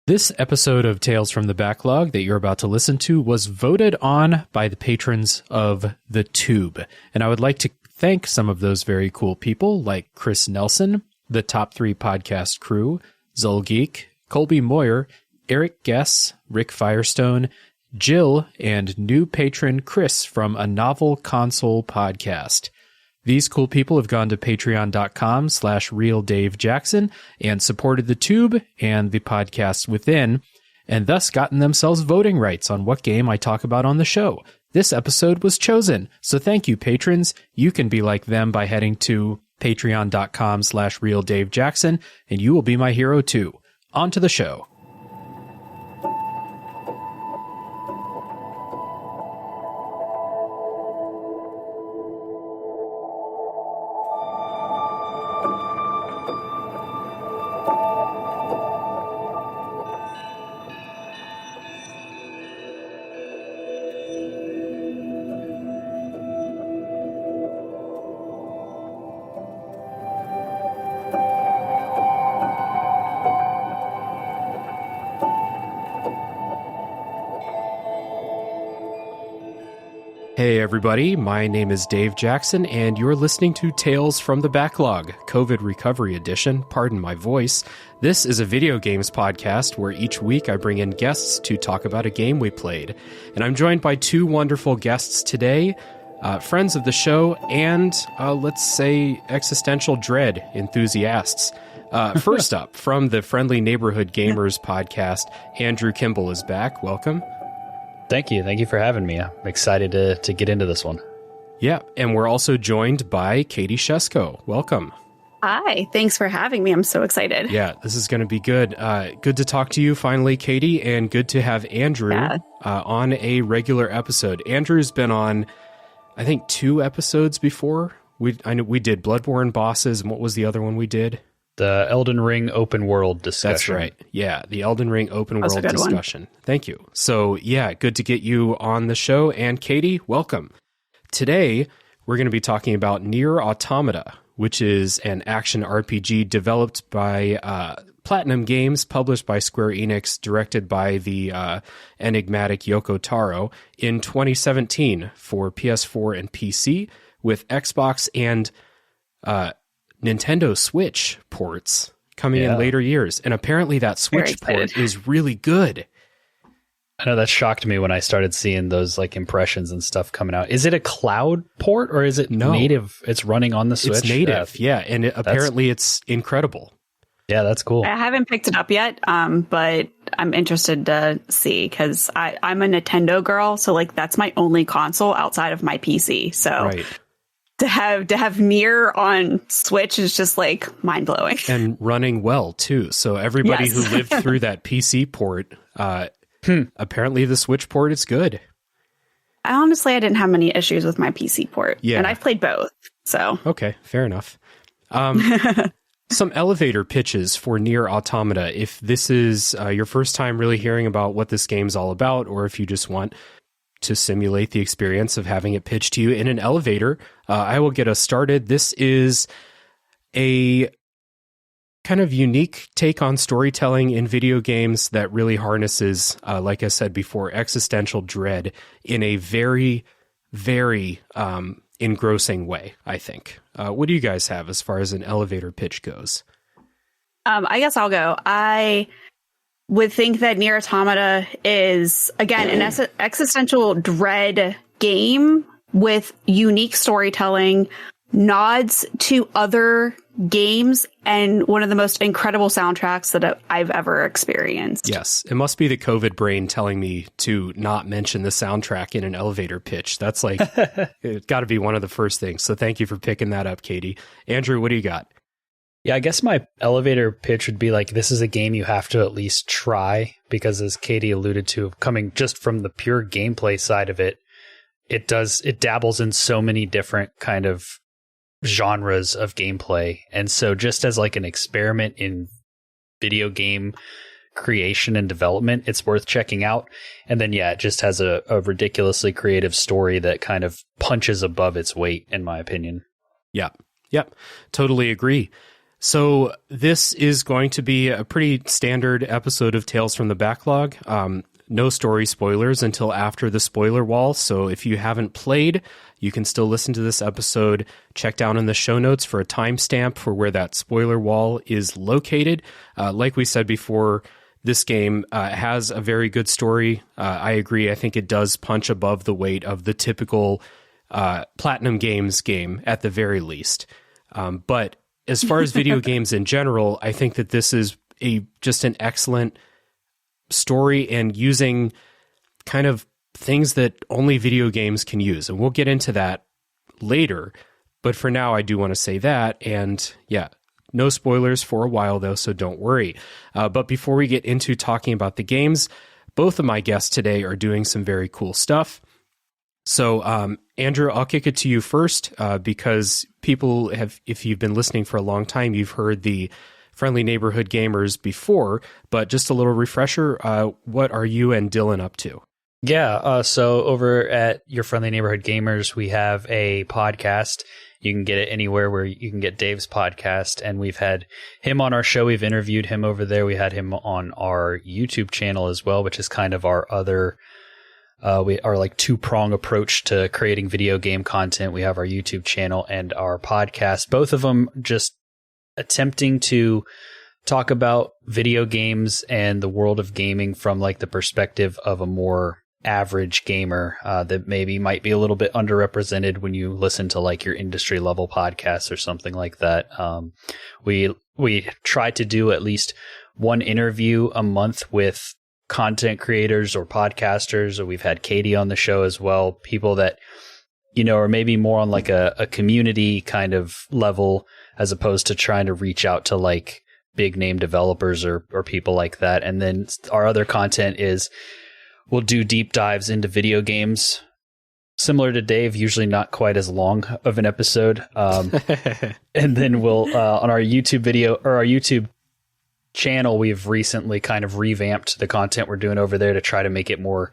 This episode of Tales from the Backlog that you're about to listen to was voted on by the patrons of the Tube. And I would like to thank some of those very cool people like Chris Nelson, the Top 3 Podcast crew, Zulgeek, Colby Moyer, Eric Guess, Rick Firestone, Jill, and new patron Chris from A Novel Console Podcast. These cool people have gone to patreon.com/realdavejackson and supported the Tube and the podcasts within, and thus gotten themselves voting rights on what game I talk about on the show. This episode was chosen, so thank you, patrons. You can be like them by heading to patreon.com/realdavejackson, and you will be my hero too. On to the show. Hey everybody, my name is Dave Jackson, and you're listening to Tales from the Backlog, COVID Recovery Edition, pardon my voice. This is a video games podcast where each week I bring in guests to talk about a game we played. And I'm joined by two wonderful guests today, friends of the show and, let's say, existential dread enthusiasts. First up, from the Friendly Neighborhood Gamers podcast, Andrew Kimball is back. Welcome. Thank you. Thank you for having me. I'm excited to get into this one. Yeah, and we're also joined by Katie Shesko. Welcome. Hi, thanks for having me. I'm so excited. Yeah, this is going to be good. Good to talk to you finally, Katie, and good to have Andrew on a regular episode. Andrew's been on, I think, 2 episodes before. I know we did Bloodborne Bosses, and what was the other one we did? The Elden Ring open world discussion. That's right. Yeah, the Elden Ring open world discussion. Thank you. So, yeah, good to get you on the show. And Katie, welcome. Today, we're going to be talking about Nier Automata, which is an action RPG developed by Platinum Games, published by Square Enix, directed by the enigmatic Yoko Taro in 2017 for PS4 and PC, with Xbox and Nintendo Switch ports coming in later years. And apparently that Switch port is really good. I know that shocked me when I started seeing those like impressions and stuff coming out. Is it a cloud port or is it native? It's running on the Switch? It's native, and apparently it's incredible. Yeah, that's cool. I haven't picked it up yet, but I'm interested to see because I'm a Nintendo girl. So like that's my only console outside of my PC. So right. To have Nier on Switch is just like mind blowing and running well too. So everybody who lived through that PC port, apparently the Switch port is good. I didn't have many issues with my PC port. Yeah, and I've played both. So okay, fair enough. Some elevator pitches for Nier Automata. If this is your first time really hearing about what this game's all about, or if you just want to simulate the experience of having it pitched to you in an elevator, I will get us started. This is a kind of unique take on storytelling in video games that really harnesses, like I said before, existential dread in a very, very engrossing way, I think. What do you guys have as far as an elevator pitch goes? I guess I'll go. I would think that Nier Automata is, again, an existential dread game with unique storytelling, nods to other games, and one of the most incredible soundtracks that I've ever experienced. Yes, it must be the COVID brain telling me to not mention the soundtrack in an elevator pitch. That's like, it's got to be one of the first things. So thank you for picking that up, Katie. Andrew, what do you got? Yeah, I guess my elevator pitch would be like, this is a game you have to at least try, because as Katie alluded to, coming just from the pure gameplay side of it, it dabbles in so many different kind of genres of gameplay. And so just as like an experiment in video game creation and development, it's worth checking out. And then, yeah, it just has a ridiculously creative story that kind of punches above its weight, in my opinion. Yeah. Yep. Totally agree. So this is going to be a pretty standard episode of Tales from the Backlog. No story spoilers until after the spoiler wall. So if you haven't played, you can still listen to this episode. Check down in the show notes for a timestamp for where that spoiler wall is located. Like we said before, this game has a very good story. I agree. I think it does punch above the weight of the typical Platinum Games game at the very least. But as far as video games in general, I think that this is just an excellent story and using kind of things that only video games can use. And we'll get into that later. But for now, I do want to say that. And yeah, no spoilers for a while, though, so don't worry. But before we get into talking about the games, both of my guests today are doing some very cool stuff. So, Andrew, I'll kick it to you first because people have, if you've been listening for a long time, you've heard the Friendly Neighborhood Gamers before, but just a little refresher, what are you and Dylan up to? Yeah, so over at Your Friendly Neighborhood Gamers, we have a podcast. You can get it anywhere where you can get Dave's podcast, and we've had him on our show. We've interviewed him over there. We had him on our YouTube channel as well, which is kind of our other our like two-prong approach to creating video game content. We have our YouTube channel and our podcast, both of them just attempting to talk about video games and the world of gaming from like the perspective of a more average gamer that maybe might be a little bit underrepresented when you listen to like your industry level podcasts or something like that. We try to do at least one interview a month with content creators or podcasters, or we've had Katie on the show as well, people that, you know, are maybe more on like a community kind of level as opposed to trying to reach out to like big name developers or people like that. And then our other content is we'll do deep dives into video games, similar to Dave, usually not quite as long of an episode. And then we'll on our YouTube video or our YouTube channel, we've recently kind of revamped the content we're doing over there to try to make it more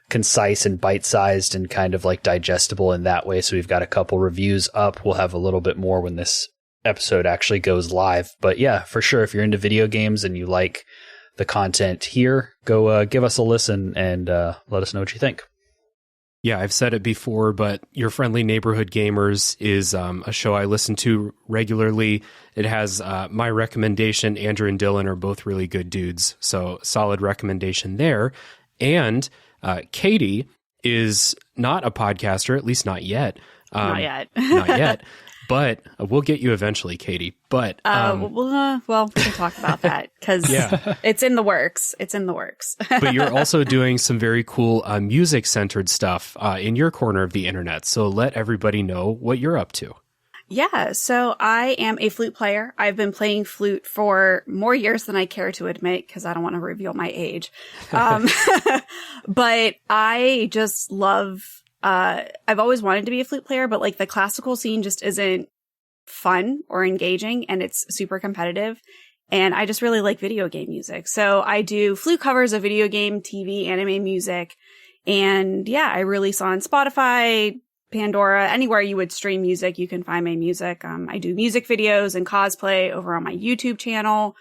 concise and bite-sized and kind of like digestible in that way. So we've got a couple reviews up. We'll have a little bit more when this episode actually goes live. But yeah, for sure, if you're into video games and you like the content here, go give us a listen and let us know what you think. Yeah, I've said it before, but Your Friendly Neighborhood Gamers is a show I listen to regularly. It has my recommendation. Andrew and Dylan are both really good dudes, so solid recommendation there. And Katie is not a podcaster, at least not yet. Not yet. Not yet. But we'll get you eventually, Katie. But well, we can talk about that because it's in the works. It's in the works. But you're also doing some very cool music-centered stuff in your corner of the internet. So let everybody know what you're up to. Yeah, so I am a flute player. I've been playing flute for more years than I care to admit because I don't want to reveal my age. But I just love... I've always wanted to be a flute player, but like the classical scene just isn't fun or engaging and it's super competitive. And I just really like video game music. So I do flute covers of video game, TV, anime music. And yeah, I release on Spotify, Pandora, anywhere you would stream music, you can find my music. I do music videos and cosplay over on my YouTube channel.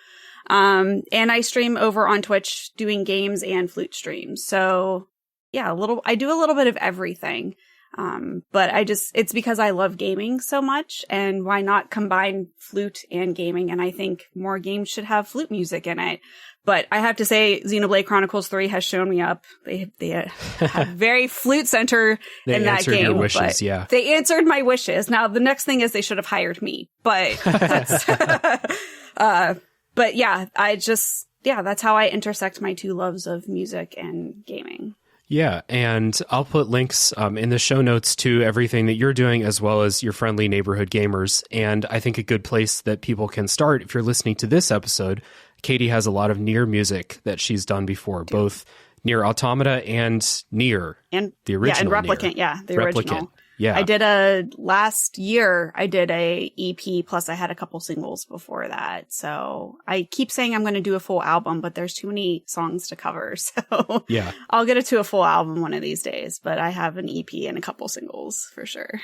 And I stream over on Twitch doing games and flute streams. So yeah, I do a little bit of everything. But it's because I love gaming so much, and why not combine flute and gaming? And I think more games should have flute music in it. But I have to say, Xenoblade Chronicles 3 has shown me up. They have very flute center in that game. Your wishes, yeah. They answered my wishes. Now the next thing is they should have hired me. But that's, but yeah, that's how I intersect my two loves of music and gaming. Yeah, and I'll put links in the show notes to everything that you're doing, as well as Your Friendly Neighborhood Gamers. And I think a good place that people can start, if you're listening to this episode, Katie has a lot of Nier music that she's done before, both Nier Automata and Nier, and the original. Yeah, and Replicant, Nier. The original. Yeah. I did last year, I did a EP, plus I had a couple singles before that. So I keep saying I'm going to do a full album, but there's too many songs to cover. So yeah, I'll get it to a full album one of these days, but I have an EP and a couple singles for sure.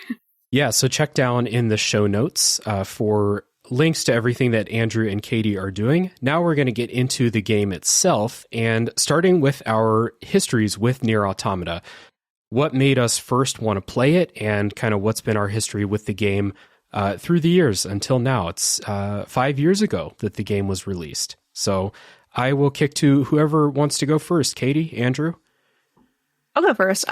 Yeah. So check down in the show notes for links to everything that Andrew and Katie are doing. Now we're going to get into the game itself, and starting with our histories with Nier Automata. What made us first want to play it, and kind of what's been our history with the game through the years until now. It's 5 years ago that the game was released. So I will kick to whoever wants to go first. Katie, Andrew? I'll go first.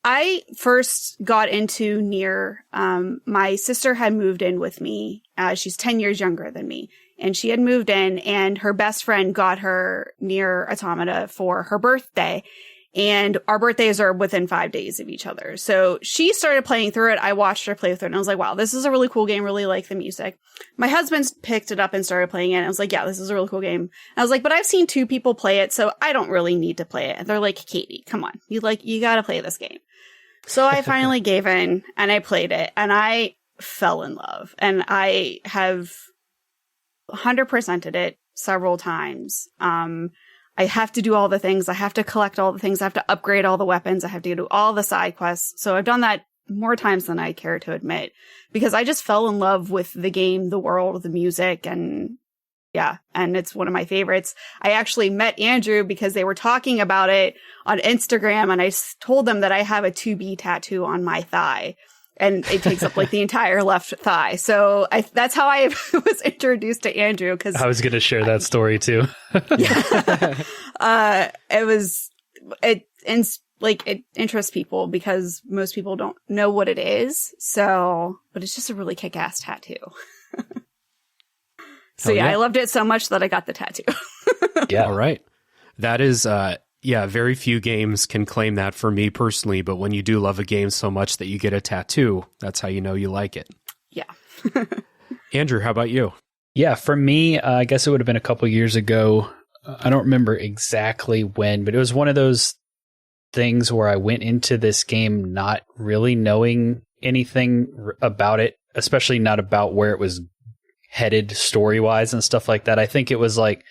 I first got into Nier. My sister had moved in with me. She's 10 years younger than me. And she had moved in, and her best friend got her Nier Automata for her birthday. And our birthdays are within 5 days of each other. So she started playing through it. I watched her play through it, and I was like, wow, this is a really cool game. Really like the music. My husband picked it up and started playing it. And I was like, yeah, this is a really cool game. And I was like, but I've seen 2 people play it, so I don't really need to play it. And they're like, Katie, come on. You got to play this game. So I finally gave in, and I played it, and I fell in love. And I have 100%ed it several times. I have to do all the things. I have to collect all the things. I have to upgrade all the weapons. I have to do all the side quests. So I've done that more times than I care to admit, because I just fell in love with the game, the world, the music, and yeah, and it's one of my favorites. I actually met Andrew because they were talking about it on Instagram, and I told them that I have a 2B tattoo on my thigh. And it takes up like the entire left thigh. So that's how I was introduced to Andrew. Because I was going to share that story too. It interests people because most people don't know what it is. So, but it's just a really kick-ass tattoo. So yeah, I loved it so much that I got the tattoo. Yeah. All right. That is, very few games can claim that for me personally, but when you do love a game so much that you get a tattoo, that's how you know you like it. Yeah. Andrew, how about you? Yeah, for me, I guess it would have been a couple years ago. I don't remember exactly when, but it was one of those things where I went into this game not really knowing anything about it, especially not about where it was headed story-wise and stuff like that. I think it was like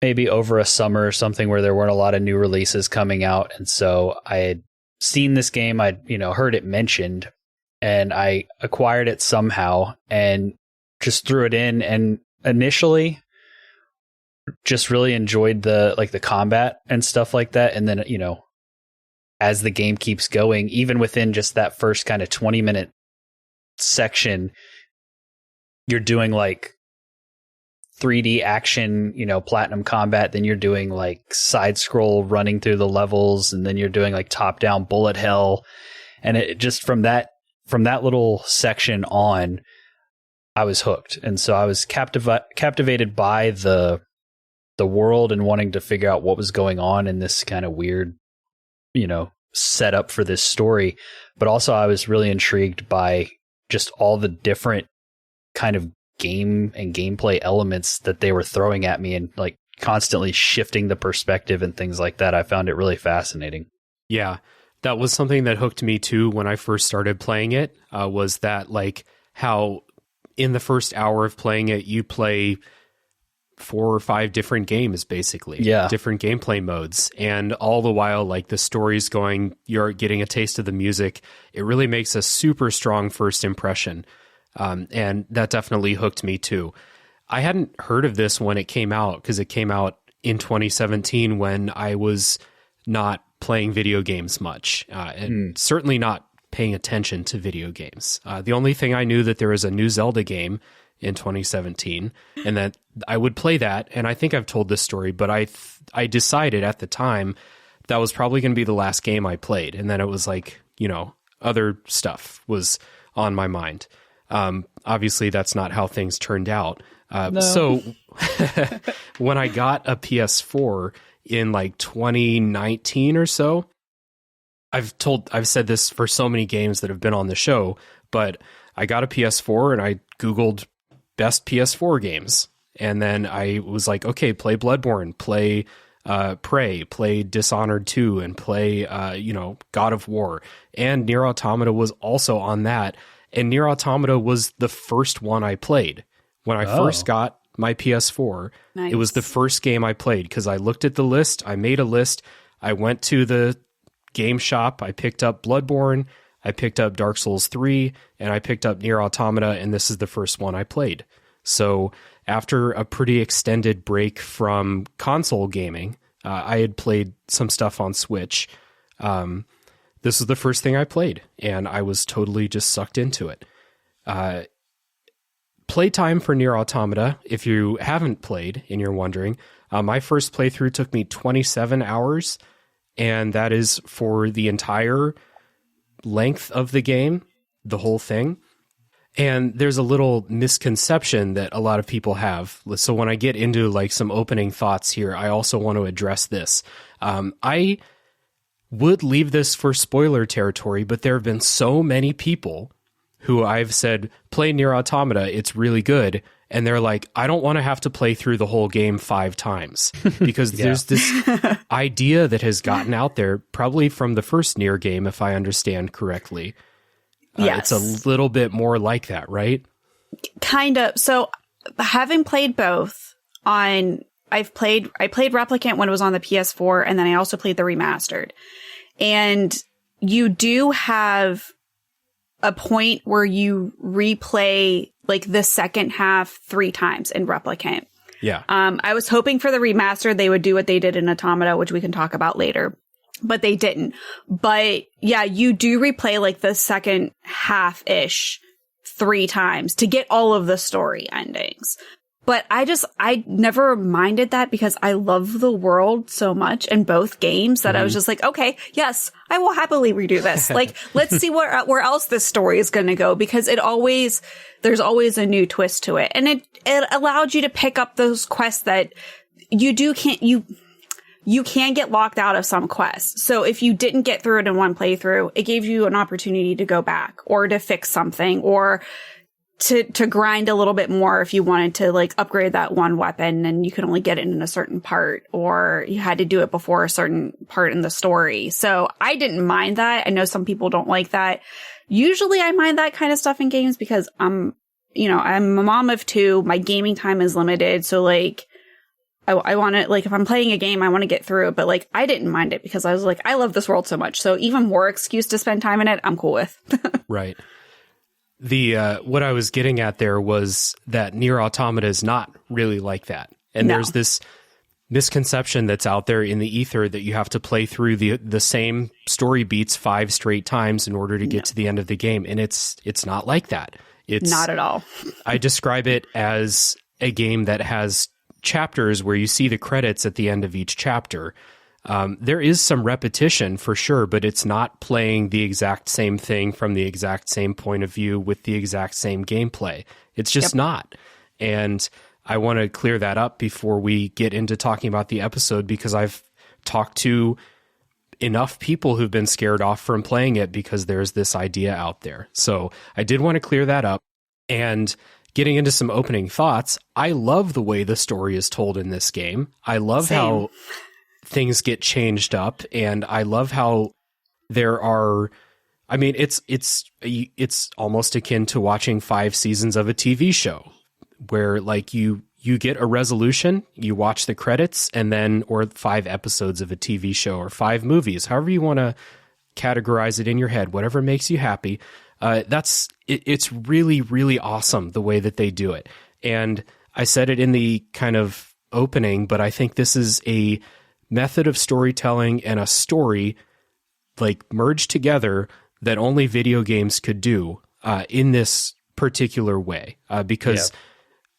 maybe over a summer or something where there weren't a lot of new releases coming out. And so I had seen this game. I'd, heard it mentioned, and I acquired it somehow and just threw it in. And initially just really enjoyed the combat and stuff like that. And then, as the game keeps going, even within just that first kind of 20-minute section, you're doing like 3D action, platinum combat, then you're doing like side scroll running through the levels, and then you're doing like top down bullet hell. And it just from that little section on, I was hooked. And so I was captivated by the world and wanting to figure out what was going on in this kind of weird, setup for this story. But also I was really intrigued by just all the different kind of game and gameplay elements that they were throwing at me, and like constantly shifting the perspective and things like that. I found it really fascinating. Yeah, that was something that hooked me too when I first started playing it, was that like how in the first hour of playing it, you play 4 or 5 different games, basically. Yeah. Different gameplay modes. And all the while, like the story's going, you're getting a taste of the music. It really makes a super strong first impression. And that definitely hooked me too. I hadn't heard of this when it came out, because it came out in 2017 when I was not playing video games much, and certainly not paying attention to video games. The only thing I knew that there was a new Zelda game in 2017, and that I would play that. And I think I've told this story, but I decided at the time that was probably going to be the last game I played. And then it was like, other stuff was on my mind. Obviously that's not how things turned out. No. So when I got a PS4 in like 2019 or so, I've said this for so many games that have been on the show, but I got a PS4 and I Googled best PS4 games. And then I was like, okay, play Bloodborne, play Prey, play Dishonored 2, and play, God of War. And Nier Automata was also on that. And Nier Automata was the first one I played. When I first got my PS4, It was the first game I played, because I looked at the list, I made a list, I went to the game shop, I picked up Bloodborne, I picked up Dark Souls 3, and I picked up Nier Automata, and this is the first one I played. So after a pretty extended break from console gaming, I had played some stuff on Switch. This was the first thing I played, and I was totally just sucked into it. Playtime for Nier Automata, if you haven't played and you're wondering, my first playthrough took me 27 hours, and that is for the entire length of the game, the whole thing. And there's a little misconception that a lot of people have. So when I get into like some opening thoughts here, I also want to address this. I would leave this for spoiler territory, but there have been so many people who I've said, play Nier Automata, it's really good. And they're like, I don't want to have to play through the whole game 5 times. Because there's this idea that has gotten out there, probably from the first Nier game, if I understand correctly. Yes. It's a little bit more like that, right? Kind of. So having played both I played Replicant when it was on the PS4, and then I also played the remastered. And you do have a point where you replay like the second half 3 times in Replicant. Yeah. I was hoping for the remaster they would do what they did in Automata, which we can talk about later, but they didn't. But yeah, you do replay like the second half-ish 3 times to get all of the story endings. But I never minded that because I love the world so much in both games that I was just like, okay, yes, I will happily redo this. Like, let's see where else this story is going to go, because there's always a new twist to it. And it allowed you to pick up those quests that you can get locked out of some quests. So if you didn't get through it in one playthrough, it gave you an opportunity to go back or to fix something or to grind a little bit more if you wanted to like upgrade that one weapon and you could only get it in a certain part, or you had to do it before a certain part in the story. So I didn't mind that. I know some people don't like that. Usually I mind that kind of stuff in games because I'm a mom of 2. My gaming time is limited. So like, I want to, like, if I'm playing a game, I want to get through it. But like, I didn't mind it because I was like, I love this world so much. So even more excuse to spend time in it, I'm cool with. Right. What I was getting at there was that Nier Automata is not really like that. And there's this misconception that's out there in the ether that you have to play through the same story beats 5 straight times in order to get to the end of the game. And it's not like that. It's not at all. I describe it as a game that has chapters where you see the credits at the end of each chapter. There is some repetition for sure, but it's not playing the exact same thing from the exact same point of view with the exact same gameplay. It's just not. And I want to clear that up before we get into talking about the episode, because I've talked to enough people who've been scared off from playing it because there's this idea out there. So I did want to clear that up. And getting into some opening thoughts, I love the way the story is told in this game. I love how things get changed up, and I love how there are, I mean, it's almost akin to watching 5 seasons of a TV show where like you get a resolution, you watch the credits, and then, or 5 episodes of a TV show or 5 movies, however you want to categorize it in your head, whatever makes you happy. It's really, really awesome the way that they do it. And I said it in the kind of opening, but I think this is a method of storytelling and a story like merged together that only video games could do in this particular way. Because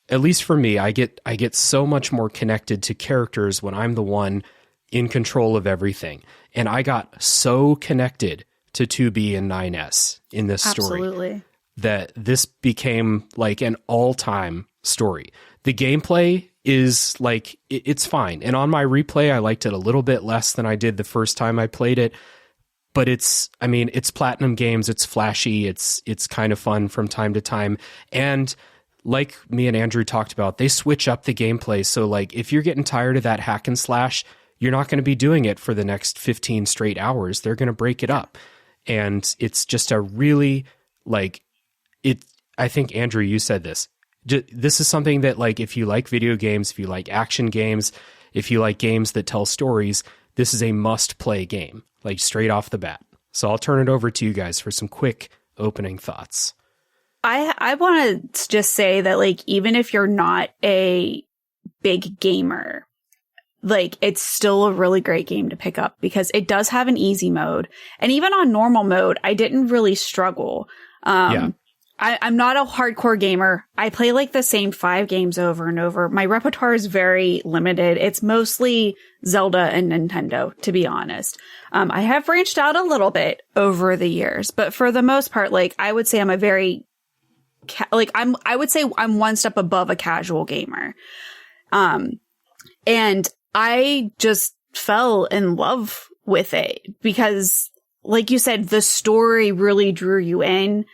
at least for me, I get so much more connected to characters when I'm the one in control of everything. And I got so connected to 2B and 9S in this story that this became like an all-time story. The gameplay is like, it's fine. And on my replay, I liked it a little bit less than I did the first time I played it. But it's Platinum Games. It's flashy. It's kind of fun from time to time. And like me and Andrew talked about, they switch up the gameplay. So like, if you're getting tired of that hack and slash, you're not going to be doing it for the next 15 straight hours. They're going to break it up. And it's just a really I think, Andrew, you said this. This is something that, like, if you like video games, if you like action games, if you like games that tell stories, this is a must-play game, like straight off the bat. So I'll turn it over to you guys for some quick opening thoughts. I want to just say that, like, even if you're not a big gamer, like, it's still a really great game to pick up because it does have an easy mode. And even on normal mode, I didn't really struggle. I'm not a hardcore gamer. I play like the same 5 games over and over. My repertoire is very limited. It's mostly Zelda and Nintendo, to be honest. I have branched out a little bit over the years, but for the most part, like, I would say I'm a very, I would say I'm one step above a casual gamer. And I just fell in love with it because, like you said, the story really drew you in.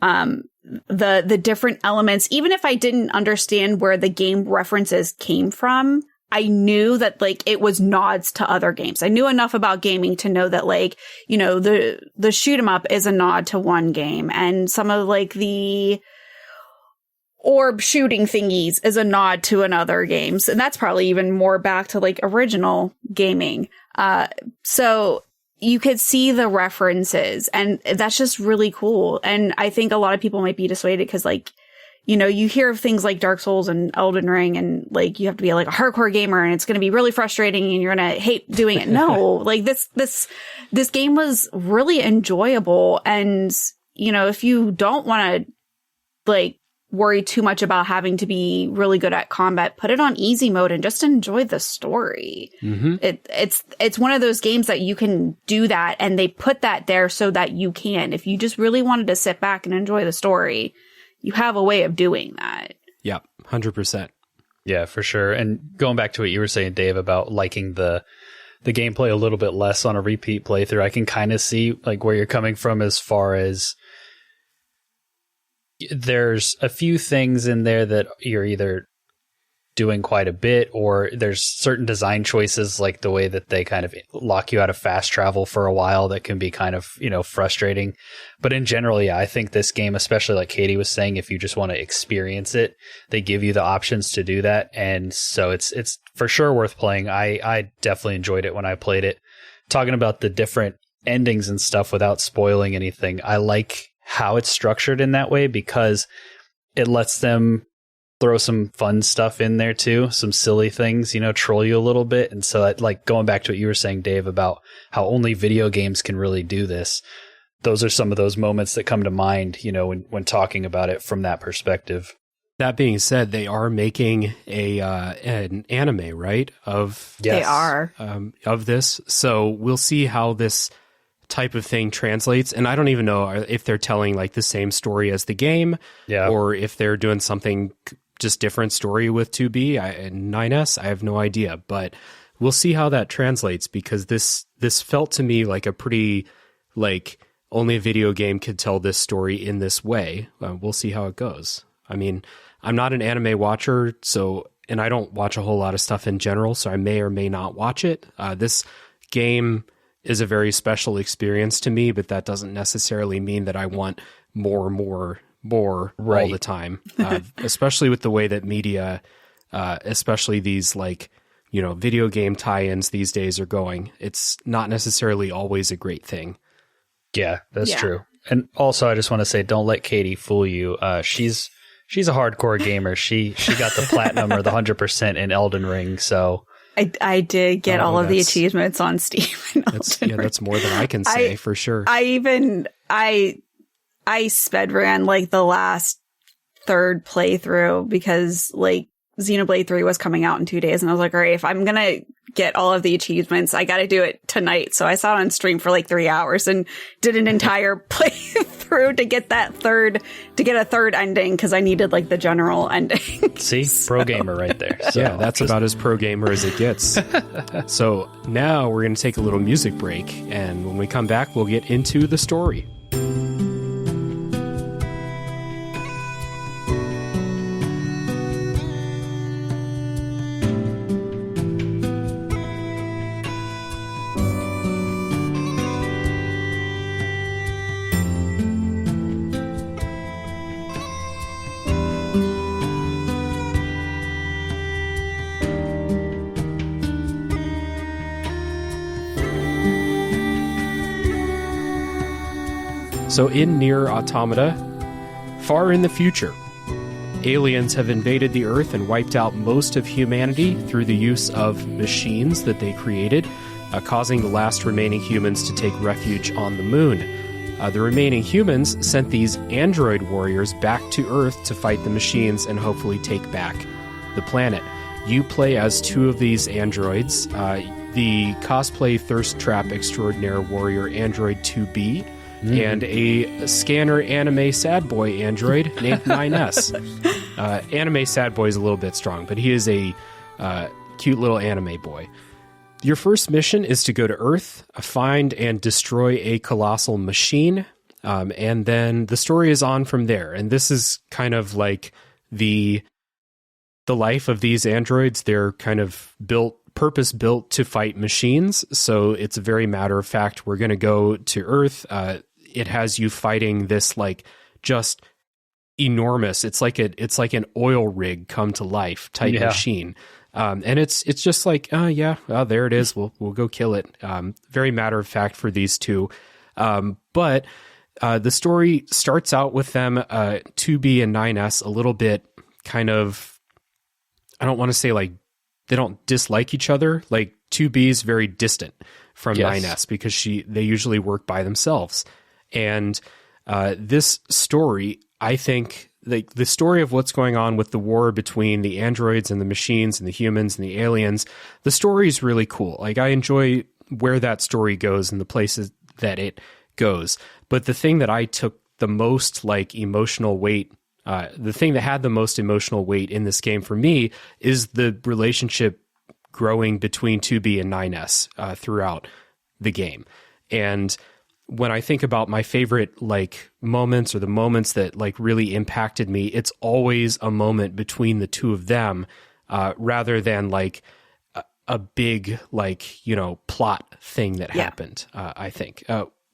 The different elements, even if I didn't understand where the game references came from, I knew that, like, it was nods to other games. I knew enough about gaming to know that, like, you know, the shoot 'em up is a nod to one game, and some of, like, the orb shooting thingies is a nod to another games. And that's probably even more back to, like, original gaming. So you could see the references, and that's just really cool. And I think a lot of people might be dissuaded because, like, you know, you hear of things like Dark Souls and Elden Ring, and, like, you have to be like a hardcore gamer and it's going to be really frustrating and you're going to hate doing it. No, like, this game was really enjoyable. And, you know, if you don't want to, like, worry too much about having to be really good at combat, put it on easy mode and just enjoy the story. Mm-hmm. It's one of those games that you can do that, and they put that there so that you can. If you just really wanted to sit back and enjoy the story, you have a way of doing that. Yeah, 100%. Yeah, for sure. And going back to what you were saying, Dave, about liking the gameplay a little bit less on a repeat playthrough, I can kind of see, like, where you're coming from as far as there's a few things in there that you're either doing quite a bit, or there's certain design choices, like the way that they kind of lock you out of fast travel for a while, that can be kind of, you know, frustrating. But in general, yeah, I think this game, especially like Katie was saying, if you just want to experience it, they give you the options to do that. And so it's for sure worth playing. I definitely enjoyed it when I played it. Talking about the different endings and stuff without spoiling anything, I like how it's structured in that way because it lets them throw some fun stuff in there too, some silly things, you know, troll you a little bit. And so, like, going back to what you were saying, Dave, about how only video games can really do this, those are some of those moments that come to mind, you know, when talking about it from that perspective. That being said, they are making an anime, right? Yes. They are of this, so we'll see how this type of thing translates. And I don't even know if they're telling, like, the same story as the game, or if they're doing something just different story with 2B and 9S. I have no idea, but we'll see how that translates, because this felt to me like a pretty, like, only a video game could tell this story in this way. We'll see how it goes. I mean, I'm not an anime watcher, and I don't watch a whole lot of stuff in general, so I may or may not watch it. This game is a very special experience to me, but that doesn't necessarily mean that I want more right. all the time. Especially with the way that media, especially these, like, you know, video game tie-ins these days are going. It's not necessarily always a great thing. Yeah, that's true. And also, I just want to say, don't let Katie fool you. She's a hardcore gamer. She got the platinum or the 100% in Elden Ring, so I did get all of the achievements on Steam. That's more than I can say for sure. I sped ran, like, the last third playthrough because, like, Xenoblade 3 was coming out in 2 days, and I was like, all right, if I'm gonna get all of the achievements, I gotta do it tonight. So I sat on stream for like 3 hours and did an entire playthrough to get a third ending, because I needed, like, the general ending. See, pro gamer right there. So yeah, that's about as pro gamer as it gets. So now we're gonna take a little music break, and when we come back, we'll get into the story. So in Nier Automata, far in the future, aliens have invaded the Earth and wiped out most of humanity through the use of machines that they created, causing the last remaining humans to take refuge on the moon. The remaining humans sent these android warriors back to Earth to fight the machines and hopefully take back the planet. You play as two of these androids, the cosplay thirst trap extraordinaire warrior android 2B, and a scanner anime sad boy android named 9S. Anime sad boy is a little bit strong, but he is a cute little anime boy. Your first mission is to go to Earth, find and destroy a colossal machine, and then the story is on from there. And this is kind of like the life of these androids. They're kind of purpose-built to fight machines, so it's a very matter-of-fact, we're going to go to Earth. It has you fighting this, like, just enormous, it's like an oil rig come to life type machine. And it's just like, there it is. We'll go kill it. Very matter of fact for these two. But the story starts out with them, 2B and 9S, a little bit kind of, I don't want to say like they don't dislike each other. Like 2B is very distant from 9S because they usually work by themselves. And this story, I think, the story of what's going on with the war between the androids and the machines and the humans and the aliens, the story is really cool. Like, I enjoy where that story goes and the places that it goes. But the thing that I took the most, like, emotional weight, the thing that had the most emotional weight in this game for me is the relationship growing between 2B and 9S throughout the game. And when I think about my favorite, like, moments or the moments that, like, really impacted me, it's always a moment between the two of them, rather than like a big, like, you know, plot thing that happened. I think,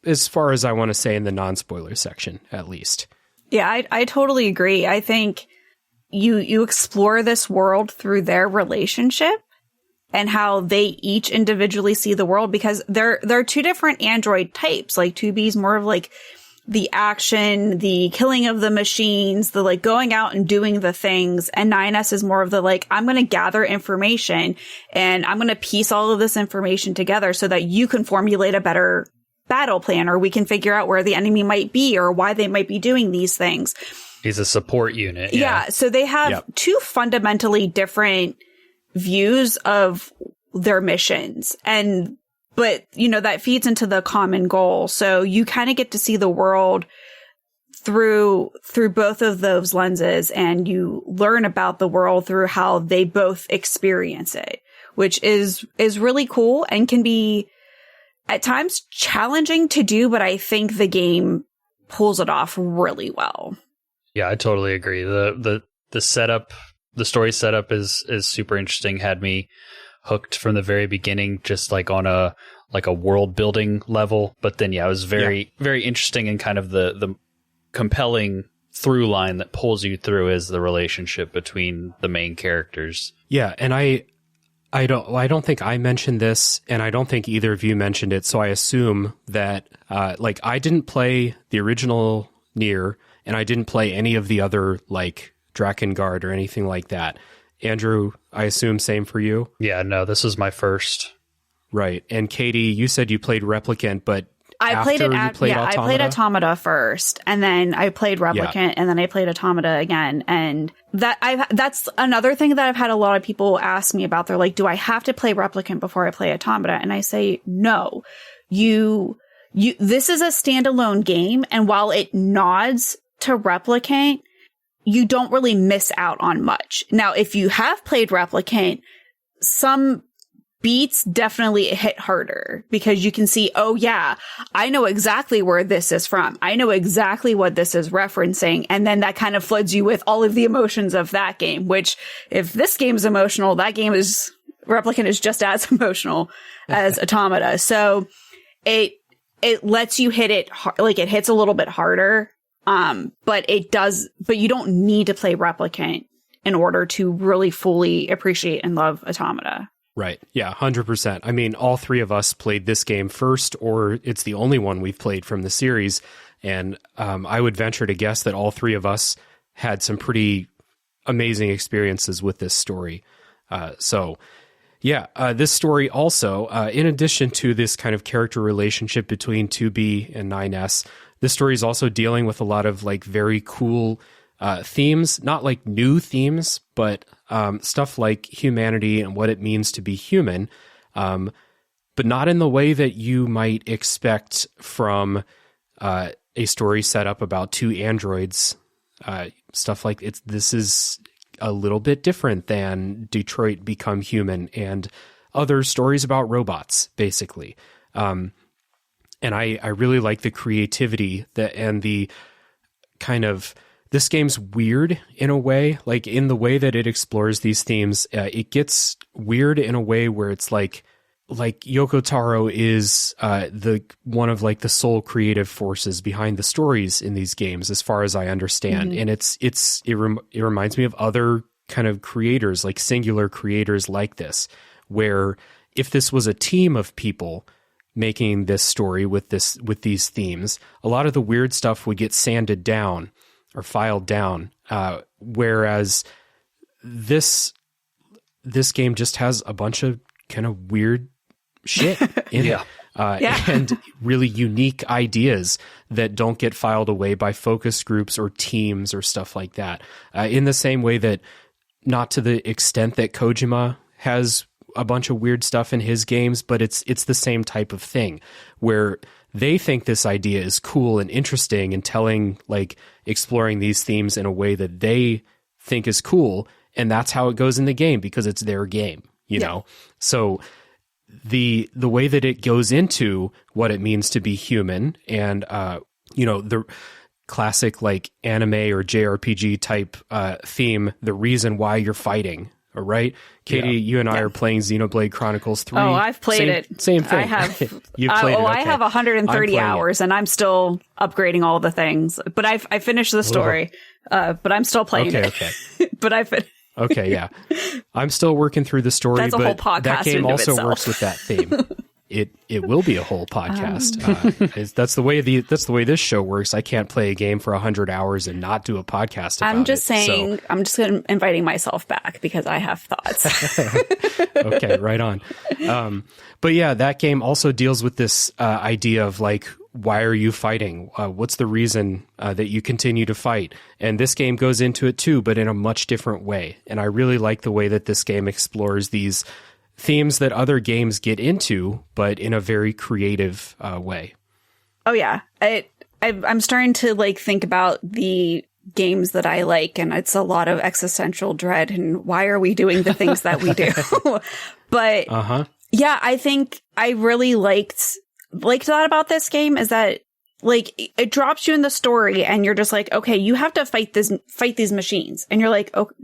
as far as I want to say in the non-spoiler section, at least. Yeah, I totally agree. I think you explore this world through their relationship and how they each individually see the world, because they're two different android types. Like 2B is more of like the action, the killing of the machines, the like going out and doing the things. And 9S is more of the like, I'm going to gather information and I'm going to piece all of this information together so that you can formulate a better battle plan, or we can figure out where the enemy might be or why they might be doing these things. He's a support unit. Yeah. So they have two fundamentally different views of their missions, but you know, that feeds into the common goal. So you kind of get to see the world through both of those lenses, and you learn about the world through how they both experience it, which is really cool and can be at times challenging to do, but I think the game pulls it off really well. Yeah, I totally agree. The setup, the story setup is super interesting. Had me hooked from the very beginning, just like on a world building level. But then, it was very interesting, and kind of the compelling through line that pulls you through is the relationship between the main characters. Yeah, and I don't think I mentioned this, and I don't think either of you mentioned it. So I assume that like, I didn't play the original Nier, and I didn't play any of the other, like, Drakengard or anything like that. Andrew, I assume same for you? Yeah, no, this is my first. Right. And Katie, you said you played Replicant, but I played Automata? I played Automata first, and then I played Replicant, and then I played Automata again. And that's another thing that I've had a lot of people ask me about. They're like, do I have to play Replicant before I play Automata? And I say, no. This is a standalone game, and while it nods to Replicant, you don't really miss out on much. Now, if you have played Replicant, some beats definitely hit harder, because you can see, oh yeah, I know exactly where this is from. I know exactly what this is referencing. And then that kind of floods you with all of the emotions of that game, which, if this game is emotional, Replicant is just as emotional as Automata. So it lets you hit it, like, it hits a little bit harder. But you don't need to play Replicant in order to really fully appreciate and love Automata. Right. Yeah, 100%. I mean, all three of us played this game first, or it's the only one we've played from the series. And I would venture to guess that all three of us had some pretty amazing experiences with this story. This story also, in addition to this kind of character relationship between 2B and 9S, this story is also dealing with a lot of like very cool themes, not like new themes, but stuff like humanity and what it means to be human, but not in the way that you might expect from a story set up about two androids. Stuff like this is a little bit different than Detroit Become Human and other stories about robots, basically. And I really like the creativity and the kind of, this game's weird in a way, like in the way that it explores these themes. It gets weird in a way where it's like Yoko Taro is the one of like the sole creative forces behind the stories in these games, as far as I understand. Mm-hmm. And it reminds me of other kind of creators, like singular creators like this, where if this was a team of people making this story with these themes, a lot of the weird stuff would get sanded down or filed down, whereas this game just has a bunch of kind of weird shit in it. And really unique ideas that don't get filed away by focus groups or teams or stuff like that. In the same way that, not to the extent that Kojima has a bunch of weird stuff in his games, but it's the same type of thing where they think this idea is cool and interesting and exploring these themes in a way that they think is cool. And that's how it goes in the game because it's their game, you know? So the way that it goes into what it means to be human and, the classic like anime or JRPG type theme, the reason why you're fighting. All right, Katie, you and I are playing Xenoblade Chronicles 3. Oh, I've played it. Same thing. I have. You've played it. Okay. I have 130 hours, and I'm still upgrading all the things. But I finished the story, but I'm still playing it. Okay. But Okay, yeah. I'm still working through the story, That's a whole podcast that game also itself. works with that theme. It will be a whole podcast. That's the way this show works. I can't play a game for 100 hours and not do a podcast about it. I'm just saying, I'm just inviting myself back because I have thoughts. Okay, right on. But yeah, that game also deals with this idea of like, why are you fighting? What's the reason that you continue to fight? And this game goes into it too, but in a much different way. And I really like the way that this game explores these themes that other games get into, but in a very creative way. Oh yeah. I'm starting to like think about the games that I like, and it's a lot of existential dread and why are we doing the things that we do? But yeah, I think I really liked that about this game is that like it drops you in the story and you're just like, okay, you have to fight these machines. And you're like, okay.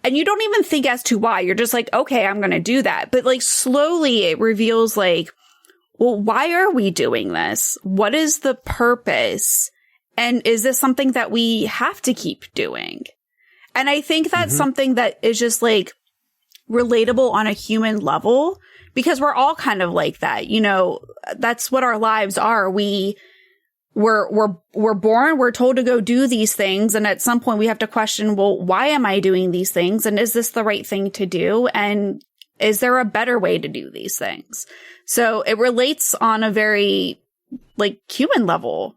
And you don't even think as to why. You're just like, okay, I'm going to do that. But like slowly it reveals like, well, why are we doing this? What is the purpose? And is this something that we have to keep doing? And I think that's something that is just like relatable on a human level because we're all kind of like that. You know, that's what our lives are. We're born, we're told to go do these things. And at some point we have to question, well, why am I doing these things? And is this the right thing to do? And is there a better way to do these things? So it relates on a very like human level.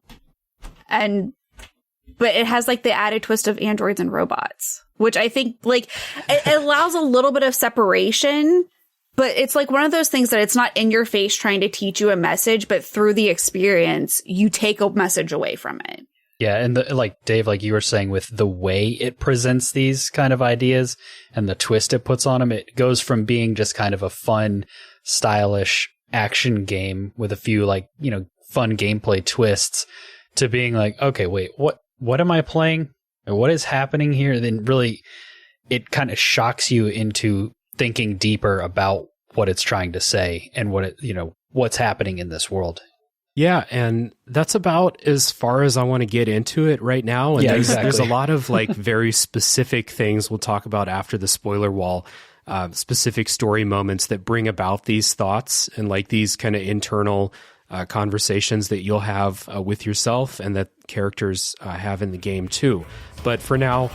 But it has like the added twist of androids and robots, which I think like it allows a little bit of separation. But it's like one of those things that it's not in your face trying to teach you a message, but through the experience, you take a message away from it. Yeah. And like Dave, like you were saying, with the way it presents these kind of ideas and the twist it puts on them, it goes from being just kind of a fun, stylish action game with a few like, fun gameplay twists to being like, okay, wait, what am I playing? Or what is happening here? Then really it kind of shocks you into thinking deeper about what it's trying to say and what's happening in this world. Yeah, and that's about as far as I want to get into it right now. And there's a lot of like very specific things we'll talk about after the spoiler wall specific story moments that bring about these thoughts and like these kind of internal conversations that you'll have with yourself and that characters have in the game too. But for now,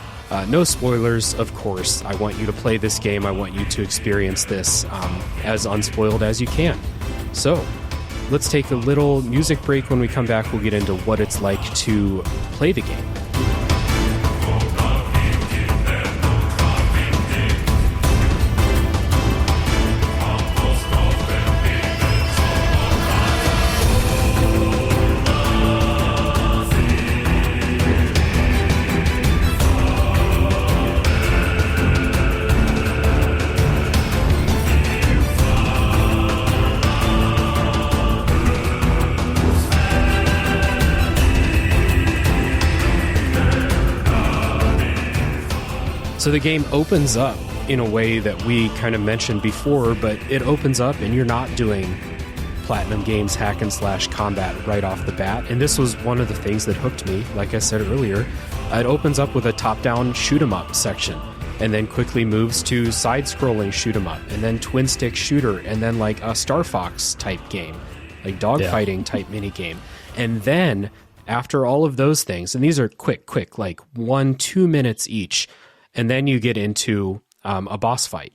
no spoilers, of course. I want you to play this game. I want you to experience this as unspoiled as you can. So let's take a little music break. When we come back, we'll get into what it's like to play the game. So the game opens up in a way that we kind of mentioned before, but it opens up and you're not doing Platinum Games hack and slash combat right off the bat. And this was one of the things that hooked me, like I said earlier. It opens up with a top-down shoot-'em-up section and then quickly moves to side-scrolling shoot-'em-up and then twin-stick shooter and then like a Star Fox type game, like dogfighting type mini game. And then after all of those things, and these are quick, like 1-2 minutes each, and then you get into a boss fight,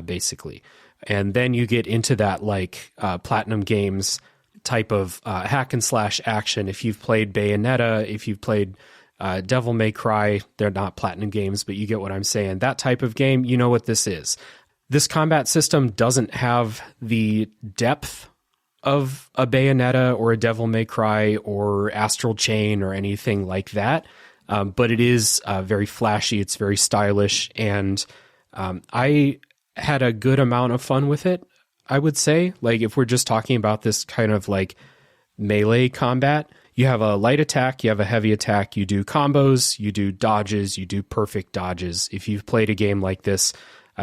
basically. And then you get into that like Platinum Games type of hack and slash action. If you've played Bayonetta, if you've played Devil May Cry, they're not Platinum Games, but you get what I'm saying. That type of game, you know what this is. This combat system doesn't have the depth of a Bayonetta or a Devil May Cry or Astral Chain or anything like that. But it is very flashy. It's very stylish. And I had a good amount of fun with it, I would say. Like if we're just talking about this kind of like melee combat, you have a light attack, you have a heavy attack, you do combos, you do dodges, you do perfect dodges. If you've played a game like this,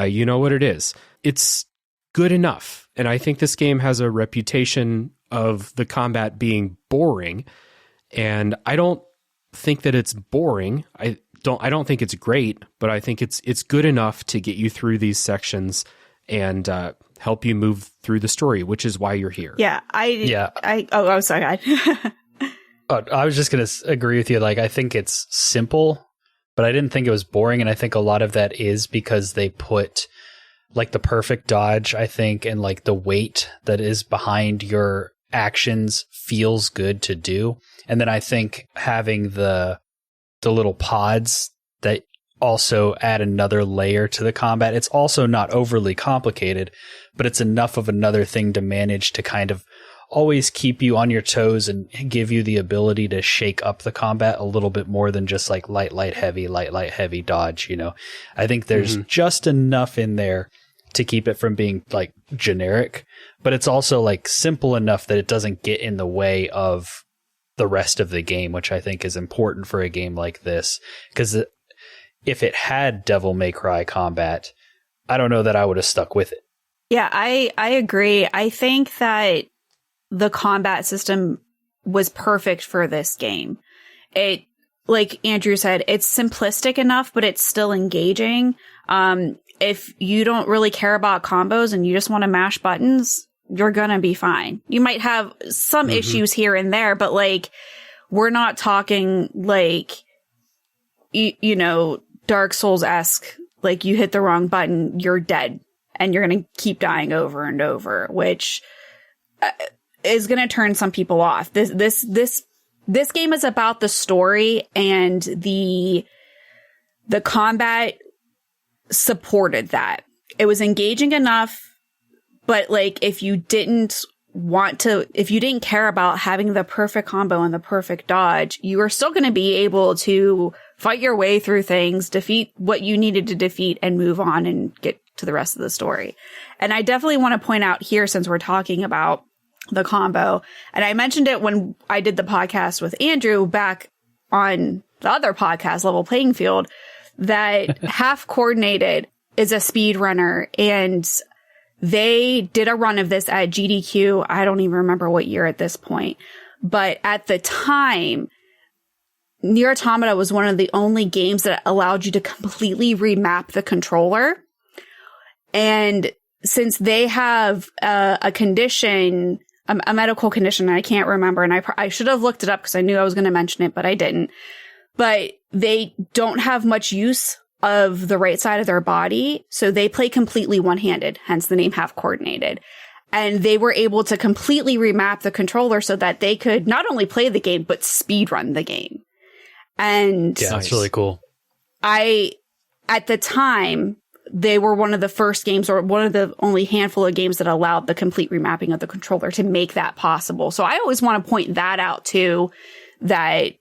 you know what it is. It's good enough. And I think this game has a reputation of the combat being boring. And I don't think that it's boring. I don't think it's great, but I think it's good enough to get you through these sections and help you move through the story, which is why you're here. Yeah, I'm sorry. I was just going to agree with you. Like, I think it's simple, but I didn't think it was boring. And I think a lot of that is because they put like the perfect dodge, I think, and like the weight that is behind your actions feels good to do. And then I think having the little pods that also add another layer to the combat. It's also not overly complicated, but it's enough of another thing to manage to kind of always keep you on your toes and give you the ability to shake up the combat a little bit more than just like light, heavy dodge. You know, I think there's just enough in there to keep it from being like generic, but it's also like simple enough that it doesn't get in the way of the rest of the game, which I think is important for a game like this. Because if it had Devil May Cry combat, I don't know that I would have stuck with it. Yeah, I agree. I think that the combat system was perfect for this game. It, like Andrew said, it's simplistic enough, but it's still engaging. If you don't really care about combos and you just want to mash buttons, you're gonna be fine. You might have some issues here and there, but like, we're not talking like, you know, Dark Souls-esque, like you hit the wrong button, you're dead, and you're gonna keep dying over and over, which is gonna turn some people off. This game is about the story, and the combat supported that. It was engaging enough. But like, if you didn't care about having the perfect combo and the perfect dodge, you are still going to be able to fight your way through things, defeat what you needed to defeat, and move on and get to the rest of the story. And I definitely want to point out here, since we're talking about the combo, and I mentioned it when I did the podcast with Andrew back on the other podcast, Level Playing Field, that Half Coordinated is a speedrunner, and they did a run of this at GDQ. I don't even remember what year at this point. But at the time, Nier Automata was one of the only games that allowed you to completely remap the controller. And since they have a condition, a medical condition, I can't remember, and I should have looked it up because I knew I was going to mention it, but I didn't. But they don't have much use of the right side of their body, so they play completely one-handed, hence the name half coordinated. And they were able to completely remap the controller so that they could not only play the game, but speedrun the game. And yeah, that's really cool. At the time, they were one of the first games, or one of the only handful of games that allowed the complete remapping of the controller to make that possible. So I always want to point that out too, that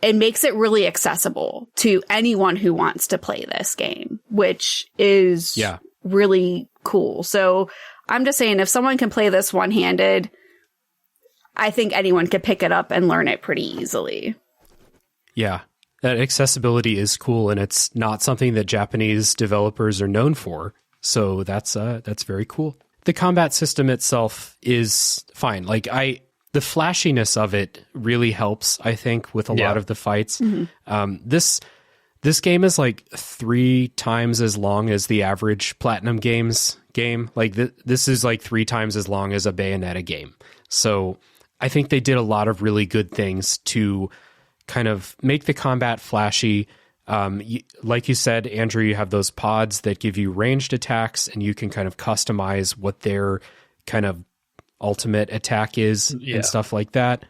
it makes it really accessible to anyone who wants to play this game, which is really cool. So I'm just saying, if someone can play this one-handed, I think anyone could pick it up and learn it pretty easily. Yeah. That accessibility is cool, and it's not something that Japanese developers are known for. So that's very cool. The combat system itself is fine. Like the flashiness of it really helps, I think, with a lot of the fights. Mm-hmm. This game is like 3 times as long as the average Platinum Games game. Like this is like 3 times as long as a Bayonetta game. So I think they did a lot of really good things to kind of make the combat flashy. Like you said, Andrew, you have those pods that give you ranged attacks, and you can kind of customize what their kind of ultimate attack is and stuff like that.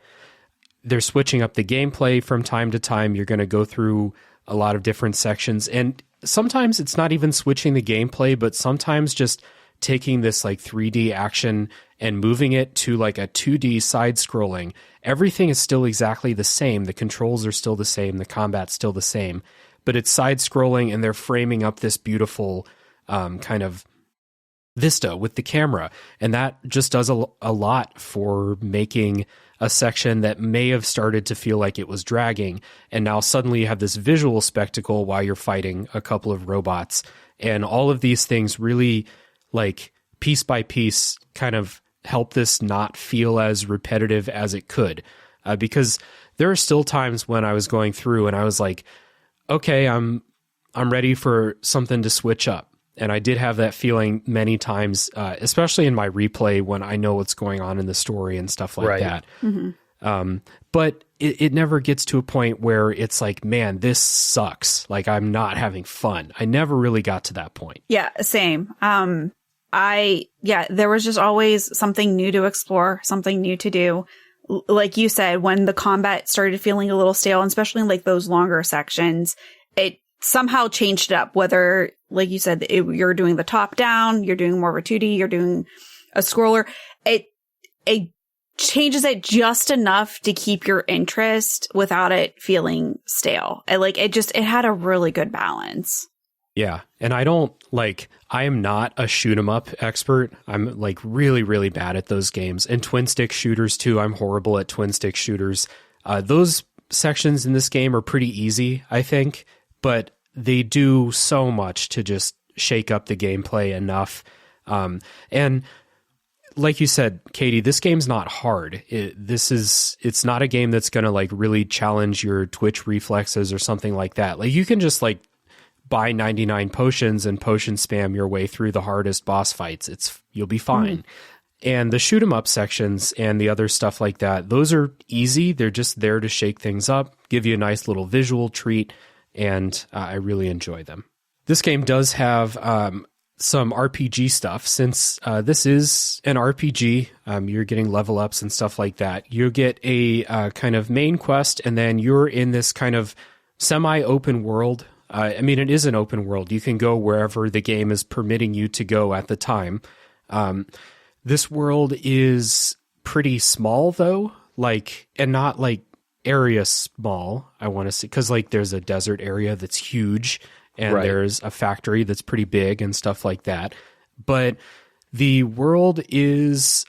They're switching up the gameplay from time to time. You're going to go through a lot of different sections, and sometimes it's not even switching the gameplay, but sometimes just taking this like 3D action and moving it to like a 2D side scrolling. Everything is still exactly the same. The controls are still the same. The combat's still the same, but it's side scrolling, and they're framing up this beautiful kind of vista with the camera. And that just does a lot for making a section that may have started to feel like it was dragging. And now suddenly you have this visual spectacle while you're fighting a couple of robots. And all of these things really, like, piece by piece, kind of help this not feel as repetitive as it could. Because there are still times when I was going through and I was like, okay, I'm ready for something to switch up. And I did have that feeling many times, especially in my replay when I know what's going on in the story and stuff like that. Mm-hmm. But it never gets to a point where it's like, man, this sucks. Like, I'm not having fun. I never really got to that point. Yeah, same. There was just always something new to explore, something new to do. Like you said, when the combat started feeling a little stale, and especially in like those longer sections, it somehow changed it up. Whether, like you said, you're doing the top down, you're doing more of a 2D, you're doing a scroller, it changes it just enough to keep your interest without it feeling stale. It had a really good balance. Yeah. And I am not a shoot 'em up expert. I'm like really, really bad at those games. And twin stick shooters too. I'm horrible at twin stick shooters. Those sections in this game are pretty easy, I think, but they do so much to just shake up the gameplay enough. And like you said, Katie, this game's not hard. It's not a game that's going to like really challenge your twitch reflexes or something like that. Like, you can just like buy 99 potions and potion spam your way through the hardest boss fights. You'll be fine. Mm-hmm. And the shoot 'em up sections and the other stuff like that, those are easy. They're just there to shake things up, give you a nice little visual treat, and I really enjoy them. This game does have some RPG stuff. Since this is an RPG, you're getting level ups and stuff like that. You get a kind of main quest, and then you're in this kind of semi-open world. I mean, it is an open world. You can go wherever the game is permitting you to go at the time. This world is pretty small, though, and not like area small, I want to say, because like there's a desert area that's huge, and there's a factory that's pretty big and stuff like that. But the world is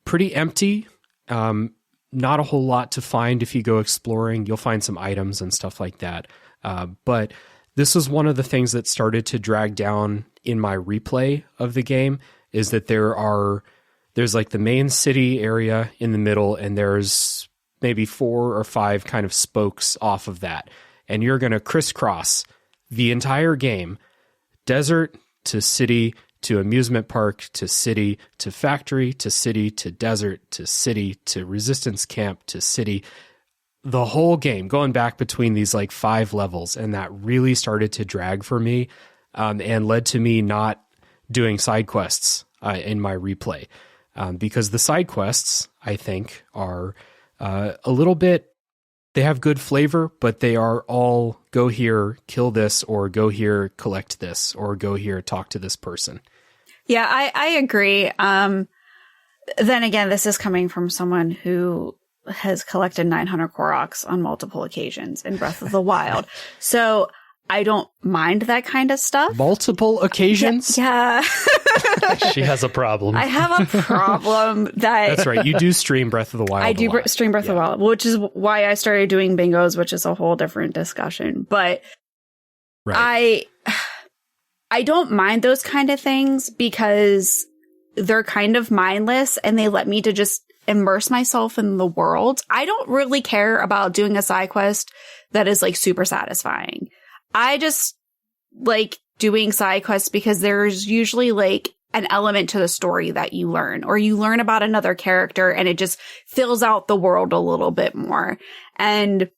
pretty empty. Not a whole lot to find if you go exploring. You'll find some items and stuff like that. But this was one of the things that started to drag down in my replay of the game, is that there's like the main city area in the middle, and there's maybe 4 or 5 kind of spokes off of that. And you're going to crisscross the entire game, desert to city to amusement park to city to factory to city to desert to city to resistance camp to city. The whole game going back between these like 5 levels, and that really started to drag for me, and led to me not doing side quests in my replay, because the side quests, I think, are a little bit, they have good flavor, but they are all go here, kill this, or go here, collect this, or go here, talk to this person. Yeah, I agree. Then again, this is coming from someone who has collected 900 Koroks on multiple occasions in Breath of the Wild. So I don't mind that kind of stuff. Multiple occasions? Yeah. She has a problem. I have a problem that... That's right. You do stream Breath of the Wild. I do stream Breath of the Wild, which is why I started doing bingos, which is a whole different discussion. But right. I don't mind those kind of things because they're kind of mindless and they let me to just immerse myself in the world. I don't really care about doing a side quest that is like super satisfying. I just like doing side quests because there's usually like an element to the story that you learn, or you learn about another character and it just fills out the world a little bit more. And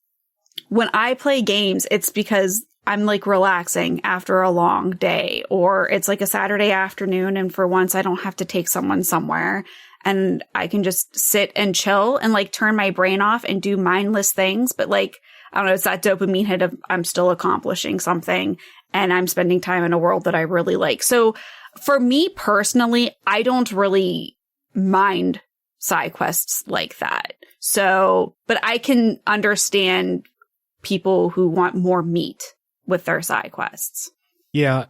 when I play games, it's because I'm like relaxing after a long day, or it's like a Saturday afternoon and for once I don't have to take someone somewhere and I can just sit and chill and like turn my brain off and do mindless things. But like, I don't know, it's that dopamine hit of I'm still accomplishing something and I'm spending time in a world that I really like. So for me personally, I don't really mind side quests like that. So, but I can understand people who want more meat with their side quests. Yeah.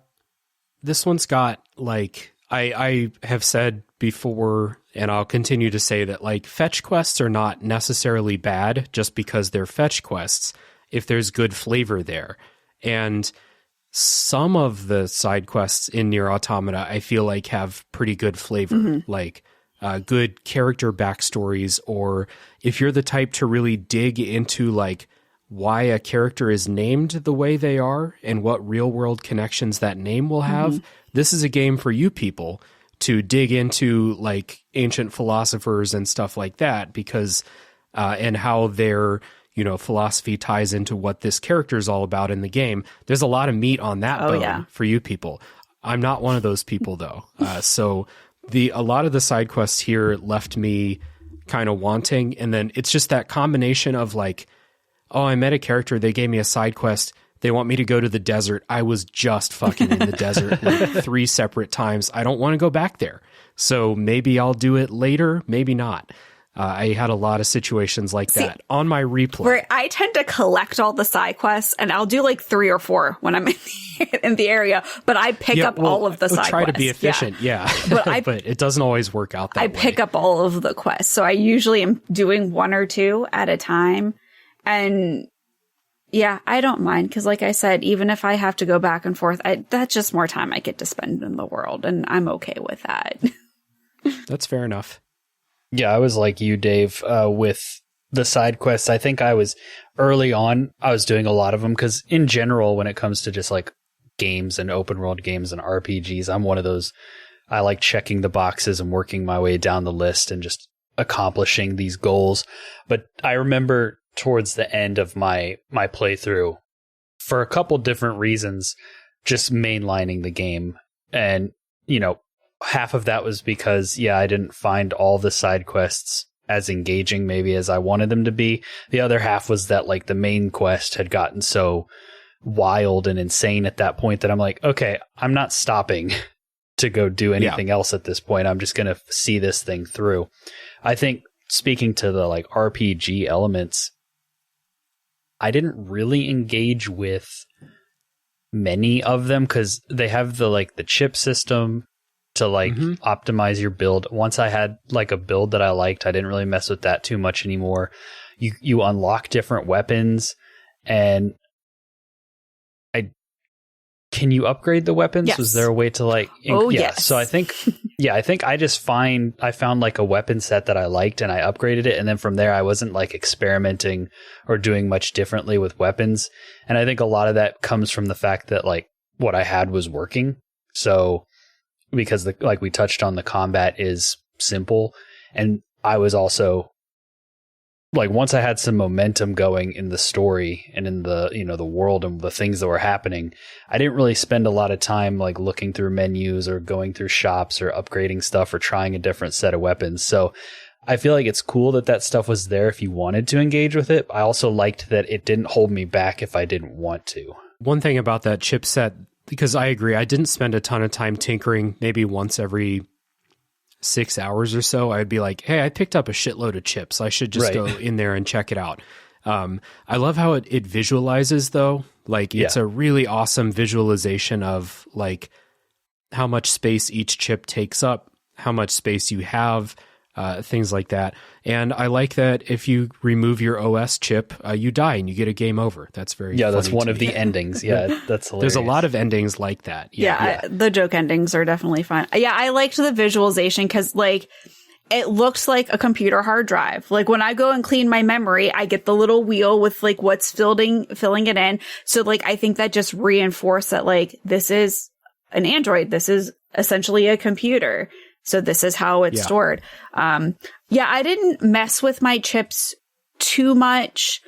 This one's got like, I have said before, and I'll continue to say that like fetch quests are not necessarily bad just because they're fetch quests if there's good flavor there. And some of the side quests in Nier Automata, I feel like have pretty good flavor, like good character backstories, or if you're the type to really dig into like why a character is named the way they are and what real world connections that name will have, this is a game for you people to dig into like ancient philosophers and stuff like that, because and how their, you know, philosophy ties into what this character is all about in the game. There's a lot of meat on that bone for you people. I'm not one of those people though. So a lot of the side quests here left me kind of wanting. And then it's just that combination of like, oh, I met a character, they gave me a side quest, they want me to go to the desert. I was just fucking in the desert like 3 separate times. I don't want to go back there. So maybe I'll do it later, maybe not. I had a lot of situations like that on my replay. Where I tend to collect all the side quests, and I'll do like 3 or 4 when I'm in the area, but I pick up all of the side quests. Try to be efficient, But, but it doesn't always work out that way. I pick up all of the quests. So I usually am doing 1 or 2 at a time. And yeah, I don't mind because like I said, even if I have to go back and forth, that's just more time I get to spend in the world, and I'm okay with that. That's fair enough. Yeah, I was like you, Dave, with the side quests. I think I was early on, I was doing a lot of them because in general, when it comes to just like games and open world games and RPGs, I'm one of those, I like checking the boxes and working my way down the list and just accomplishing these goals. But I remember towards the end of my playthrough, for a couple different reasons, just mainlining the game. And, you know, half of that was because, I didn't find all the side quests as engaging maybe as I wanted them to be. The other half was that like the main quest had gotten so wild and insane at that point that I'm like, okay, I'm not stopping to go do anything else at this point. I'm just going to see this thing through. I think speaking to the like RPG elements, I didn't really engage with many of them because they have the chip system to like optimize your build. Once I had like a build that I liked, I didn't really mess with that too much anymore. You unlock different weapons, and can you upgrade the weapons? Yes. Was there a way to like? Yes. So I think I found like a weapon set that I liked and I upgraded it. And then from there, I wasn't like experimenting or doing much differently with weapons. And I think a lot of that comes from the fact that like what I had was working. So because like we touched on, the combat is simple, and I was also like, once I had some momentum going in the story and in the, the world and the things that were happening, I didn't really spend a lot of time like looking through menus or going through shops or upgrading stuff or trying a different set of weapons. So I feel like it's cool that stuff was there if you wanted to engage with it. I also liked that it didn't hold me back if I didn't want to. One thing about that chipset, because I agree, I didn't spend a ton of time tinkering. Maybe once every 6 hours or so, I'd be like, hey, I picked up a shitload of chips. I should just go in there and check it out. I love how it visualizes, though. Like, it's a really awesome visualization of like how much space each chip takes up, how much space you have, things like that. And I like that if you remove your OS chip, you die and you get a game over. That's very funny. That's one of the endings. Yeah, that's hilarious. There's a lot of endings like that. The joke endings are definitely fun. Yeah, I liked the visualization because like it looks like a computer hard drive. Like when I go and clean my memory, I get the little wheel with like what's filling it in. So like I think that just reinforced that like this is an Android. This is essentially a computer. So this is how it's stored. I didn't mess with my chips too much,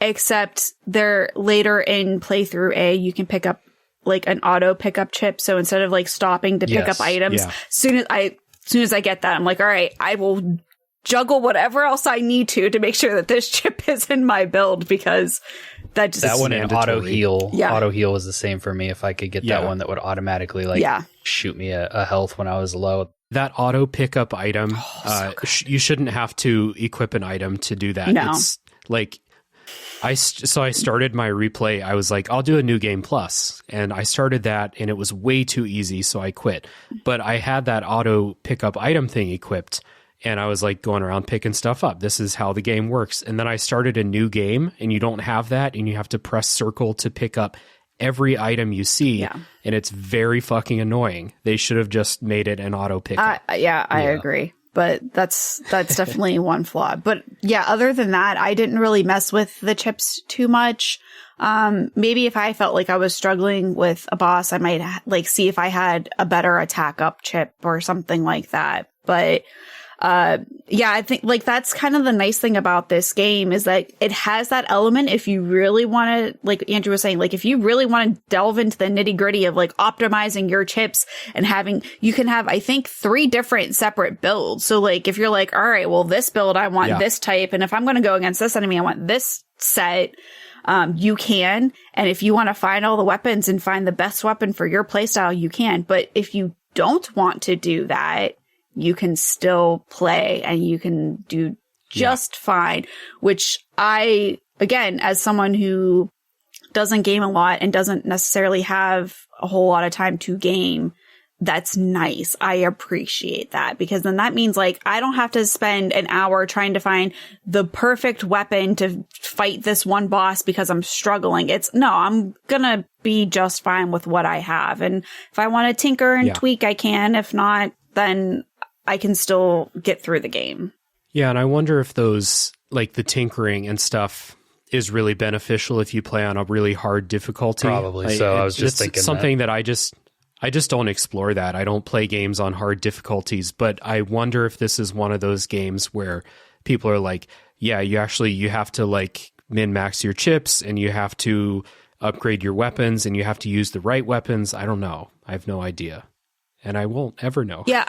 except they're later in playthrough A, you can pick up like an auto pickup chip. So instead of like stopping to pick up items, soon as I get that, I'm like, all right, I will juggle whatever else I need to make sure that this chip is in my build, because that one in auto heal. Auto heal was the same for me. If I could get that one that would automatically shoot me a health when I was low. That auto pickup item, you shouldn't have to equip an item to do that. No. It's like I started my replay. I was like, I'll do a new game plus, and I started that, and it was way too easy, so I quit. But I had that auto pickup item thing equipped. And I was like going around picking stuff up. This is how the game works. And then I started a new game, and you don't have that, and you have to press circle to pick up every item you see. Yeah. And it's very fucking annoying. They should have just made it an auto pickup. I agree. But that's definitely one flaw. But yeah, other than that, I didn't really mess with the chips too much. Maybe if I felt like I was struggling with a boss, I might like see if I had a better attack up chip or something like that. But I think like that's kind of the nice thing about this game is that it has that element. If you really want to, like Andrew was saying, like if you really want to delve into the nitty gritty of like optimizing your chips and you can have, I think, 3 different separate builds. So like if you're like, all right, well, this build, I want this type. And if I'm going to go against this enemy, I want this set. You can. And if you want to find all the weapons and find the best weapon for your playstyle, you can. But if you don't want to do that, you can still play and you can do just fine, which I, again, as someone who doesn't game a lot and doesn't necessarily have a whole lot of time to game, that's nice. I appreciate that, because then that means like I don't have to spend an hour trying to find the perfect weapon to fight this one boss because I'm struggling. I'm gonna be just fine with what I have. And if I want to tinker and tweak, I can. If not, then I can still get through the game. Yeah, and I wonder if those, like the tinkering and stuff, is really beneficial if you play on a really hard difficulty. Probably so. I was just thinking something that I just don't explore that. I don't play games on hard difficulties, but I wonder if this is one of those games where people are like, yeah, you have to like min-max your chips, and you have to upgrade your weapons, and you have to use the right weapons. I don't know. I have no idea. And I won't ever know. Yeah,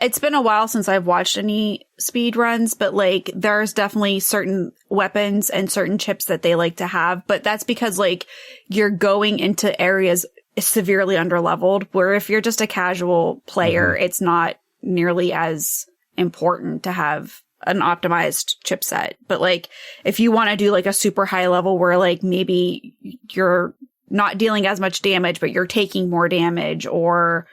it's been a while since I've watched any speed runs, but like there's definitely certain weapons and certain chips that they like to have. But that's because like you're going into areas severely underleveled, where if you're just a casual player, it's not nearly as important to have an optimized chipset. But like if you want to do like a super high level where like maybe you're not dealing as much damage, but you're taking more damage, or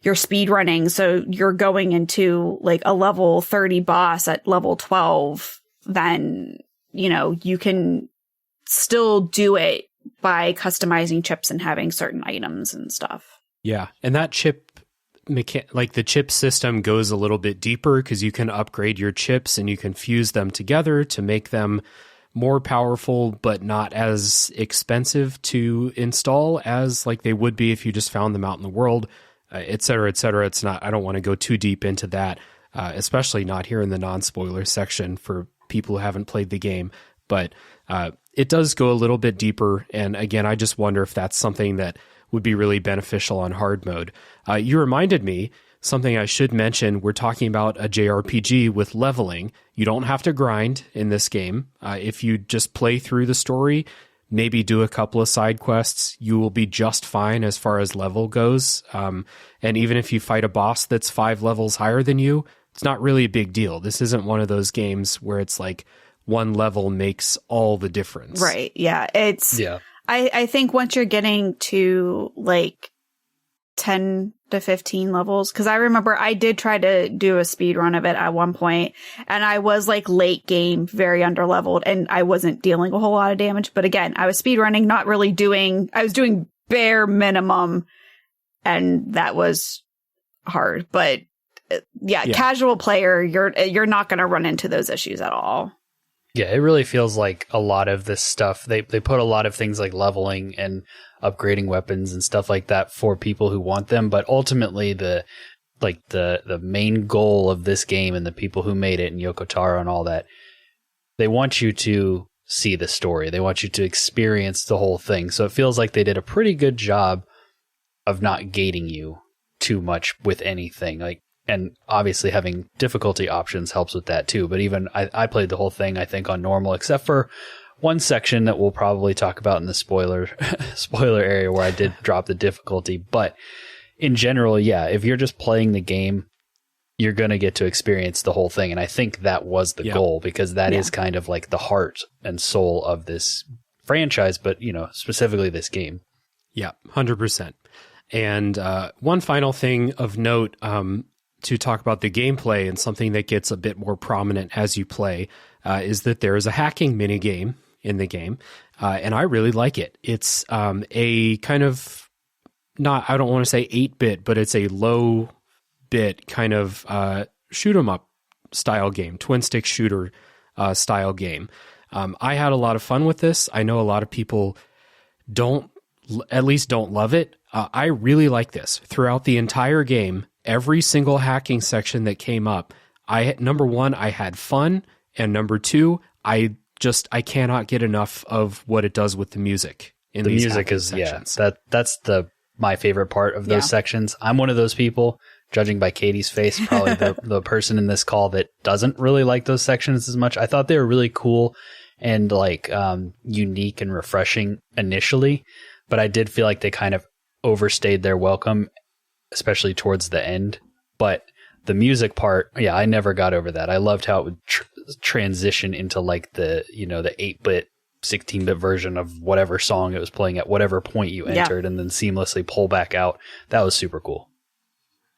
you're speed running, so you're going into like a level 30 boss at level 12, then, you can still do it by customizing chips and having certain items and stuff. Yeah. And that chip, like the chip system goes a little bit deeper, because you can upgrade your chips and you can fuse them together to make them more powerful, but not as expensive to install as like they would be if you just found them out in the world, et cetera, et cetera. It's not, I don't want to go too deep into that, especially not here in the non-spoiler section for people who haven't played the game. But it does go a little bit deeper. And again, I just wonder if that's something that would be really beneficial on hard mode. You reminded me, something I should mention, we're talking about a JRPG with leveling. You don't have to grind in this game. If you just play through the story, maybe do a couple of side quests, you will be just fine as far as level goes. And even if you fight a boss that's 5 levels higher than you, it's not really a big deal. This isn't one of those games where it's like one level makes all the difference. Right. Yeah. I think once you're getting to like 10 to 15 levels, because I remember I did try to do a speed run of it at one point, and I was like late game, very underleveled, and I wasn't dealing a whole lot of damage. But again, I was speed running, not really I was doing bare minimum, and that was hard. But yeah, casual player, you're not going to run into those issues at all. Yeah, it really feels like a lot of this stuff, they put a lot of things like leveling and upgrading weapons and stuff like that for people who want them, but ultimately the main goal of this game and the people who made it and Yoko Taro and all that, they want you to see the story. They want you to experience the whole thing. So it feels like they did a pretty good job of not gating you too much with anything. Like, and obviously having difficulty options helps with that too. But even I played the whole thing, I think, on normal, except for one section that we'll probably talk about in the spoiler area where I did drop the difficulty. But in general, yeah, if you're just playing the game, you're going to get to experience the whole thing. And I think that was the goal, because that is kind of like the heart and soul of this franchise, but, you know, specifically this game. Yeah, 100%. And one final thing of note, to talk about the gameplay and something that gets a bit more prominent as you play, is that there is a hacking minigame in the game, and I really like it. It's a kind of, I don't want to say 8-bit, but it's a low-bit kind of shoot 'em up style game, twin-stick shooter style game. I had a lot of fun with this. I know a lot of people don't love it. I really like this. Throughout the entire game, every single hacking section that came up, number one, I had fun, and number two, I cannot get enough of what it does with the music in these hacking sections. That's my favorite part of those sections. I'm one of those people, judging by Katie's face, probably the person in this call that doesn't really like those sections as much. I thought they were really cool and like unique and refreshing initially, but I did feel like they kind of overstayed their welcome, especially towards the end. But the music part, I never got over that. I loved how it would transition into like the 8-bit, 16-bit version of whatever song it was playing at whatever point you entered, and then seamlessly pull back out. That was super cool.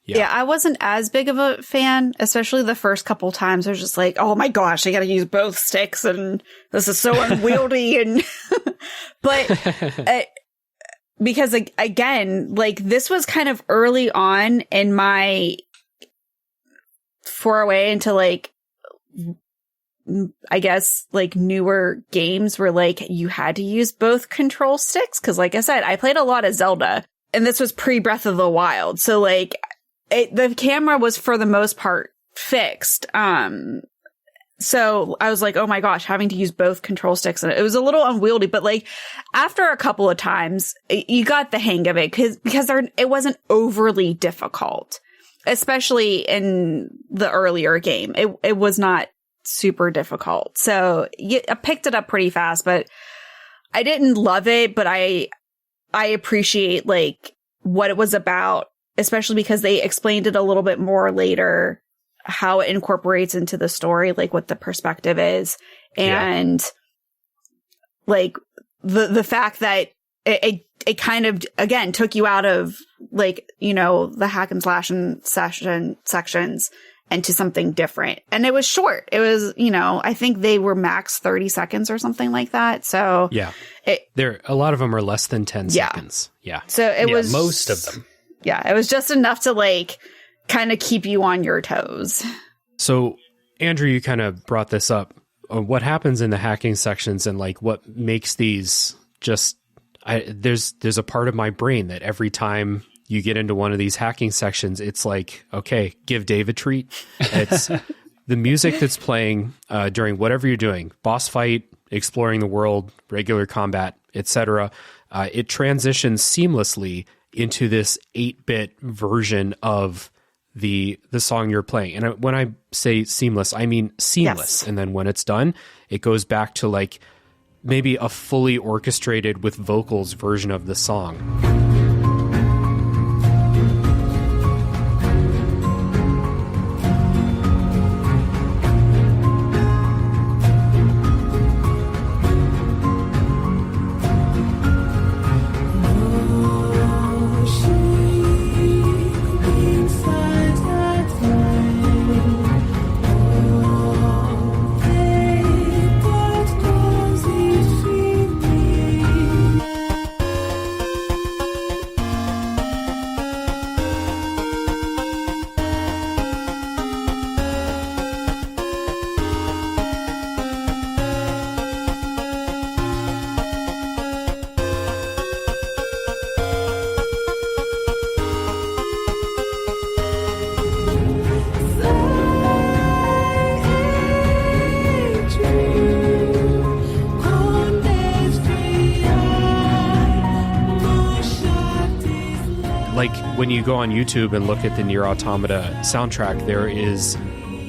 Yeah, I wasn't as big of a fan, especially the first couple times. I was just like, oh my gosh, I got to use both sticks, and this is so unwieldy. And but because again, like this was kind of early on in my foray into like, I guess like newer games where like you had to use both control sticks. Cause like I said, I played a lot of Zelda, and this was pre Breath of the Wild. So like the camera was for the most part fixed. So I was like, oh my gosh, having to use both control sticks. And it was a little unwieldy, but like after a couple of times, you got the hang of it because it wasn't overly difficult, especially in the earlier game. It was not super difficult. So I picked it up pretty fast, but I didn't love it, but I appreciate like what it was about, especially because they explained it a little bit more later, how it incorporates into the story, like what the perspective is. And like the fact that it kind of, again, took you out of like, the hack and slash and sections into something different. And it was short. It was, I think they were max 30 seconds or something like that. So a lot of them are less than 10 seconds. Yeah. So it was most of them. Yeah. It was just enough to like kind of keep you on your toes. So Andrew, you kind of brought this up what happens in the hacking sections and like what makes these just, there's a part of my brain that every time you get into one of these hacking sections, it's like, okay, give Dave a treat. It's the music that's playing during whatever you're doing, boss fight, exploring the world, regular combat, etc. It transitions seamlessly into this 8-bit version of the song you're playing. And when I say seamless, I mean seamless. Yes. And then when it's done, it goes back to like maybe a fully orchestrated with vocals version of the song. When you go on YouTube and look at the Nier Automata soundtrack, there is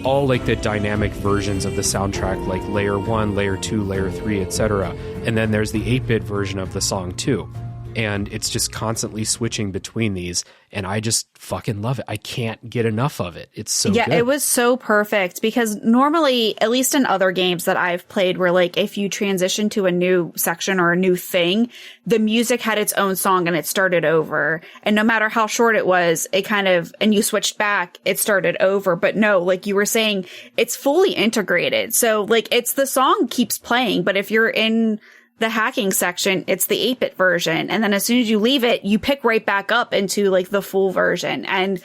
all like the dynamic versions of the soundtrack, like layer 1, layer 2, layer 3, etc. And then there's the 8-bit version of the song too. And it's just constantly switching between these. And I just fucking love it. I can't get enough of it. It's so good. It was so perfect because normally, at least in other games that I've played, where like if you transition to a new section or a new thing, the music had its own song and it started over. And no matter how short it was, it kind of, and you switched back, it started over. But no, like you were saying, it's fully integrated. So like it's the song keeps playing, but if you're in the hacking section, it's the 8-bit version. And then as soon as you leave it, you pick right back up into like the full version. And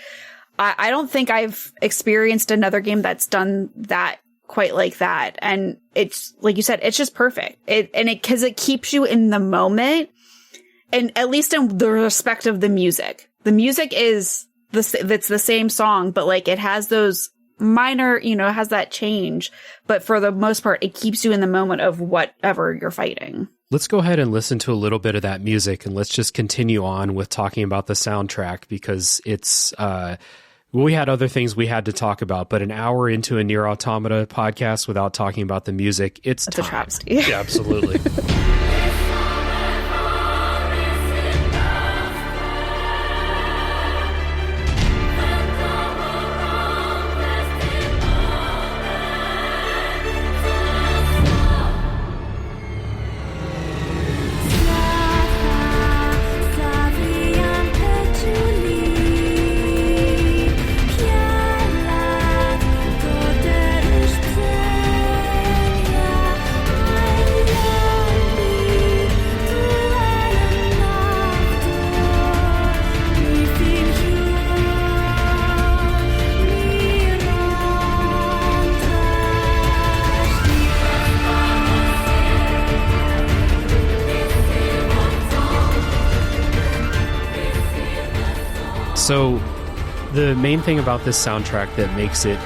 I don't think I've experienced another game that's done that quite like that. And it's, like you said, it's just perfect. Cause it keeps you in the moment. And at least in the respect of the music is it's the same song, but like it has those minor, it has that change, but for the most part, it keeps you in the moment of whatever you're fighting. Let's go ahead and listen to a little bit of that music, and let's just continue on with talking about the soundtrack, because it's, we had other things we had to talk about, but an hour into a Nier Automata podcast without talking about the music, it's That's time. A travesty. Yeah, absolutely. So the main thing about this soundtrack that makes it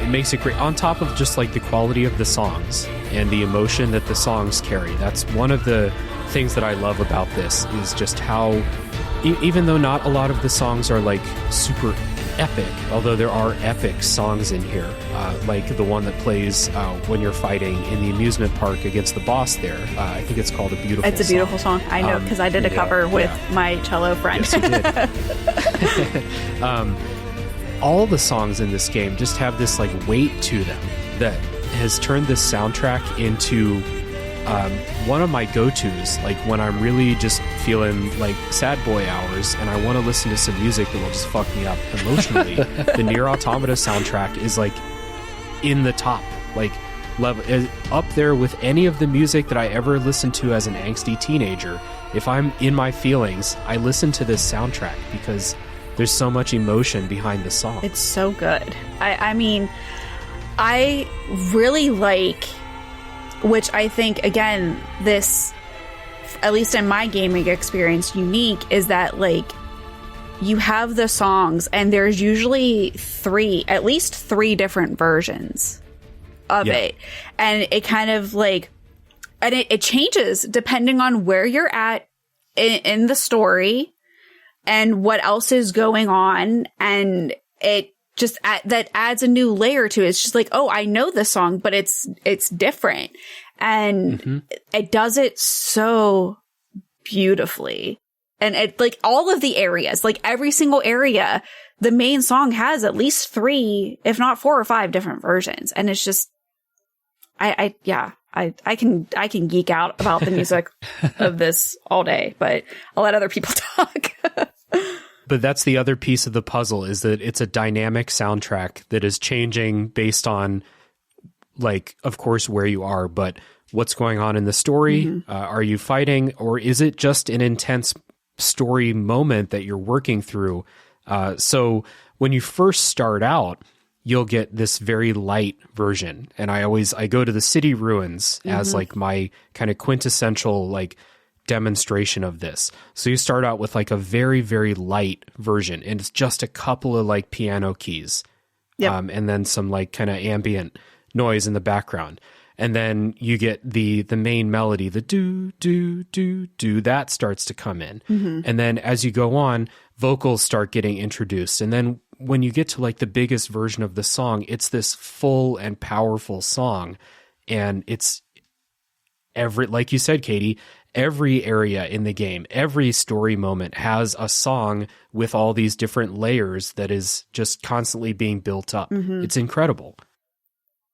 it makes it great, on top of just like the quality of the songs and the emotion that the songs carry. That's one of the things that I love about this, is just how, even though not a lot of the songs are like super epic, although there are epic songs in here, like the one that plays when you're fighting in the amusement park against the boss there. I think it's called A Beautiful Song. It's a beautiful song. I know, because I did a cover with my cello friend. Yes, you did. All the songs in this game just have this like weight to them that has turned this soundtrack into one of my go-tos, like when I'm really just feeling like sad boy hours and I want to listen to some music that will just fuck me up emotionally. The Nier Automata soundtrack is like in the top, like level, up there with any of the music that I ever listened to as an angsty teenager. If I'm in my feelings, I listen to this soundtrack because there's so much emotion behind the song. It's so good. I mean, I really like, which I think, again, this, at least in my gaming experience, unique, is that, like, you have the songs and there's usually at least three different versions of it. And it kind of like, and it changes depending on where you're at in the story and what else is going on. And it just that adds a new layer to it. It's just like, oh, I know this song, but it's different. And it does it so beautifully. And it, like, all of the areas, like every single area, the main song has at least 3, if not 4 or 5 different versions. And it's just, I can geek out about the music of this all day, but I'll let other people talk. But that's the other piece of the puzzle, is that it's a dynamic soundtrack that is changing based on, like, of course, where you are, but what's going on in the story. Are you fighting, or is it just an intense story moment that you're working through? So when you first start out, you'll get this very light version. And I go to the city ruins as like my kind of quintessential like demonstration of this. So you start out with like a very, very light version, and it's just a couple of like piano keys, and then some like kind of ambient noise in the background. And then you get the main melody, the do, do, do, do, that starts to come in. And then as you go on, vocals start getting introduced. And then when you get to like the biggest version of the song, it's this full and powerful song. And it's like you said, Katie, every area in the game, every story moment has a song with all these different layers that is just constantly being built up. It's incredible.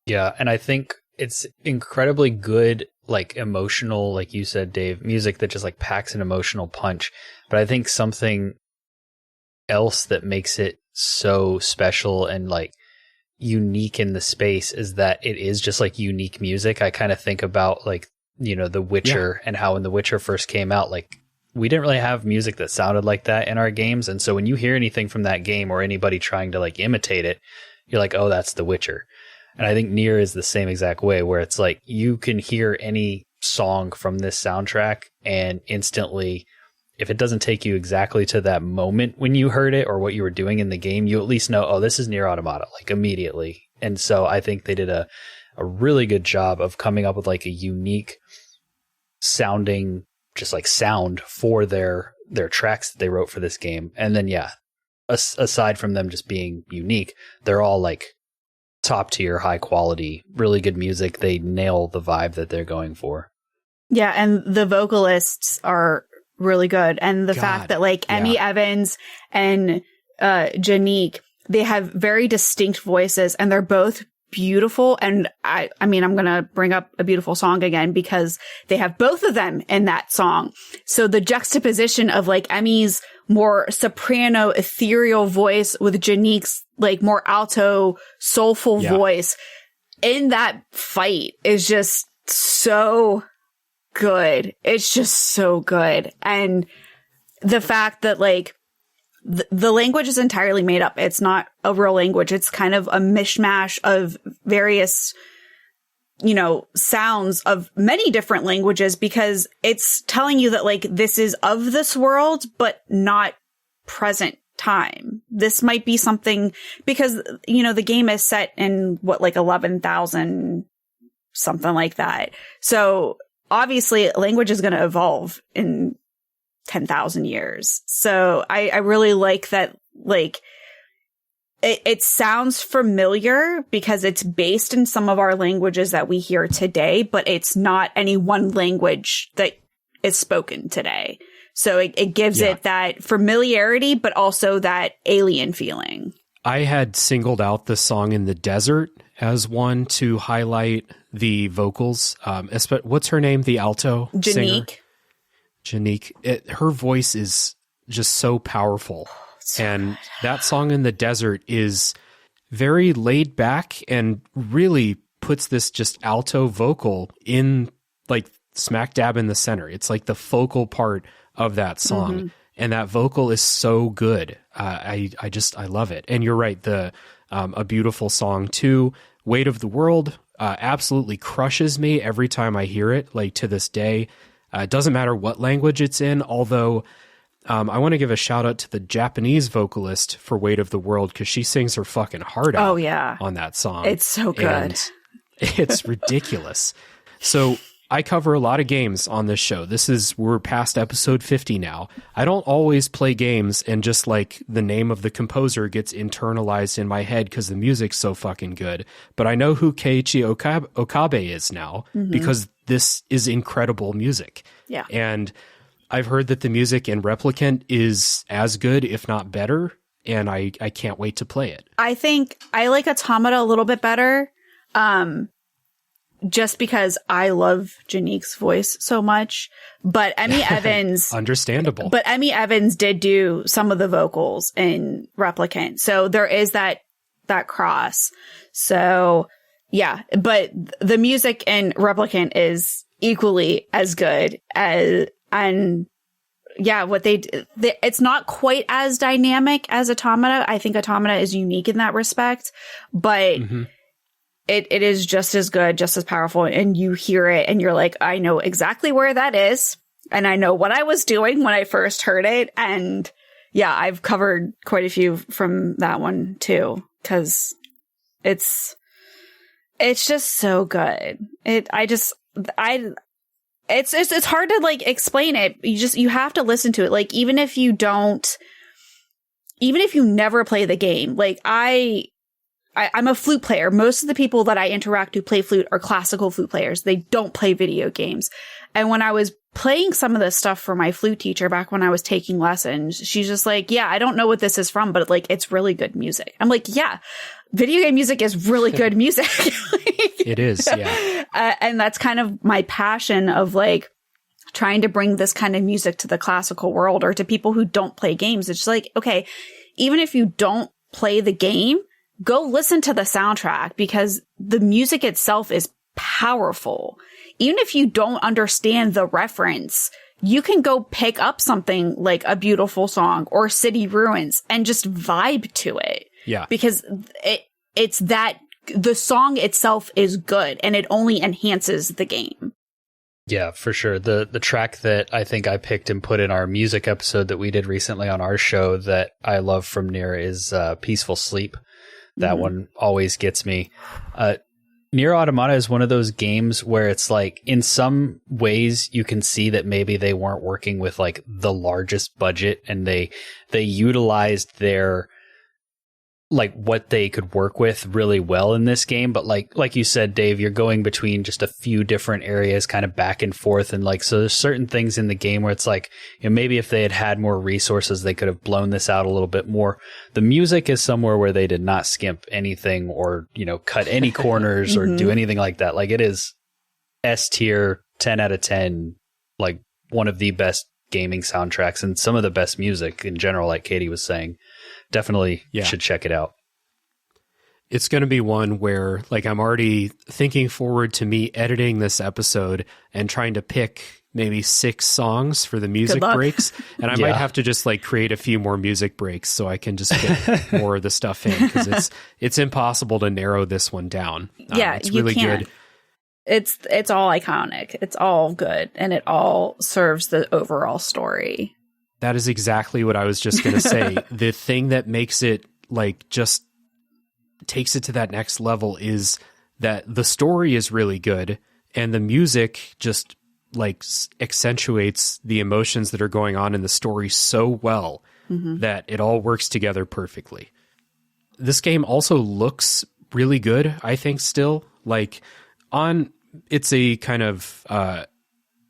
Yeah, and I think it's incredibly good, like, emotional, like you said, Dave, music that just like packs an emotional punch. But I think something else that makes it so special and like unique in the space is that it is just like unique music. I kind of think about, like, you know, The Witcher and how when The Witcher first came out, like, we didn't really have music that sounded like that in our games. And so when you hear anything from that game or anybody trying to like imitate it, you're like, oh, that's The Witcher. And I think Nier is the same exact way, where it's like you can hear any song from this soundtrack and instantly, if it doesn't take you exactly to that moment when you heard it or what you were doing in the game, you at least know, oh, this is Nier Automata, like, immediately. And so I think they did a really good job of coming up with like a unique sounding, just like sound for their tracks that they wrote for this game. And then, aside from them just being unique, they're all like top tier, high quality, really good music. They nail the vibe that they're going for. Yeah, and the vocalists are really good. And the fact that like Emmy Evans and Janique, they have very distinct voices and they're both beautiful. And I mean, I'm going to bring up A Beautiful Song again because they have both of them in that song. So the juxtaposition of like Emmy's more soprano, ethereal voice with Janique's like more alto, soulful voice in that fight is just so good. It's just so good. And the fact that like the language is entirely made up. It's not a real language. It's kind of a mishmash of various, you know, sounds of many different languages because it's telling you that like this is of this world, but not present time. This might be something because, you know, the game is set in what, like 11,000, something like that. So obviously language is going to evolve in 10,000 years. So I really like that, like, it sounds familiar because it's based in some of our languages that we hear today, but it's not any one language that is spoken today. So it gives it that familiarity, but also that alien feeling. I had singled out the song in the desert as one to highlight the vocals. What's her name? The alto singer? Janique. Her voice is just so powerful. And that song in the desert is very laid back and really puts this just alto vocal in like smack dab in the center. It's like the focal part of that song. And that vocal is so good. I love it. And you're right. A Beautiful Song too, Weight of the World absolutely crushes me every time I hear it, like to this day. It doesn't matter what language it's in, although I want to give a shout out to the Japanese vocalist for Weight of the World, because she sings her fucking heart out on that song. It's so good. And it's ridiculous. So I cover a lot of games on this show. We're past episode 50 now. I don't always play games and just like the name of the composer gets internalized in my head because the music's so fucking good. But I know who Keiichi Okabe is now because this is incredible music. Yeah. And I've heard that the music in Replicant is as good, if not better, and I can't wait to play it. I think I like Automata a little bit better, just because I love Janique's voice so much. But Emmy Evans... Understandable. But Emmy Evans did do some of the vocals in Replicant, so there is that cross. So, yeah, but the music in Replicant is equally as good as... And yeah, it's not quite as dynamic as Automata. I think Automata is unique in that respect, but it is just as good, just as powerful. And you hear it and you're like, I know exactly where that is. And I know what I was doing when I first heard it. And yeah, I've covered quite a few from that one too, because it's just so good. It's hard to like explain it. You have to listen to it. Like, even if you never play the game, like I'm a flute player. Most of the people that I interact who play flute are classical flute players. They don't play video games. And when I was playing some of this stuff for my flute teacher back when I was taking lessons, she's just like, yeah, I don't know what this is from, but like, it's really good music. I'm like, yeah, video game music is really good music. It is, yeah. And that's kind of my passion of like trying to bring this kind of music to the classical world or to people who don't play games. It's just like, okay, even if you don't play the game, go listen to the soundtrack because the music itself is powerful. Even if you don't understand the reference, you can go pick up something like A Beautiful Song or City Ruins and just vibe to it. Yeah. Because it's that the song itself is good and it only enhances the game. Yeah, for sure. The track that I think I picked and put in our music episode that we did recently on our show that I love from Nier is Peaceful Sleep. That one always gets me. Nier Automata is one of those games where it's like, in some ways you can see that maybe they weren't working with like the largest budget and they utilized their like what they could work with really well in this game. But like you said, Dave, you're going between just a few different areas kind of back and forth. And like, so there's certain things in the game where it's like, you know, maybe if they had more resources, they could have blown this out a little bit more. The music is somewhere where they did not skimp anything or, you know, cut any corners or do anything like that. Like, it is S tier, 10 out of 10, like one of the best gaming soundtracks and some of the best music in general, like Katie was saying. Definitely should check it out. It's going to be one where like I'm already thinking forward to me editing this episode and trying to pick maybe 6 songs for the music breaks. And I might have to just like create a few more music breaks so I can just get more of the stuff in, because it's impossible to narrow this one down. It's really good. It's all iconic. It's all good. And it all serves the overall story. That is exactly what I was just going to say. The thing that makes it like just takes it to that next level is that the story is really good and the music just like accentuates the emotions that are going on in the story so well that it all works together perfectly. This game also looks really good, I think, still. Like it's a kind of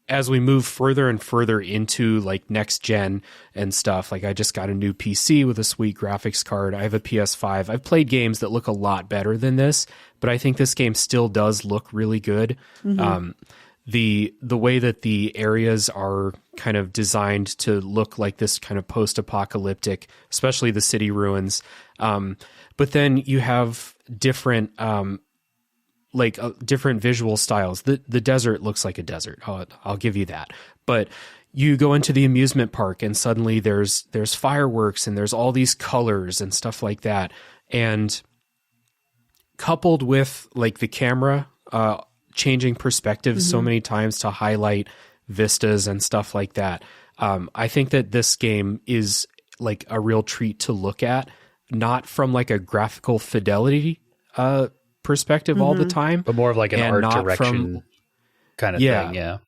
as we move further and further into like next gen and stuff, like I just got a new PC with a sweet graphics card. I have a PS5. I've played games that look a lot better than this, but I think this game still does look really good. The way that the areas are kind of designed to look like this kind of post-apocalyptic, especially the city ruins. But then you have different different visual styles. The desert looks like a desert. I'll give you that. But you go into the amusement park and suddenly there's fireworks and there's all these colors and stuff like that. And coupled with like the camera changing perspectives so many times to highlight vistas and stuff like that. I think that this game is like a real treat to look at, not from like a graphical fidelity perspective all the time, but more of like an art direction kind of thing. Yeah.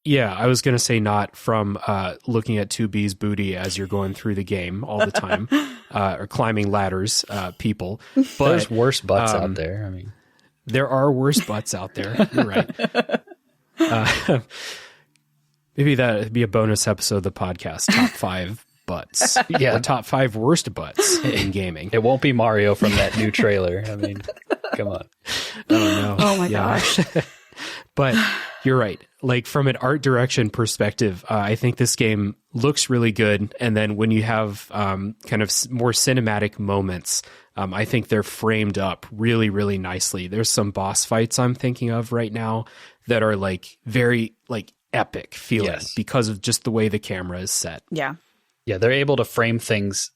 Yeah, I was going to say not from looking at 2B's booty as you're going through the game all the time, or climbing ladders, people. But there's worse butts out there. I mean, there are worse butts out there. You're right. Maybe that'd be a bonus episode of the podcast, top 5 butts. Yeah. Or top 5 worst butts in gaming. It won't be Mario from that new trailer. I mean, come on. Oh, no. Oh, my gosh. But you're right. Like from an art direction perspective, I think this game looks really good. And then when you have kind of more cinematic moments, I think they're framed up really, really nicely. There's some boss fights I'm thinking of right now that are like very like epic feeling because of just the way the camera is set. Yeah. Yeah, they're able to frame things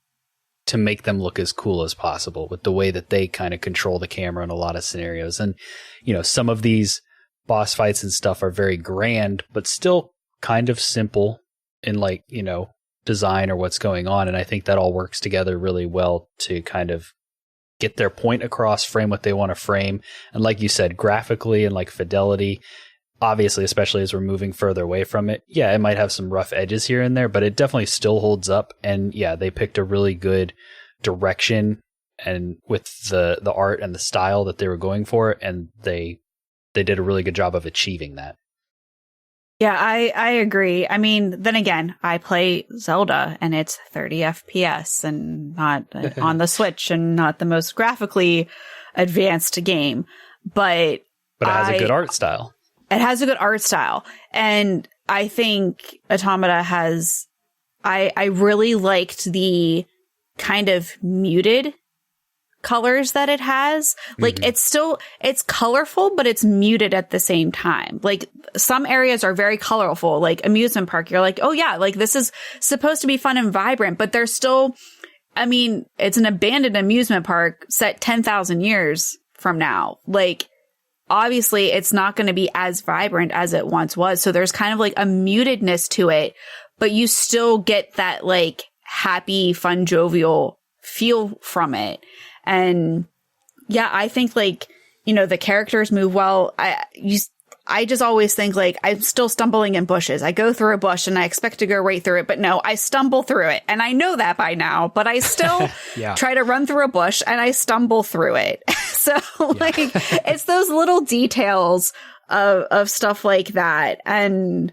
to make them look as cool as possible with the way that they kind of control the camera in a lot of scenarios. And, you know, some of these boss fights and stuff are very grand, but still kind of simple in like, you know, design or what's going on. And I think that all works together really well to kind of get their point across, frame what they want to frame. And like you said, graphically and like fidelity, obviously, especially as we're moving further away from it. Yeah, it might have some rough edges here and there, but it definitely still holds up. And yeah, they picked a really good direction and with the art and the style that they were going for. And they did a really good job of achieving that. Yeah, I agree. I mean, then again, I play Zelda and it's 30 FPS and not on the Switch and not the most graphically advanced game. But it has a good art style. It has a good art style. And I think Automata has, I really liked the kind of muted colors that it has. Like it's colorful, but it's muted at the same time. Like some areas are very colorful, like amusement park. You're like, oh yeah, like this is supposed to be fun and vibrant, but there's still, I mean, it's an abandoned amusement park set 10,000 years from now. Like obviously it's not going to be as vibrant as it once was. So there's kind of like a mutedness to it, but you still get that like happy, fun, jovial feel from it. And yeah, I think like, you know, the characters move well. I just always think like I'm still stumbling in bushes. I go through a bush and I expect to go right through it, but no, I stumble through it. And I know that by now, but I still try to run through a bush and I stumble through it. So like it's those little details of stuff like that. And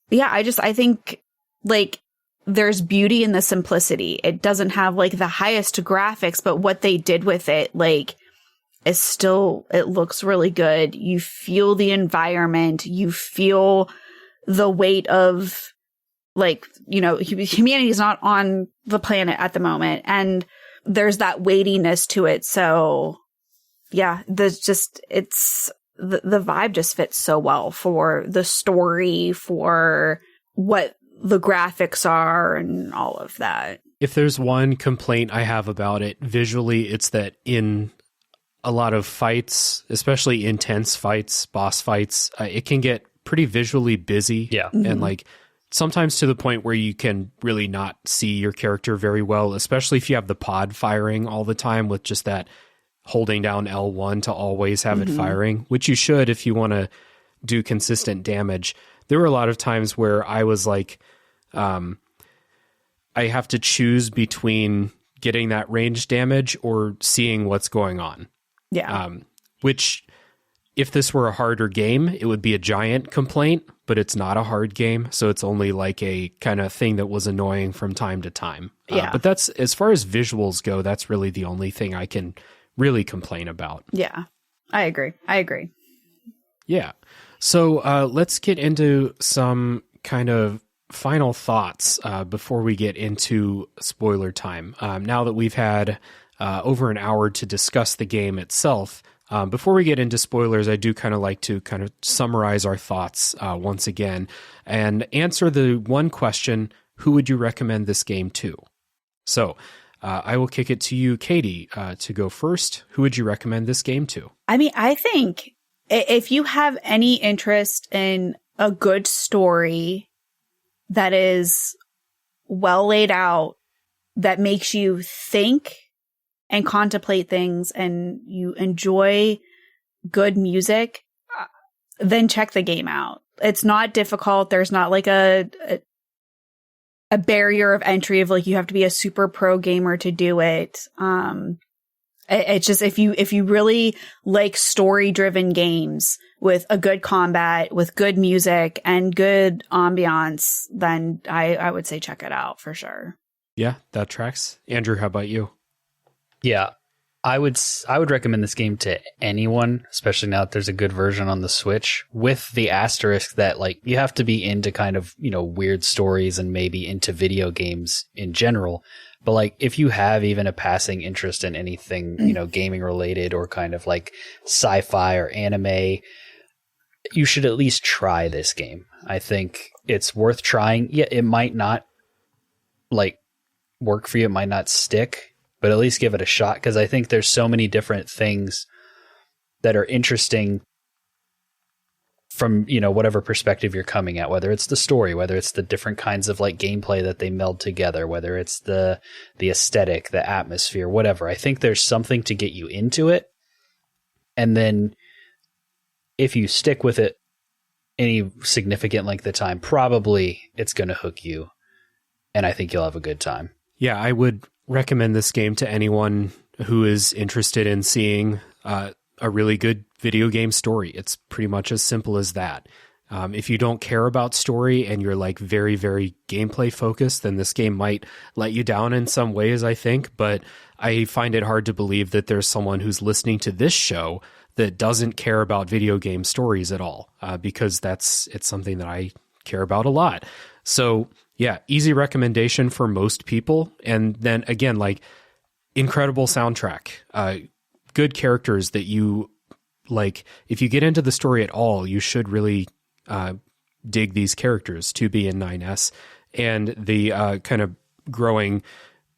yeah, I think like there's beauty in the simplicity. It doesn't have like the highest graphics, but what they did with it, like, is still, it looks really good. You feel the environment. You feel the weight of like, you know, humanity is not on the planet at the moment. And there's that weightiness to it. So yeah, there's just, it's the vibe just fits so well for the story, for what the graphics are and all of that. If there's one complaint I have about it visually, it's that in a lot of fights, especially intense fights, boss fights, it can get pretty visually busy. Yeah. And like sometimes to the point where you can really not see your character very well, especially if you have the pod firing all the time with just that holding down L1 to always have it firing, which you should if you want to do consistent damage. There were a lot of times where I was like, I have to choose between getting that range damage or seeing what's going on. Yeah. Which, if this were a harder game, it would be a giant complaint, but it's not a hard game. So it's only like a kind of thing that was annoying from time to time. Yeah. But that's, as far as visuals go, that's really the only thing I can really complain about. Yeah. I agree. Yeah. So let's get into some kind of final thoughts before we get into spoiler time. Now that we've had over an hour to discuss the game itself, before we get into spoilers, I do kind of like to kind of summarize our thoughts once again and answer the one question, who would you recommend this game to? So I will kick it to you, Katie, to go first. Who would you recommend this game to? I mean, I think if you have any interest in a good story that is well laid out, that makes you think and contemplate things, and you enjoy good music, then check the game out. It's not difficult. There's not like a barrier of entry of like you have to be a super pro gamer to do it. It's just if you really like story driven games with a good combat, with good music and good ambiance, then I would say check it out for sure. Yeah, that tracks. Andrew, how about you? Yeah, I would recommend this game to anyone, especially now that there's a good version on the Switch, with the asterisk that like you have to be into kind of, weird stories and maybe into video games in general. But like if you have even a passing interest in anything, gaming related or kind of like sci-fi or anime, you should at least try this game. I think it's worth trying. Yeah, it might not like work for you, it might not stick, but at least give it a shot, because I think there's so many different things that are interesting from, whatever perspective you're coming at, whether it's the story, whether it's the different kinds of like gameplay that they meld together, whether it's the aesthetic, the atmosphere, whatever. I think there's something to get you into it. And then if you stick with it any significant length of time, probably it's going to hook you. And I think you'll have a good time. Yeah, I would recommend this game to anyone who is interested in seeing a really good video game story. It's pretty much as simple as that. If you don't care about story and you're like very, very gameplay focused, then this game might let you down in some ways, I think. But I find it hard to believe that there's someone who's listening to this show that doesn't care about video game stories at all, because it's something that I care about a lot. So yeah, easy recommendation for most people. And then again, like incredible soundtrack, good characters that you like. If you get into the story at all, you should really dig these characters, 2B and 9S, and the kind of growing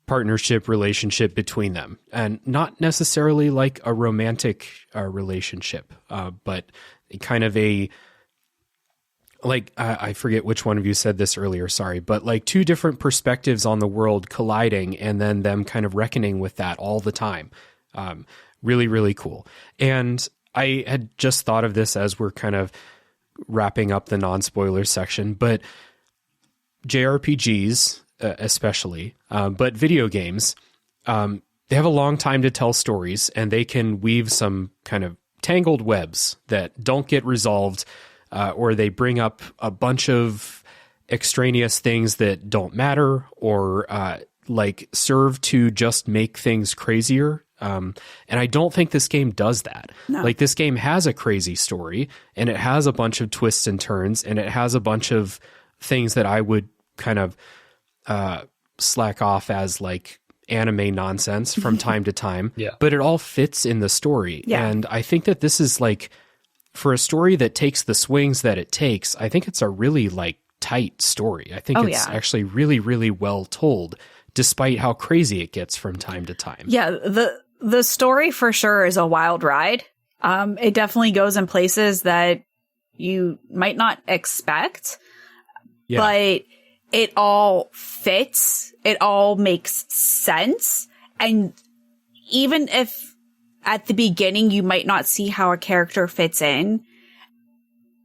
partnership relationship between them. And not necessarily like a romantic relationship, but kind of a, like, I forget which one of you said this earlier, sorry, but like two different perspectives on the world colliding and then them kind of reckoning with that all the time. Really, really cool. And I had just thought of this as we're kind of wrapping up the non-spoiler section, but JRPGs especially, but video games, they have a long time to tell stories, and they can weave some kind of tangled webs that don't get resolved, or they bring up a bunch of extraneous things that don't matter, or like serve to just make things crazier. And I don't think this game does that. No. Like this game has a crazy story, and it has a bunch of twists and turns, and it has a bunch of things that I would kind of slack off as like anime nonsense from time to time. Yeah. But it all fits in the story. Yeah. And I think that this is like, for a story that takes the swings that it takes, I think it's a really like tight story. I think it's actually really, really well told, despite how crazy it gets from time to time. Yeah, the story for sure is a wild ride. It definitely goes in places that you might not expect, but it all fits. It all makes sense. And even if at the beginning you might not see how a character fits in,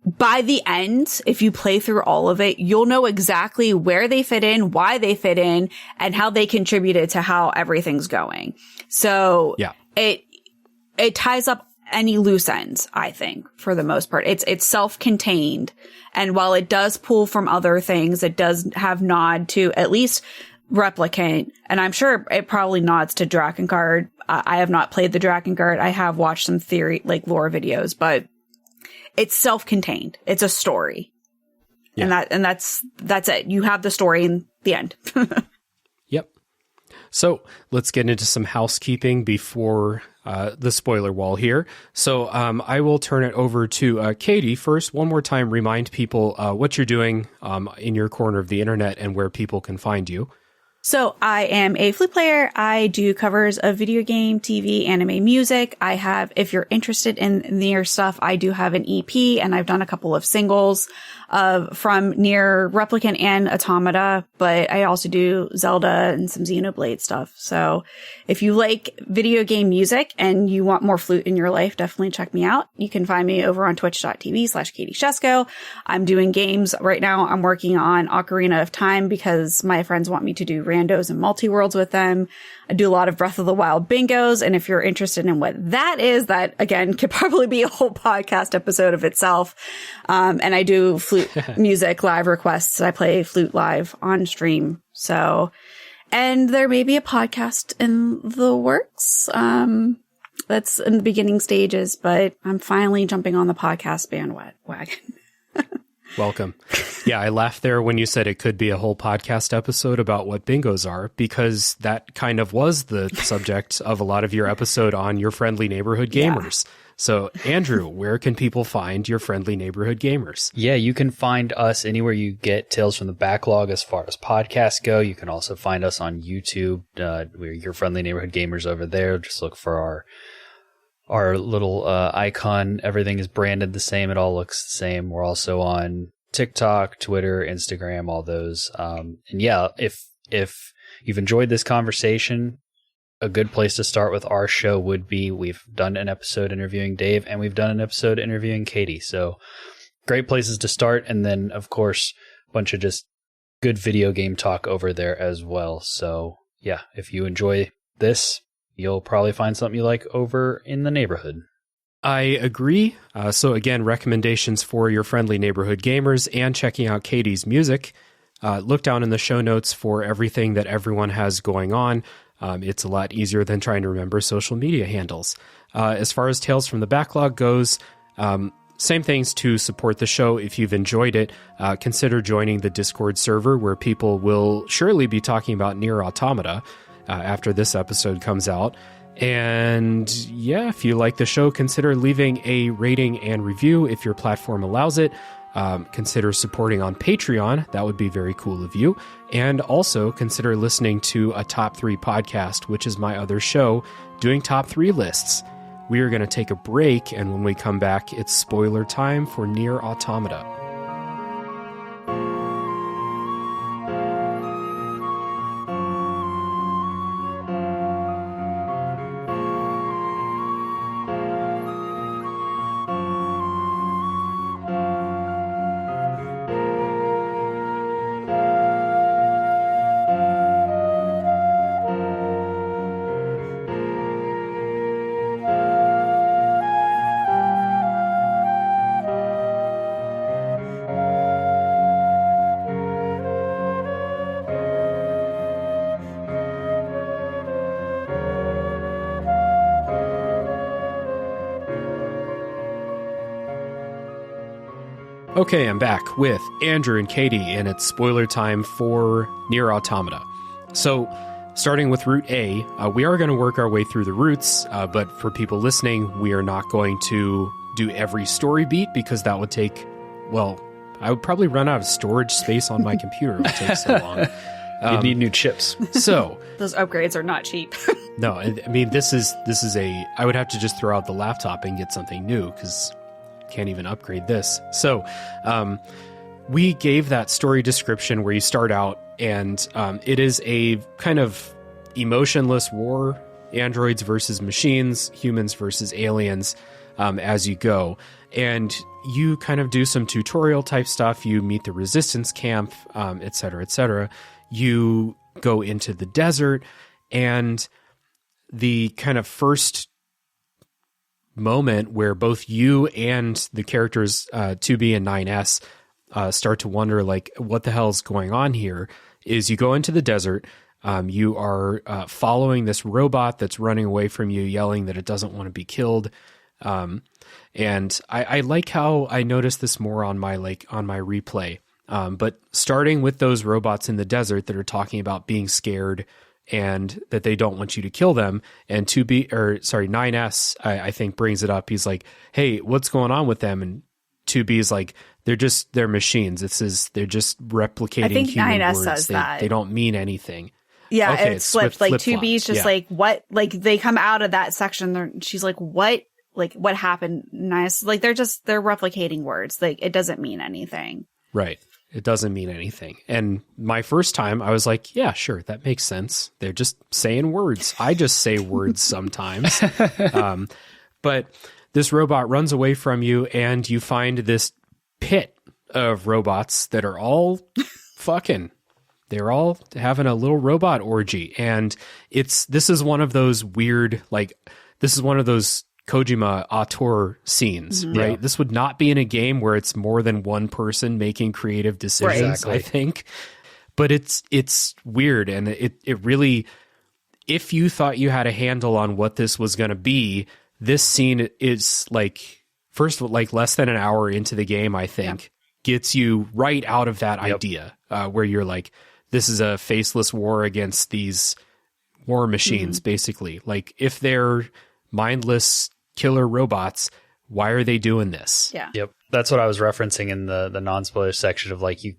by the end, if you play through all of it, you'll know exactly where they fit in, why they fit in, and how they contributed to how everything's going. So it ties up any loose ends, I think, for the most part. It's self-contained. And while it does pull from other things, it does have nod to at least Replicant. And I'm sure it probably nods to Drakengard. I have not played the Drakengard. I have watched some theory, like lore videos, but it's self-contained. It's a story. Yeah. And that's it. You have the story in the end. Yep. So let's get into some housekeeping before the spoiler wall here. So I will turn it over to Katie first. One more time, remind people what you're doing in your corner of the internet and where people can find you. So I am a flute player. I do covers of video game, TV, anime, music. I have, if you're interested in Nier stuff, I do have an EP and I've done a couple of singles from Nier Replicant and Automata, but I also do Zelda and some Xenoblade stuff. So if you like video game music and you want more flute in your life, definitely check me out. You can find me over on twitch.tv/Katie Shesko. I'm doing games right now. I'm working on Ocarina of Time because my friends want me to do randos and multi-worlds with them. I do a lot of Breath of the Wild bingos. And if you're interested in what that is, that again could probably be a whole podcast episode of itself. And I do flute music live requests. I play flute live on stream. So, and there may be a podcast in the works. That's in the beginning stages, but I'm finally jumping on the podcast bandwagon. Welcome. Yeah, I laughed there when you said it could be a whole podcast episode about what bingos are, because that kind of was the subject of a lot of your episode on your friendly neighborhood gamers. Yeah. So, Andrew, where can people find your friendly neighborhood gamers? Yeah, you can find us anywhere you get Tales from the Backlog as far as podcasts go. You can also find us on YouTube. We're your friendly neighborhood gamers over there. Just look for our little icon. Everything is branded the same. It all looks the same. We're also on TikTok, Twitter, Instagram, all those. And yeah, if you've enjoyed this conversation, a good place to start with our show would be, we've done an episode interviewing Dave and we've done an episode interviewing Katie. So great places to start. And then, of course, a bunch of just good video game talk over there as well. So yeah, if you enjoy this, you'll probably find something you like over in the neighborhood. I agree. So again, recommendations for your friendly neighborhood gamers and checking out Katie's music. Look down in the show notes for everything that everyone has going on. It's a lot easier than trying to remember social media handles. As far as Tales from the Backlog goes, same things to support the show. If you've enjoyed it, consider joining the Discord server where people will surely be talking about Nier Automata after this episode comes out. And yeah, if you like the show, consider leaving a rating and review if your platform allows it. Consider supporting on Patreon. That would be very cool of you. And also consider listening to a Top 3 podcast, which is my other show, doing Top 3 lists. We are going to take a break, and when we come back, it's spoiler time for Nier Automata. Okay, I'm back with Andrew and Katie, and it's spoiler time for Nier Automata. So, starting with Route A, we are going to work our way through the routes, but for people listening, we are not going to do every story beat, because that would take, well, I would probably run out of storage space on my computer. It would take so long. You'd need new chips. So those upgrades are not cheap. No, I mean, this is I would have to just throw out the laptop and get something new, because can't even upgrade this. So we gave that story description where you start out, and it is a kind of emotionless war, androids versus machines, humans versus aliens, as you go. And you kind of do some tutorial type stuff. You meet the resistance camp, et cetera, et cetera. You go into the desert, and the kind of first moment where both you and the characters 2B and 9S start to wonder, like, what the hell is going on here, is you go into the desert. You are following this robot that's running away from you, yelling that it doesn't want to be killed. And I like how I noticed this more on my replay. But starting with those robots in the desert that are talking about being scared and that they don't want you to kill them. And 9S, I think, brings it up. He's like, hey, what's going on with them? And 2B is like, they're machines. They're just replicating human words. They don't mean anything. Yeah, Okay, it's flipped. Like flip-flopped. 2B's just like, what? Like, they come out of that section. She's like, what? Like, what happened? Nice. Like, they're replicating words. Like, it doesn't mean anything. Right. It doesn't mean anything. And my first time, I was like, yeah, sure, that makes sense. They're just saying words. I just say words sometimes. But this robot runs away from you, and you find this pit of robots that are all fucking. They're all having a little robot orgy. And this is one of those weird, like, this is one of those Kojima auteur scenes, right? Yeah. This would not be in a game where it's more than one person making creative decisions, Right, exactly. I think. But it's weird, and it really, if you thought you had a handle on what this was going to be, this scene is like, first of all, like less than an hour into the game, I think, gets you right out of that idea, where you're like, this is a faceless war against these war machines, basically. Like, if they're mindless killer robots, why are they doing this? Yeah. Yep. That's what I was referencing in the non-spoiler section of like, you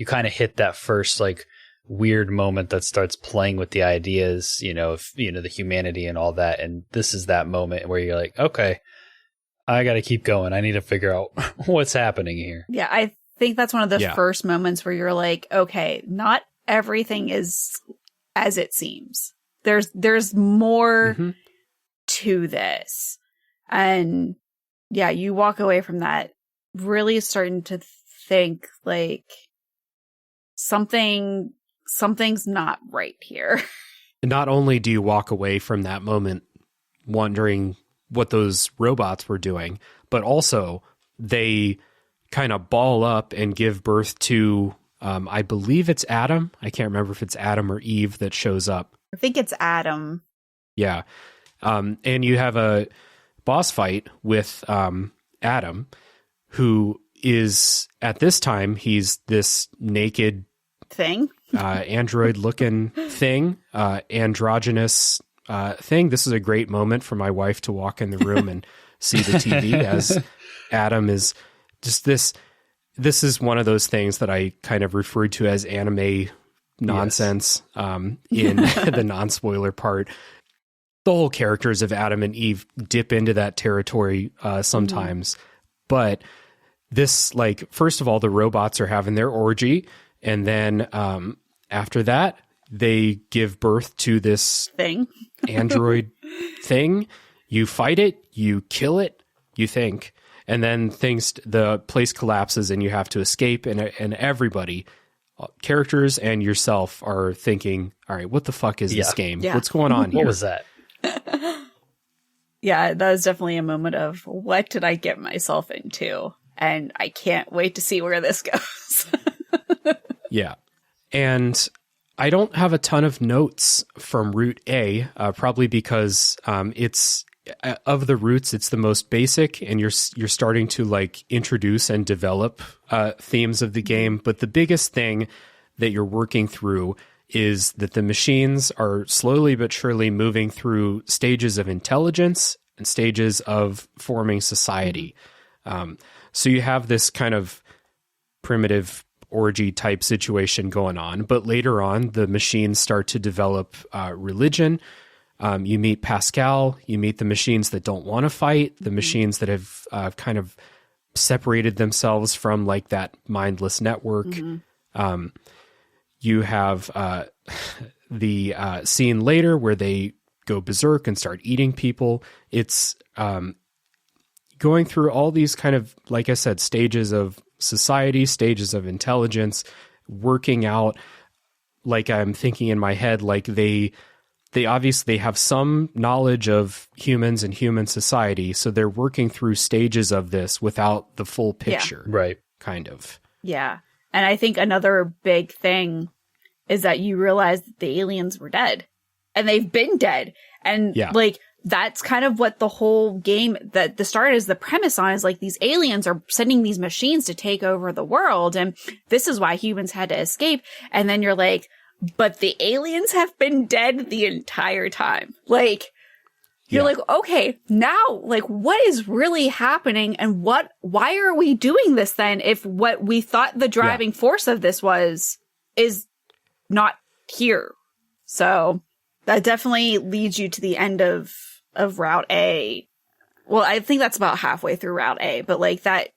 kind of hit that first like weird moment that starts playing with the ideas, of, the humanity and all that. And this is that moment where you're like, okay, I got to keep going. I need to figure out what's happening here. Yeah. I think that's one of the first moments where you're like, okay, not everything is as it seems. There's more to this. And yeah, you walk away from that really starting to think like something's not right here. Not only do you walk away from that moment wondering what those robots were doing, but also they kind of ball up and give birth to, I believe it's Adam. I can't remember if it's Adam or Eve that shows up. I think it's Adam. Yeah. And you have a boss fight with Adam, who is, at this time, he's this naked thing, android-looking thing, androgynous thing. This is a great moment for my wife to walk in the room and see the TV as Adam is just this. This is one of those things that I kind of referred to as anime nonsense in the non-spoiler part. The whole characters of Adam and Eve dip into that territory sometimes. But this, like, first of all, the robots are having their orgy. And then after that, they give birth to this thing, android thing. You fight it, you kill it, you think. And then the place collapses and you have to escape. And everybody, characters and yourself, are thinking, all right, what the fuck is this game? Yeah. What's going on here? What was that? Yeah, that was definitely a moment of, what did I get myself into? And I can't wait to see where this goes. Yeah. And I don't have a ton of notes from Route A, probably because it's, of the routes, it's the most basic, and you're starting to like introduce and develop themes of the game. But the biggest thing that you're working through is that the machines are slowly but surely moving through stages of intelligence and stages of forming society. So you have this kind of primitive orgy type situation going on, but later on, the machines start to develop religion. You meet Pascal, you meet the machines that don't want to fight, the machines that have kind of separated themselves from like that mindless network. You have the scene later where they go berserk and start eating people. It's going through all these kind of, like I said, stages of society, stages of intelligence, working out, like I'm thinking in my head, like they obviously have some knowledge of humans and human society, so they're working through stages of this without the full picture. Yeah. Right. Kind of. Yeah. And I think another big thing is that you realize that the aliens were dead. And they've been dead. And like, that's kind of what the whole game, that the start is the premise on, is like these aliens are sending these machines to take over the world. And this is why humans had to escape. And then you're like, but the aliens have been dead the entire time. Like, you're like, okay, now, like, what is really happening, and why are we doing this then, if what we thought the driving force of this is not here? So that definitely leads you to the end of Route A. Well, I think that's about halfway through Route A, but like that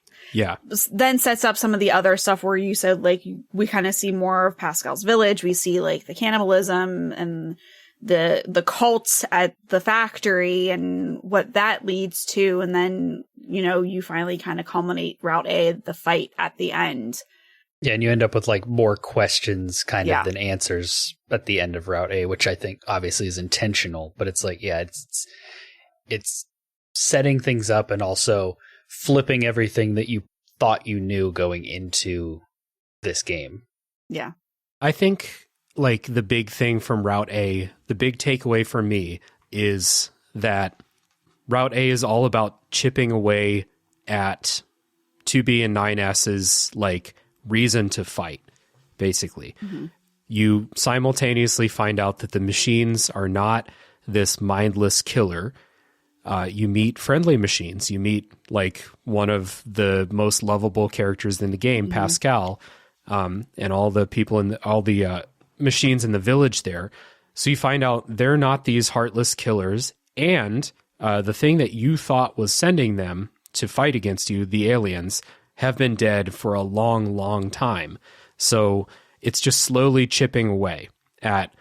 then sets up some of the other stuff where you said like we kind of see more of Pascal's village. We see like the cannibalism and the cults at the factory and what that leads to. And then, you finally kind of culminate Route A, the fight at the end. Yeah, and you end up with like more questions kind of than answers at the end of Route A, which I think obviously is intentional, but it's like, it's setting things up and also flipping everything that you thought you knew going into this game. Yeah. I think like the big thing from Route A, the big takeaway for me is that Route A is all about chipping away at 2B and 9S's like reason to fight, basically. Mm-hmm. You simultaneously find out that the machines are not this mindless killer. You meet friendly machines. You meet like one of the most lovable characters in the game, Pascal, and all the people in all the machines in the village there. So you find out they're not these heartless killers, and the thing that you thought was sending them to fight against you, the aliens, have been dead for a long, long time. So it's just slowly chipping away at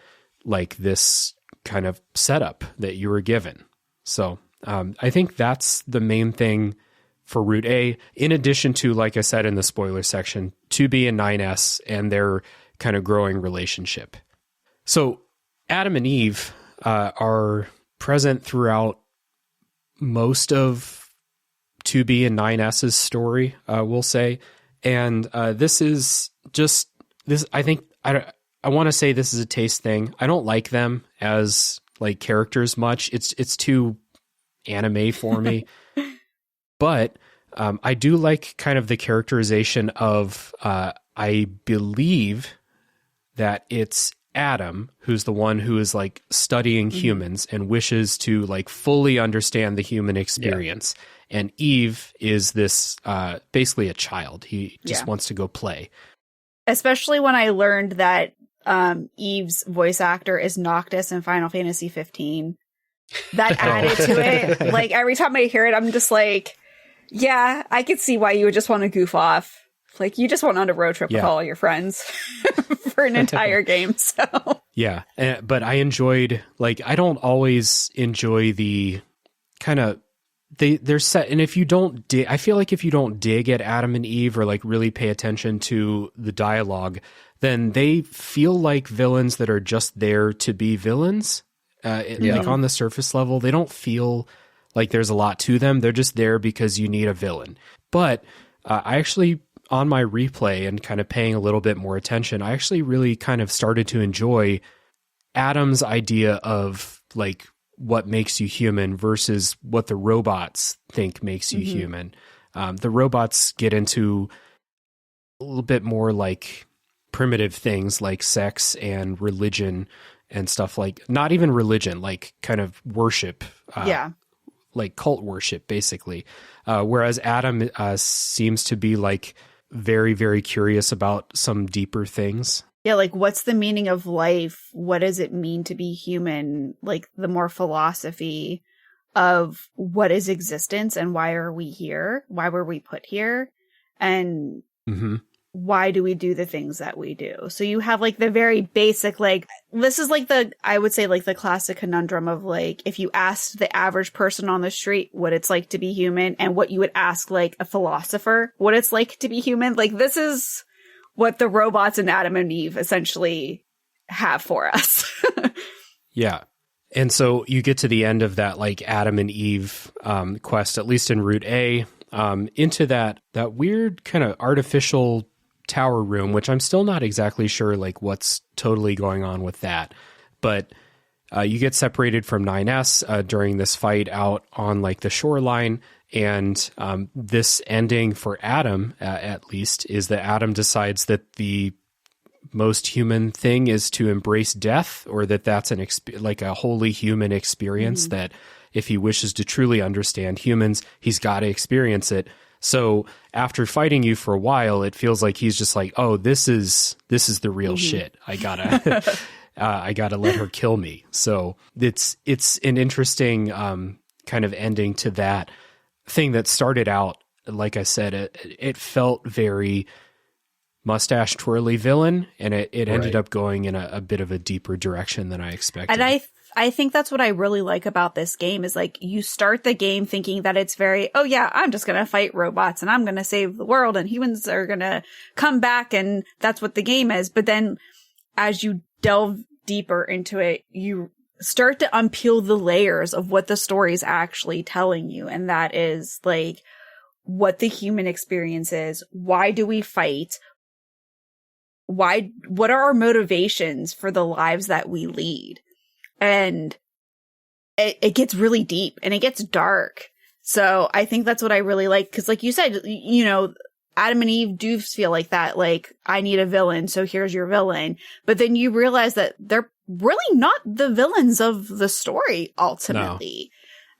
like this kind of setup that you were given. So I think that's the main thing for Route A, in addition to, like I said in the spoiler section, 2B and 9S and their kind of growing relationship. So Adam and Eve are present throughout most of 2B and 9S's story, we'll say. And this is just, this. I think, I want to say this is a taste thing. I don't like them as like characters much. It's too anime for me. But I do like kind of the characterization of, I believe that it's Adam who's the one who is like studying humans and wishes to like fully understand the human experience. Yeah. And Eve is this basically a child. He just wants to go play. Especially when I learned that Eve's voice actor is Noctis in Final Fantasy 15. That added to it. Like every time I hear it, I'm just like, yeah, I could see why you would just want to goof off. Like you just went on a road trip with all your friends for an entire game. So yeah, but I enjoyed, like, I don't always enjoy the kind of they're set. And if you don't dig, I feel like if you don't dig at Adam and Eve or like really pay attention to the dialogue, then they feel like villains that are just there to be villains. Like on the surface level, they don't feel like there's a lot to them. They're just there because you need a villain. But I actually, on my replay and kind of paying a little bit more attention, I actually really kind of started to enjoy Adam's idea of like what makes you human versus what the robots think makes you human. The robots get into a little bit more like primitive things like sex and religion and stuff, like not even religion, like kind of worship, like cult worship, basically. Whereas Adam seems to be like very, very curious about some deeper things. Yeah, like what's the meaning of life? What does it mean to be human? Like the more philosophy of what is existence and why are we here? Why were we put here? And why do we do the things that we do? So you have like the very basic, like, this is like I would say like the classic conundrum of like, if you asked the average person on the street what it's like to be human and what you would ask like a philosopher what it's like to be human, like this is what the robots in Adam and Eve essentially have for us. Yeah. And so you get to the end of that like Adam and Eve quest, at least in Route A, into that weird kind of artificial tower room, which I'm still not exactly sure like what's totally going on with that. But you get separated from 9S during this fight out on like the shoreline. And this ending for Adam, at least, is that Adam decides that the most human thing is to embrace death, or that's like a wholly human experience, that if he wishes to truly understand humans, he's got to experience it. So after fighting you for a while, it feels like he's just like, oh, this is the real shit. I gotta, I got to let her kill me. So it's an interesting kind of ending to that thing that started out, like I said, it felt very mustache twirly villain, and it ended up going in a bit of a deeper direction than I expected. And I think that's what I really like about this game is like you start the game thinking that it's very, oh yeah, I'm just going to fight robots and I'm going to save the world and humans are going to come back and that's what the game is. But then as you delve deeper into it, you start to unpeel the layers of what the story is actually telling you. And that is like what the human experience is. Why do we fight? What are our motivations for the lives that we lead? And it gets really deep and it gets dark. So I think that's what I really like. Cause like you said, you know, Adam and Eve do feel like that. Like, I need a villain. So here's your villain. But then you realize that they're really not the villains of the story ultimately.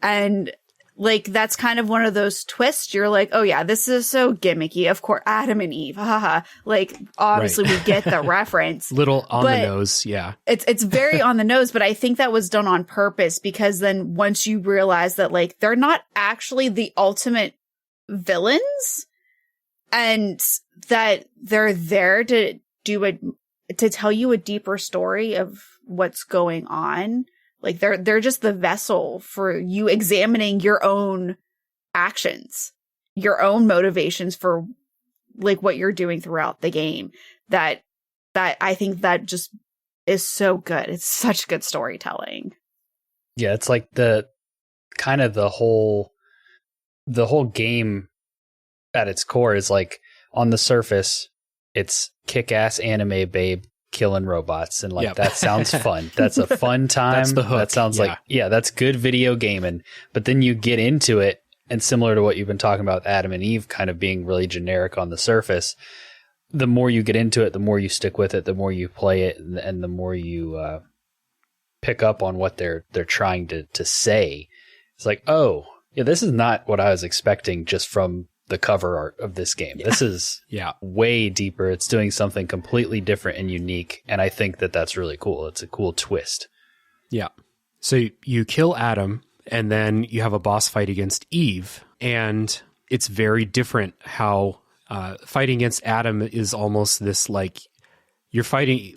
No. And like, that's kind of one of those twists. You're like, oh yeah, this is so gimmicky. Of course, Adam and Eve. Haha. Like, obviously we get the reference. Little on the nose. Yeah. It's very on the nose, but I think that was done on purpose because then once you realize that like, they're not actually the ultimate villains and that they're there to to tell you a deeper story of what's going on. Like they're just the vessel for you examining your own actions, your own motivations for like what you're doing throughout the game. That I think that just is so good. It's such good storytelling. Yeah, it's like the whole game at its core is like on the surface, it's kick-ass anime babe killing robots, and like that sounds fun. That's a fun time. That's the hook. That sounds like that's good video gaming. But then you get into it, and similar to what you've been talking about, Adam and Eve kind of being really generic on the surface. The more you get into it, the more you stick with it, the more you play it, and the more you pick up on what they're trying to say. It's like, oh, yeah, this is not what I was expecting just from the cover art of this game. Yeah. This is way deeper. It's doing something completely different and unique, and I think that that's really cool. It's a cool twist. Yeah. So you kill Adam, and then you have a boss fight against Eve, and it's very different how fighting against Adam is almost this like you're fighting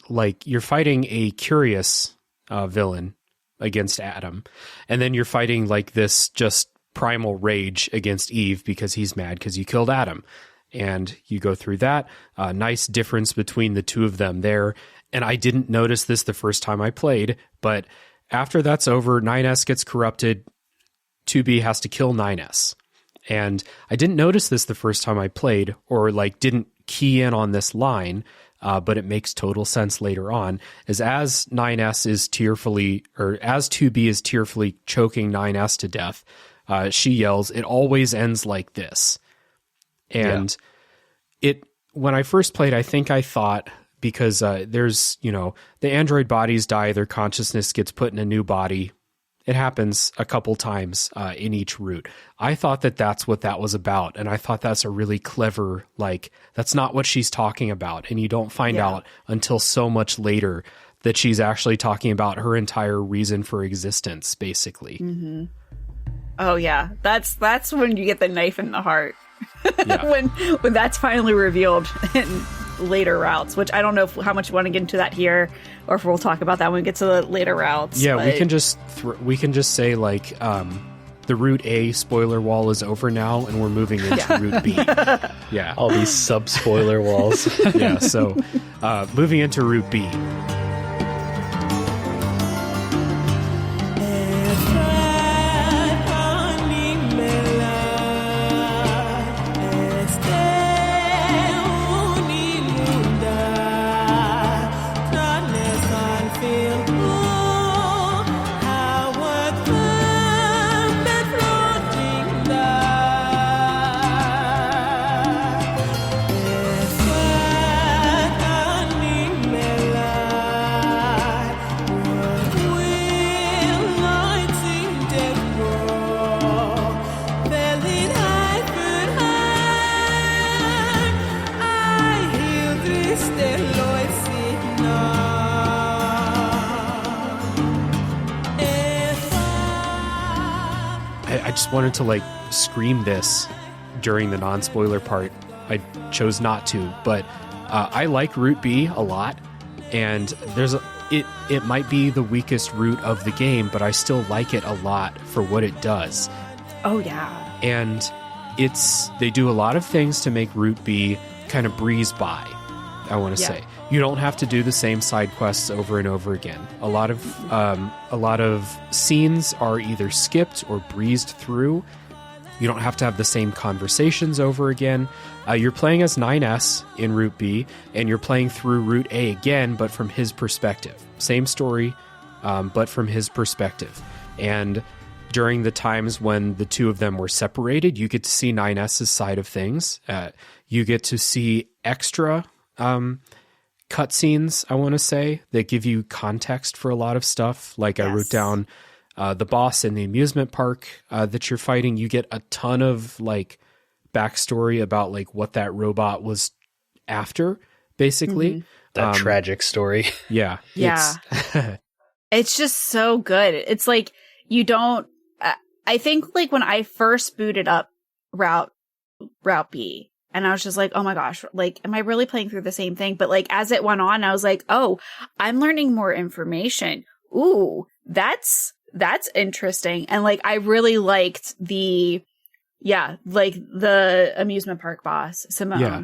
a curious villain against Adam, and then you're fighting like this just primal rage against Eve because he's mad because you killed Adam. And you go through that. Nice difference between the two of them there. And I didn't notice this the first time I played, but after that's over, 9S gets corrupted. 2B has to kill 9S. And I didn't notice this the first time I played, or like didn't key in on this line, but it makes total sense later on. As 9S is tearfully, or as 2B is tearfully choking 9S to death, she yells, "It always ends like this." And when I first played, I think I thought, because there's, the android bodies die, their consciousness gets put in a new body. It happens a couple times in each route. I thought that that's what that was about. And I thought that's a really clever, like, that's not what she's talking about. And you don't find out until so much later that she's actually talking about her entire reason for existence, basically. Mm-hmm. Oh yeah, that's when you get the knife in the heart. Yeah. when that's finally revealed in later routes, which I don't know how much you want to get into that here, or if we'll talk about that when we get to the later routes. Yeah, but we can just say like the Route A spoiler wall is over now, and we're moving into Route B. Yeah, all these sub spoiler walls. Yeah, so moving into Route B. wanted to like scream this during the non-spoiler part. I chose not to, but I like Route B a lot, and it might be the weakest route of the game, but I still like it a lot for what it does. Oh yeah. And they do a lot of things to make Route B kind of breeze by, I want to say. You don't have to do the same side quests over and over again. A lot of scenes are either skipped or breezed through. You don't have to have the same conversations over again. You're playing as 9S in Route B, and you're playing through Route A again, but from his perspective. Same story, but from his perspective. And during the times when the two of them were separated, you get to see 9S's side of things. You get to see extra cutscenes, I want to say, that give you context for a lot of stuff. Like I wrote down the boss in the amusement park that you're fighting. You get a ton of like backstory about like what that robot was after, basically. That tragic story. Yeah. Yeah. It's just so good. It's like you don't. I think like when I first booted up Route B, and I was just like, oh my gosh, like, am I really playing through the same thing? But like as it went on, I was like, oh, I'm learning more information. Ooh, that's interesting. And like I really liked the amusement park boss, Simone. Yeah.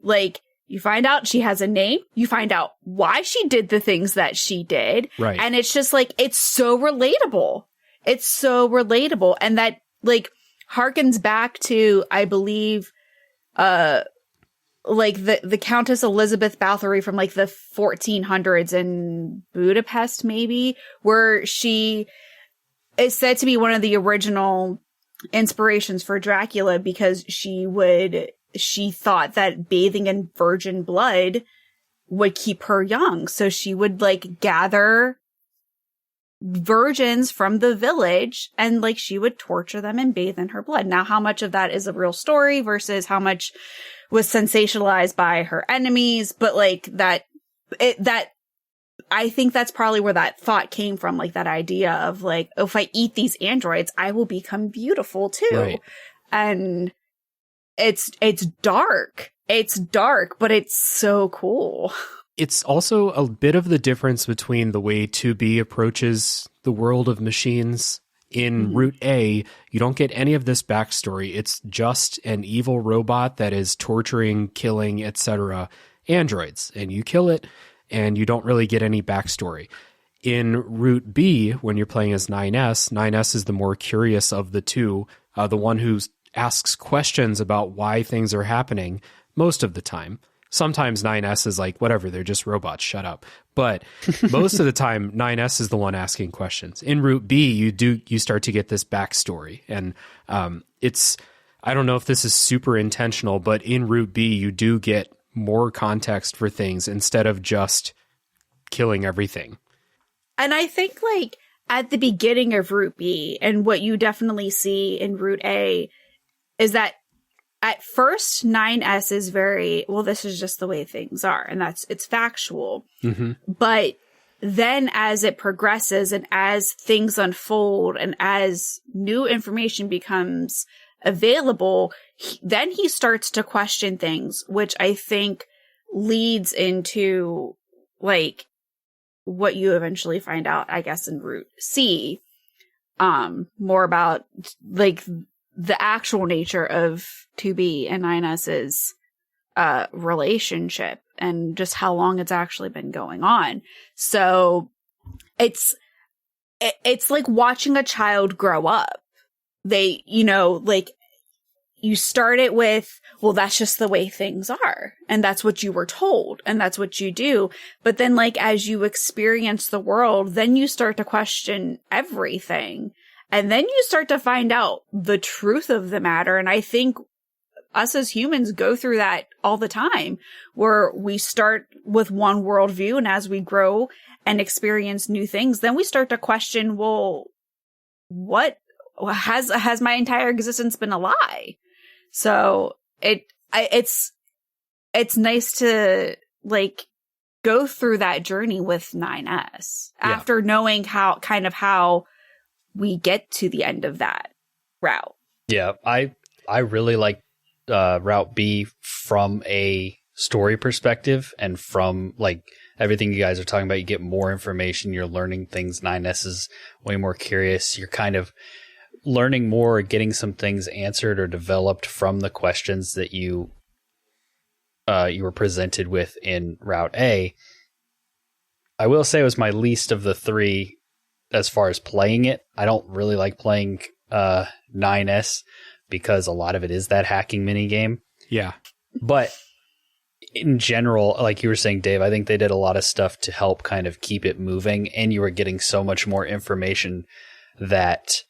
Like you find out she has a name, you find out why she did the things that she did. Right. And it's just like, it's so relatable. It's so relatable. And that like harkens back to, I believe, like the Countess Elizabeth Bathory from like the 1400s in Budapest, maybe, where she is said to be one of the original inspirations for Dracula because she thought that bathing in virgin blood would keep her young. So she would like gather virgins from the village and like she would torture them and bathe in her blood. Now, how much of that is a real story versus how much was sensationalized by her enemies? But like that I think that's probably where that thought came from, like that idea of like, oh, if I eat these androids, I will become beautiful too. Right. And it's dark. It's dark, but it's so cool. It's also a bit of the difference between the way 2B approaches the world of machines. In Route A, you don't get any of this backstory. It's just an evil robot that is torturing, killing, etc. androids. And you kill it, and you don't really get any backstory. In Route B, when you're playing as 9S is the more curious of the two, the one who asks questions about why things are happening most of the time. Sometimes 9S is like, whatever, they're just robots, shut up. But most of the time, 9S is the one asking questions. In Route B, you start to get this backstory. And I don't know if this is super intentional, but in Route B, you do get more context for things instead of just killing everything. And I think like at the beginning of Route B, and what you definitely see in Route A, is that at first, 9S is very, well, this is just the way things are, and it's factual. Mm-hmm. But then as it progresses and as things unfold and as new information becomes available, then he starts to question things, which I think leads into like what you eventually find out, I guess, in Route C, more about like the actual nature of 2B and 9S's relationship and just how long it's actually been going on. So it's like watching a child grow up. They, like you start it with, well, that's just the way things are. And that's what you were told. And that's what you do. But then like, as you experience the world, then you start to question everything. And then you start to find out the truth of the matter. And I think us as humans go through that all the time, where we start with one worldview, and as we grow and experience new things, then we start to question, well, what has my entire existence been a lie? So it's nice to like go through that journey with 9S after knowing how we get to the end of that. route. Yeah, I really like Route B from a story perspective, and from like everything you guys are talking about. You get more information, you're learning things. 9S is way more curious. You're kind of learning more, or getting some things answered or developed from the questions that you were presented with in Route A. I will say it was my least of the three as far as playing it. I don't really like playing 9S because a lot of it is that hacking mini game. Yeah. But in general, like you were saying, Dave, I think they did a lot of stuff to help kind of keep it moving, and you were getting so much more information that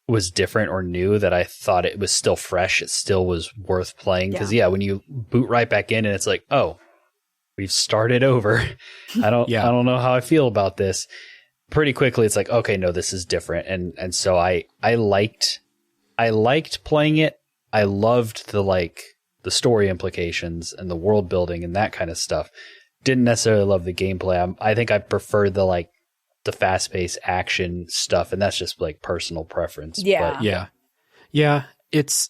was different or new that I thought it was still fresh. It still was worth playing because when you boot right back in and it's like, oh, we've started over. I don't know how I feel about this. Pretty quickly, it's like, okay, no, this is different. And so I liked playing it. I loved the story implications and the world building and that kind of stuff. Didn't necessarily love the gameplay. I think I prefer the fast-paced action stuff, and that's just like personal preference. Yeah. But, yeah. It's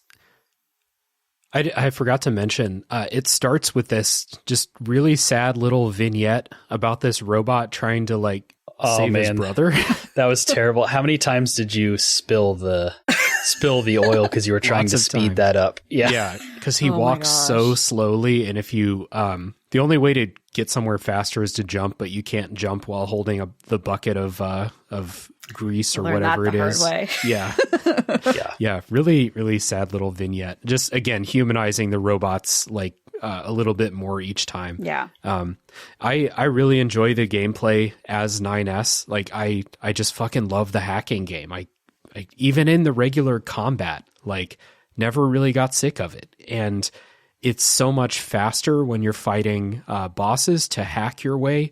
I forgot to mention, it starts with this just really sad little vignette about this robot trying to save his brother. That was terrible. How many times did you spill the oil because you were trying to speed that up? Yeah, because he walks so slowly, and if you the only way to get somewhere faster is to jump, but you can't jump while holding the bucket of grease or whatever it is. Yeah. Yeah, really, really sad little vignette. Just again humanizing the robots a little bit more each time. Yeah. I really enjoy the gameplay as 9S. I just fucking love the hacking game. I even in the regular combat, never really got sick of it. And it's so much faster when you're fighting bosses to hack your way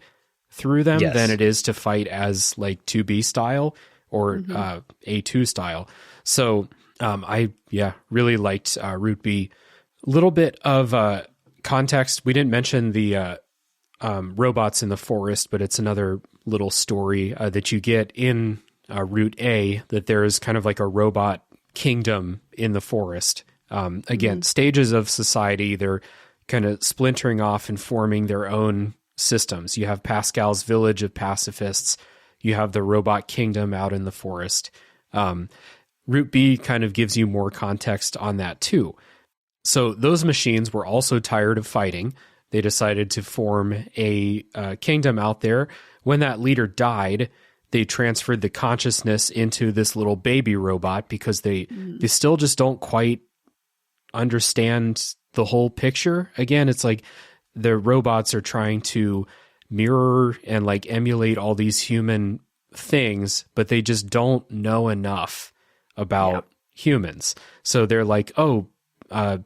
through them than it is to fight as 2B style or A2 style. So I really liked Route B. Little bit of context. We didn't mention the robots in the forest, but it's another little story that you get in Route A, that there is kind of like a robot kingdom in the forest. Again, stages of society, they're kind of splintering off and forming their own systems. You have Pascal's village of pacifists. You have the robot kingdom out in the forest. Route B kind of gives you more context on that too. So those machines were also tired of fighting. They decided to form a kingdom out there. When that leader died, they transferred the consciousness into this little baby robot because they still just don't quite understand the whole picture. Again, it's like the robots are trying to mirror and emulate all these human things, but they just don't know enough about humans. So they're like, oh,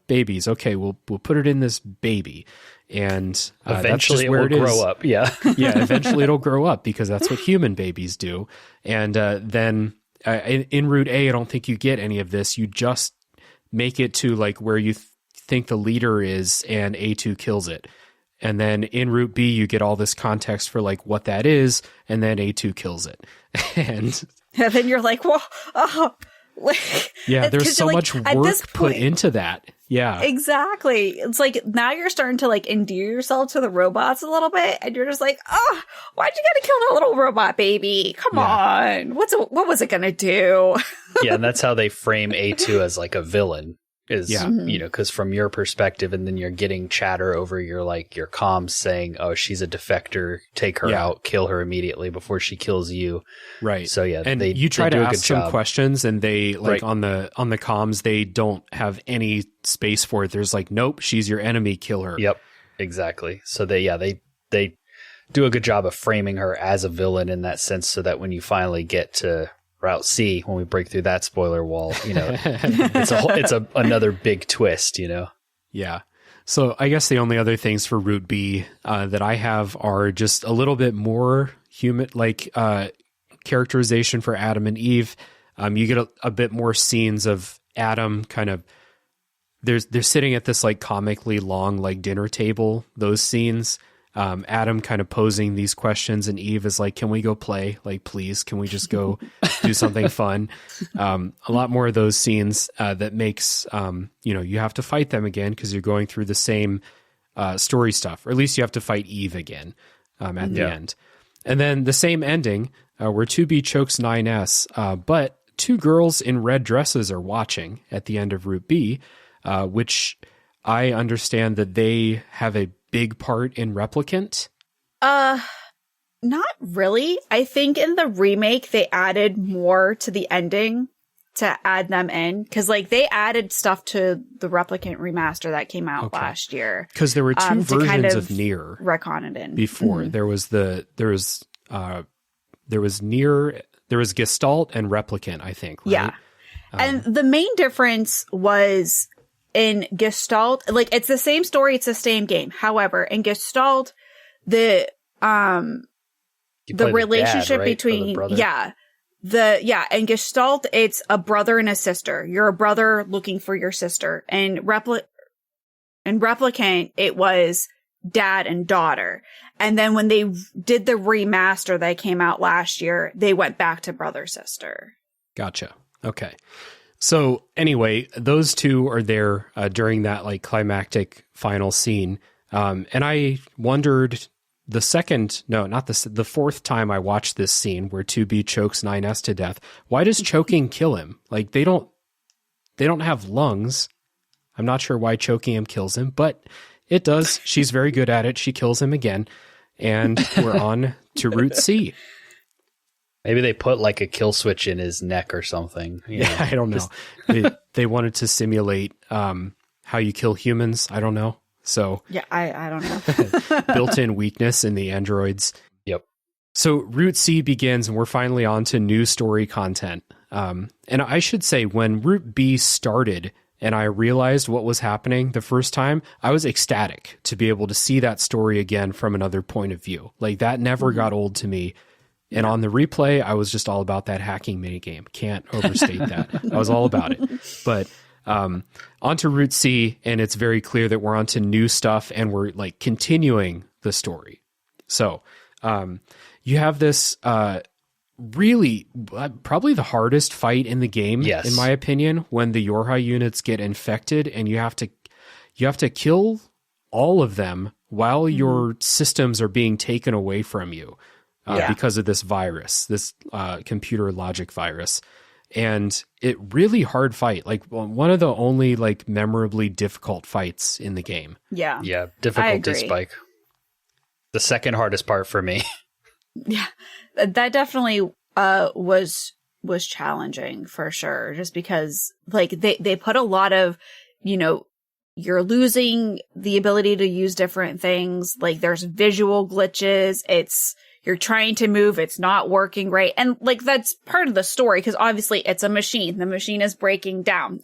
babies. Okay, we'll put it in this baby. And eventually it will grow up. Yeah. Yeah. Eventually it'll grow up because that's what human babies do. And then in Route A, I don't think you get any of this. You just make it to where you think the leader is, and A2 kills it. And then in Route B, you get all this context for what that is, and then A2 kills it. And then you're like, well, yeah, there's so much work put into that. Yeah, exactly. It's now you're starting to endear yourself to the robots a little bit, and you're just like, oh, why'd you gotta kill that little robot baby? Come on, what was it gonna do? Yeah, and that's how they frame A2 as a villain. Is because from your perspective, and then you're getting chatter over your your comms saying, "Oh, she's a defector. Take her out. Kill her immediately before she kills you." Right. So and you try to ask some questions, and they on the comms they don't have any space for it. There's nope, she's your enemy. Kill her. Yep. Exactly. So they do a good job of framing her as a villain in that sense, so that when you finally get to Route C, when we break through that spoiler wall, it's another big twist, Yeah. So I guess the only other things for Route B that I have are just a little bit more human, characterization for Adam and Eve. You get a bit more scenes of Adam kind of, they're sitting at this comically long dinner table, those scenes. Adam kind of posing these questions, and Eve is like, can we go play? Like, please, can we just go do something fun? A lot more of those scenes that makes, you have to fight them again because you're going through the same story stuff, or at least you have to fight Eve again at the end. And then the same ending where 2B chokes 9S, but two girls in red dresses are watching at the end of Route B, which I understand that they have a big part in Replicant. Not really. I think in the remake they added more to the ending to add them in, because like they added stuff to the Replicant remaster that came out last year. Because there were two versions kind of Nier. Retcon it in before. There was Nier, there was Gestalt and Replicant, I think. Right? Yeah, and the main difference was in Gestalt, like it's the same story, it's the same game. However, in Gestalt, the relationship between in Gestalt, it's a brother and a sister. You're a brother looking for your sister. And Replicant, it was dad and daughter. And then when they did the remaster that came out last year, they went back to brother sister. Gotcha. Okay. So anyway, those two are there during that like climactic final scene. And I wondered the fourth time I watched this scene where 2B chokes 9S to death. Why does choking kill him? Like they don't have lungs. I'm not sure why choking him kills him, but it does. She's very good at it. She kills him again. And we're on to Route C. Maybe they put like a kill switch in his neck or something. Yeah, I don't know. They wanted to simulate how you kill humans. I don't know. So yeah, I don't know. Built-in weakness in the androids. Yep. So Route C begins, and we're finally on to new story content. And I should say, when Route B started and I realized what was happening the first time, I was ecstatic to be able to see that story again from another point of view. Like that never got old to me. And on the replay, I was just all about that hacking minigame. Can't overstate that. I was all about it. But onto Route C, and it's very clear that we're onto new stuff, and we're like continuing the story. So you have this really probably the hardest fight in the game, in my opinion, when the Yorha units get infected, and you have to kill all of them while your systems are being taken away from you. Because of this virus, this computer logic virus. And it really hard fight, like one of the only like memorably difficult fights in the game. Yeah. Difficulty spike. The second hardest part for me. Yeah, that definitely was challenging for sure. Just because like they put a lot of, you're losing the ability to use different things. Like there's visual glitches. You're trying to move, it's not working right. And like that's part of the story, because obviously it's a machine. The machine is breaking down.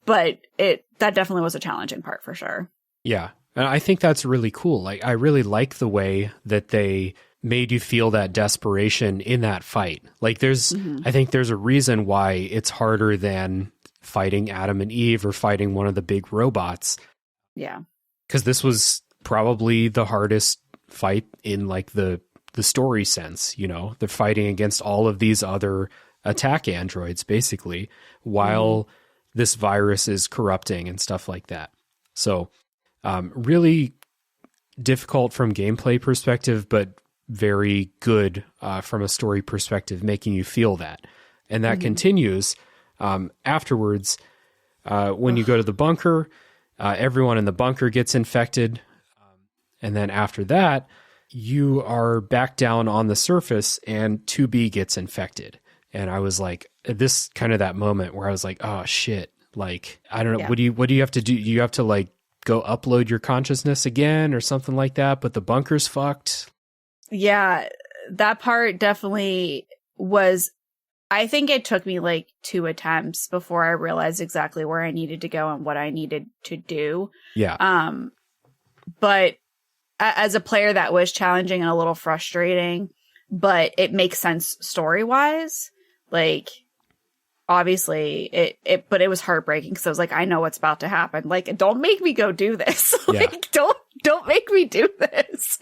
But that definitely was a challenging part for sure. Yeah. And I think that's really cool. Like I really like the way that they made you feel that desperation in that fight. Like I think there's a reason why it's harder than fighting Adam and Eve or fighting one of the big robots. Yeah. Because this was probably the hardest fight in like the story sense. They're fighting against all of these other attack androids basically while this virus is corrupting and stuff like that. So really difficult from gameplay perspective, but very good from a story perspective, making you feel that. And that continues afterwards. When you go to the bunker, everyone in the bunker gets infected. And then after that, you are back down on the surface and 2B gets infected. And I was like, this kind of that moment where I was like, oh shit. Like, I don't know. Yeah. What do you have to do? You have to like go upload your consciousness again or something like that, but the bunker's fucked. Yeah, that part definitely was, I think it took me like 2 attempts before I realized exactly where I needed to go and what I needed to do. Yeah. But as a player, that was challenging and a little frustrating, but it makes sense story-wise. Like, obviously, but it was heartbreaking because I was like, I know what's about to happen. Like, don't make me go do this. Like, don't make me do this.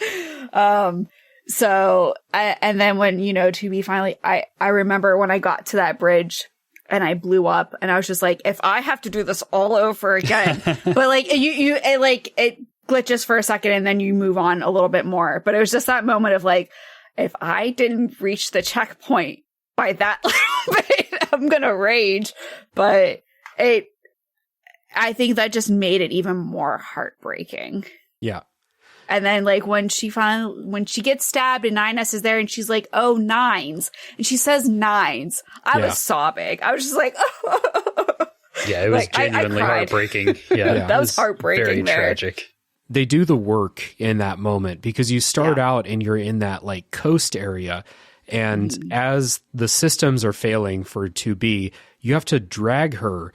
So, and then when, 2B finally, I remember when I got to that bridge and I blew up and I was just like, if I have to do this all over again, but like it glitches for a second and then you move on a little bit more. But it was just that moment of like, if I didn't reach the checkpoint by that little bit, I'm going to rage. But I think that just made it even more heartbreaking. Yeah. And then like when she gets stabbed and 9S is there and she's like, oh, 9s. And she says 9s. I was sobbing. I was just like, oh. Yeah, it was like, genuinely I heartbreaking. Yeah, that was heartbreaking. Very there. tragic. They do the work in that moment because you start out and you're in that like coast area. And as the systems are failing for 2B, you have to drag her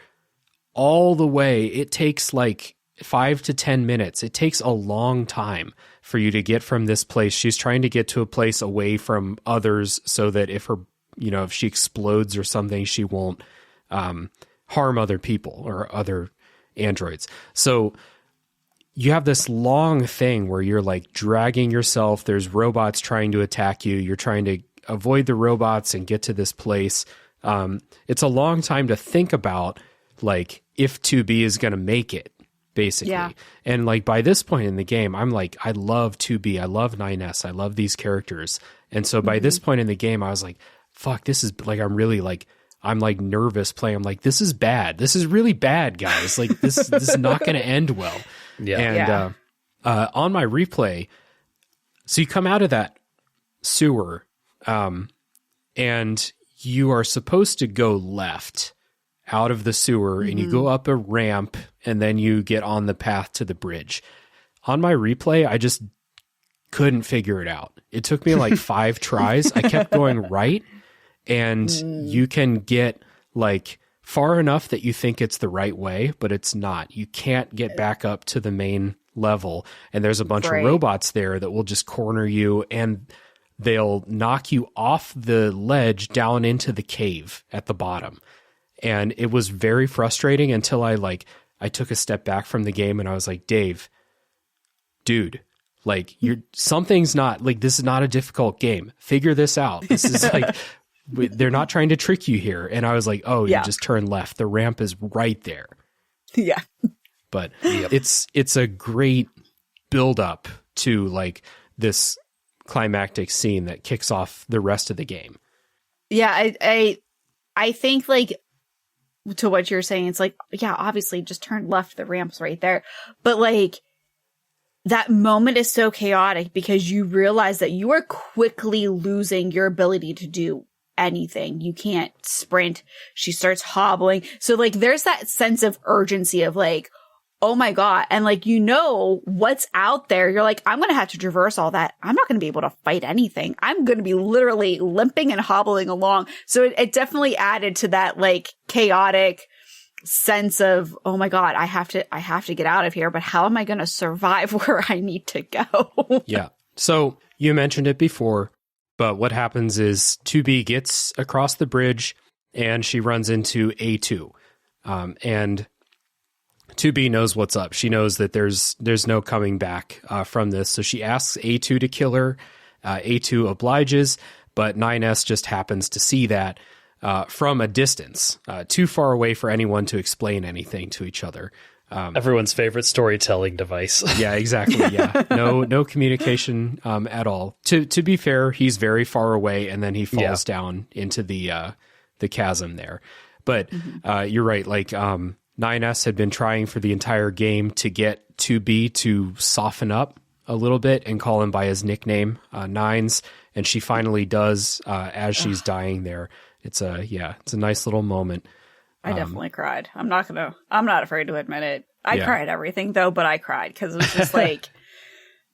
all the way. It takes like 5 to 10 minutes. It takes a long time for you to get from this place. She's trying to get to a place away from others so that if she explodes or something, she won't harm other people or other androids. So you have this long thing where you're like dragging yourself. There's robots trying to attack you. You're trying to avoid the robots and get to this place. It's a long time to think about like if 2B is going to make it. Basically. Yeah. And like by this point in the game, I'm like, I love 2B. I love 9S. I love these characters. And so by this point in the game, I was like, fuck, this is like, I'm like nervous playing. I'm like, this is bad. This is really bad, guys. Like this is not going to end well. Yeah. And on my replay, so you come out of that sewer and you are supposed to go left out of the sewer and you go up a ramp and then you get on the path to the bridge. On my replay, I just couldn't figure it out. It took me like 5 tries. I kept going right and you can get like far enough that you think it's the right way, but it's not. You can't get back up to the main level. And there's a bunch of robots there that will just corner you and they'll knock you off the ledge down into the cave at the bottom. And it was very frustrating until I took a step back from the game and I was like, Dave, dude, like something's not like, this is not a difficult game. Figure this out. This is like, they're not trying to trick you here. And I was like, oh, you just turn left. The ramp is right there. Yeah. But it's a great build up to like this climactic scene that kicks off the rest of the game. Yeah. I think like, to what you're saying, it's like, yeah, obviously just turn left, the ramp's right there. But like that moment is so chaotic because you realize that you are quickly losing your ability to do anything. You can't sprint. She starts hobbling. So like there's that sense of urgency of like, oh my God. And like, what's out there. You're like, I'm going to have to traverse all that. I'm not going to be able to fight anything. I'm going to be literally limping and hobbling along. So it definitely added to that like chaotic sense of, oh my God, I have to get out of here, but how am I going to survive where I need to go? Yeah. So you mentioned it before, but what happens is 2B gets across the bridge and she runs into A2. And 2B knows what's up. She knows that there's no coming back from this. So she asks A2 to kill her. A2 obliges, but 9S just happens to see that from a distance, too far away for anyone to explain anything to each other. Everyone's favorite storytelling device. Yeah, exactly. Yeah, no communication at all. To be fair, he's very far away, and then he falls down into the chasm there. But you're right. Like 9S had been trying for the entire game to get 2B to soften up a little bit and call him by his nickname, Nines, and she finally does as she's dying there. It's a nice little moment. I definitely cried. I'm not afraid to admit it. I cried everything though, but I cried because it was just like,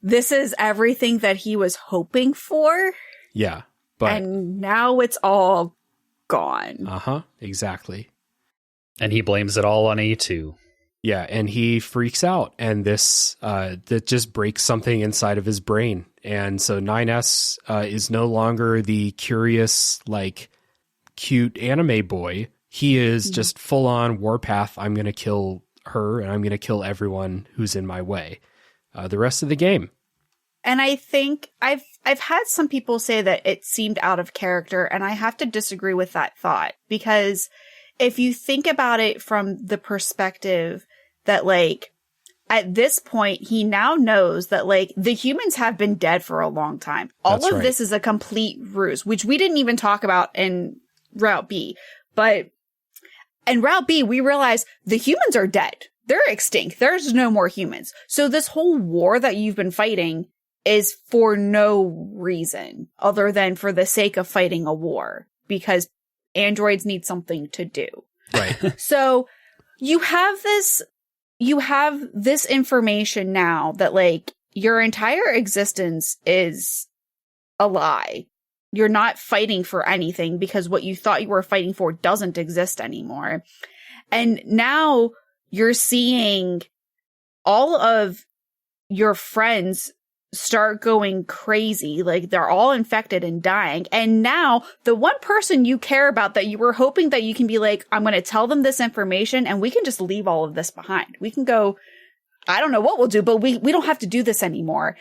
this is everything that he was hoping for. Yeah. And now it's all gone. Exactly. And he blames it all on A2. Yeah, and he freaks out, and this that just breaks something inside of his brain. And so 9S is no longer the curious, like, cute anime boy. He is just full-on warpath. I'm going to kill her, and I'm going to kill everyone who's in my way. the rest of the game. And I think I've had some people say that it seemed out of character, and I have to disagree with that thought, because if you think about it from the perspective that, like, at this point, he now knows that, like, the humans have been dead for a long time. All of this is a complete ruse, which we didn't even talk about in Route B. But in Route B, we realize the humans are dead. They're extinct. There's no more humans. So this whole war that you've been fighting is for no reason other than for the sake of fighting a war, because androids need something to do. Right. So you have this information now that, like, your entire existence is a lie. You're not fighting for anything because what you thought you were fighting for doesn't exist anymore. And now you're seeing all of your friends start going crazy. Like, they're all infected and dying. And now the one person you care about that you were hoping that you can be like, I'm going to tell them this information and we can just leave all of this behind. We can go, I don't know what we'll do, but we don't have to do this anymore.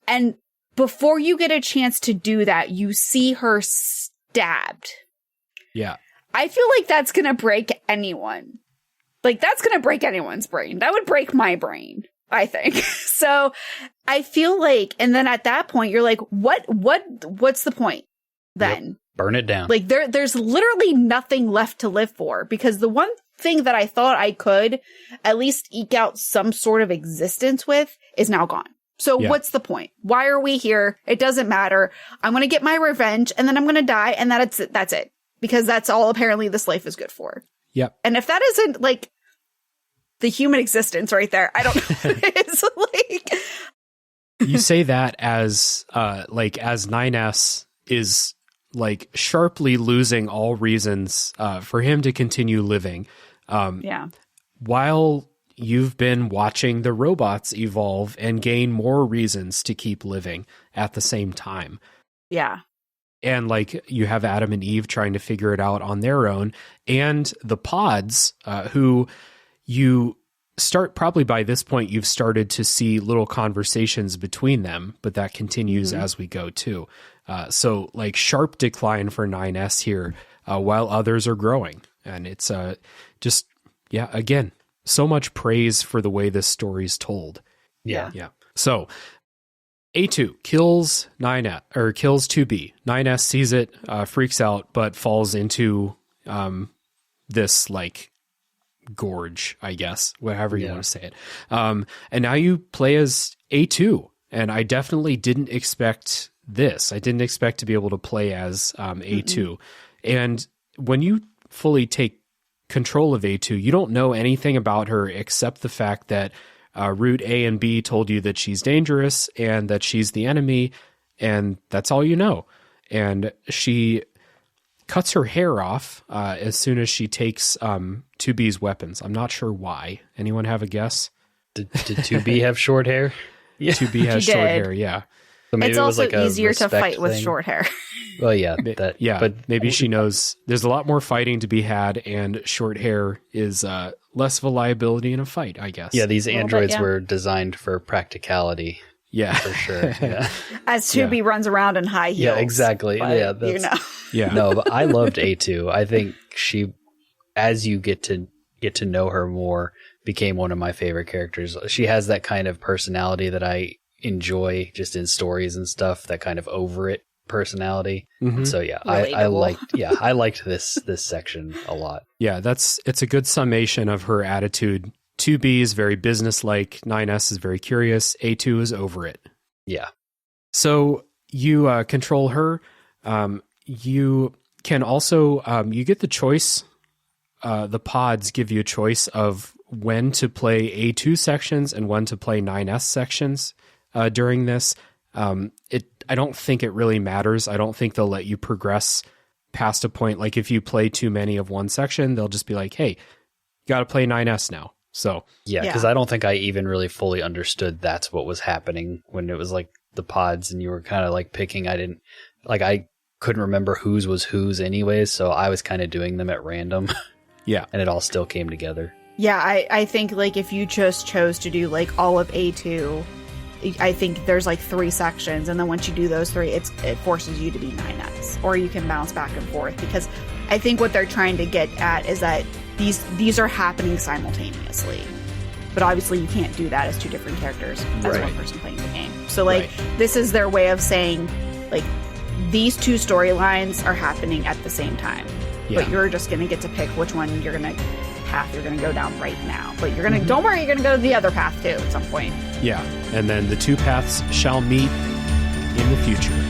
And before you get a chance to do that, you see her stabbed. Yeah. I feel like that's going to break anyone. Like, that's going to break anyone's brain. That would break my brain, I think. So I feel like, and then at that point, you're like, what's the point then? Yep. Burn it down. Like, there's literally nothing left to live for, because the one thing that I thought I could at least eke out some sort of existence with is now gone. So what's the point? Why are we here? It doesn't matter. I'm going to get my revenge and then I'm going to die, and that's it. Because that's all apparently this life is good for. Yep. And if that isn't, like, the human existence right there, I don't know what it is. Like, you say that as 9S is, like, sharply losing all reasons for him to continue living. While you've been watching the robots evolve and gain more reasons to keep living at the same time. Yeah. And, like, you have Adam and Eve trying to figure it out on their own, and the pods, who you start, probably by this point, you've started to see little conversations between them, but that continues as we go too. So, like, sharp decline for 9S here, while others are growing. And it's just, again, so much praise for the way this story's told. Yeah. So A2 kills 9S, or kills 2B. 9S sees it, freaks out, but falls into this, like, gorge, I guess, whatever you want to say it. And now you play as A2, and I definitely didn't expect this. I didn't expect to be able to play as A2. And when you fully take control of A2, you don't know anything about her except the fact that Route A and B told you that she's dangerous and that she's the enemy, and that's all you know. And she cuts her hair off as soon as she takes 2B's weapons. I'm not sure why. Anyone have a guess? Did 2B have short hair? Yeah. 2B has short hair, yeah. So maybe it's it was also like easier to fight thing. with short hair. Well, yeah. But maybe she knows there's a lot more fighting to be had, and short hair is less of a liability in a fight, I guess. Yeah, these androids were designed for practicality. Yeah. For sure. Yeah. As 2B runs around in high heels. Yeah, exactly. But, yeah, that's, you know. Yeah. No, but I loved A2. I think she, as you get to know her more, became one of my favorite characters. She has that kind of personality that I enjoy just in stories and stuff, that kind of over it personality. Mm-hmm. So yeah, I liked this section a lot. Yeah, it's a good summation of her attitude. 2B is very businesslike, 9S is very curious, A2 is over it. Yeah. So you control her. You can also you get the choice. The pods give you a choice of when to play A2 sections and when to play 9S sections during this. I don't think it really matters. I don't think they'll let you progress past a point. Like, if you play too many of one section, they'll just be like, hey, you got to play 9S now. So yeah, because I don't think I even really fully understood that's what was happening when it was like the pods and you were kind of like picking. I couldn't remember whose was whose anyways, so I was kind of doing them at random. Yeah. And it all still came together. Yeah, I think, like, if you just chose to do, like, all of A2 I think there's like 3 sections, and then once you do those 3, it forces you to be 9S, or you can bounce back and forth, because I think what they're trying to get at is that these are happening simultaneously. But obviously you can't do that as 2 different characters as one person playing the game. So like this is their way of saying like these 2 storylines are happening at the same time. Yeah. But you're just going to get to pick which one you're going to go down right now. But you're going to don't worry, you're going to go to the other path too at some point. Yeah. And then the 2 paths shall meet in the future.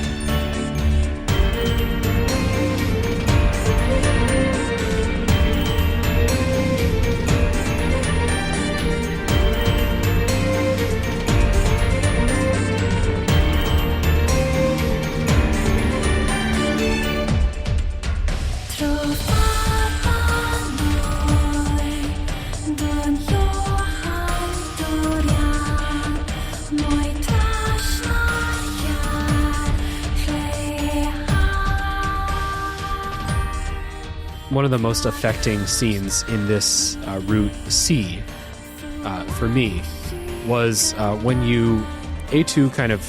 One of the most affecting scenes in this Route C for me was when A2 kind of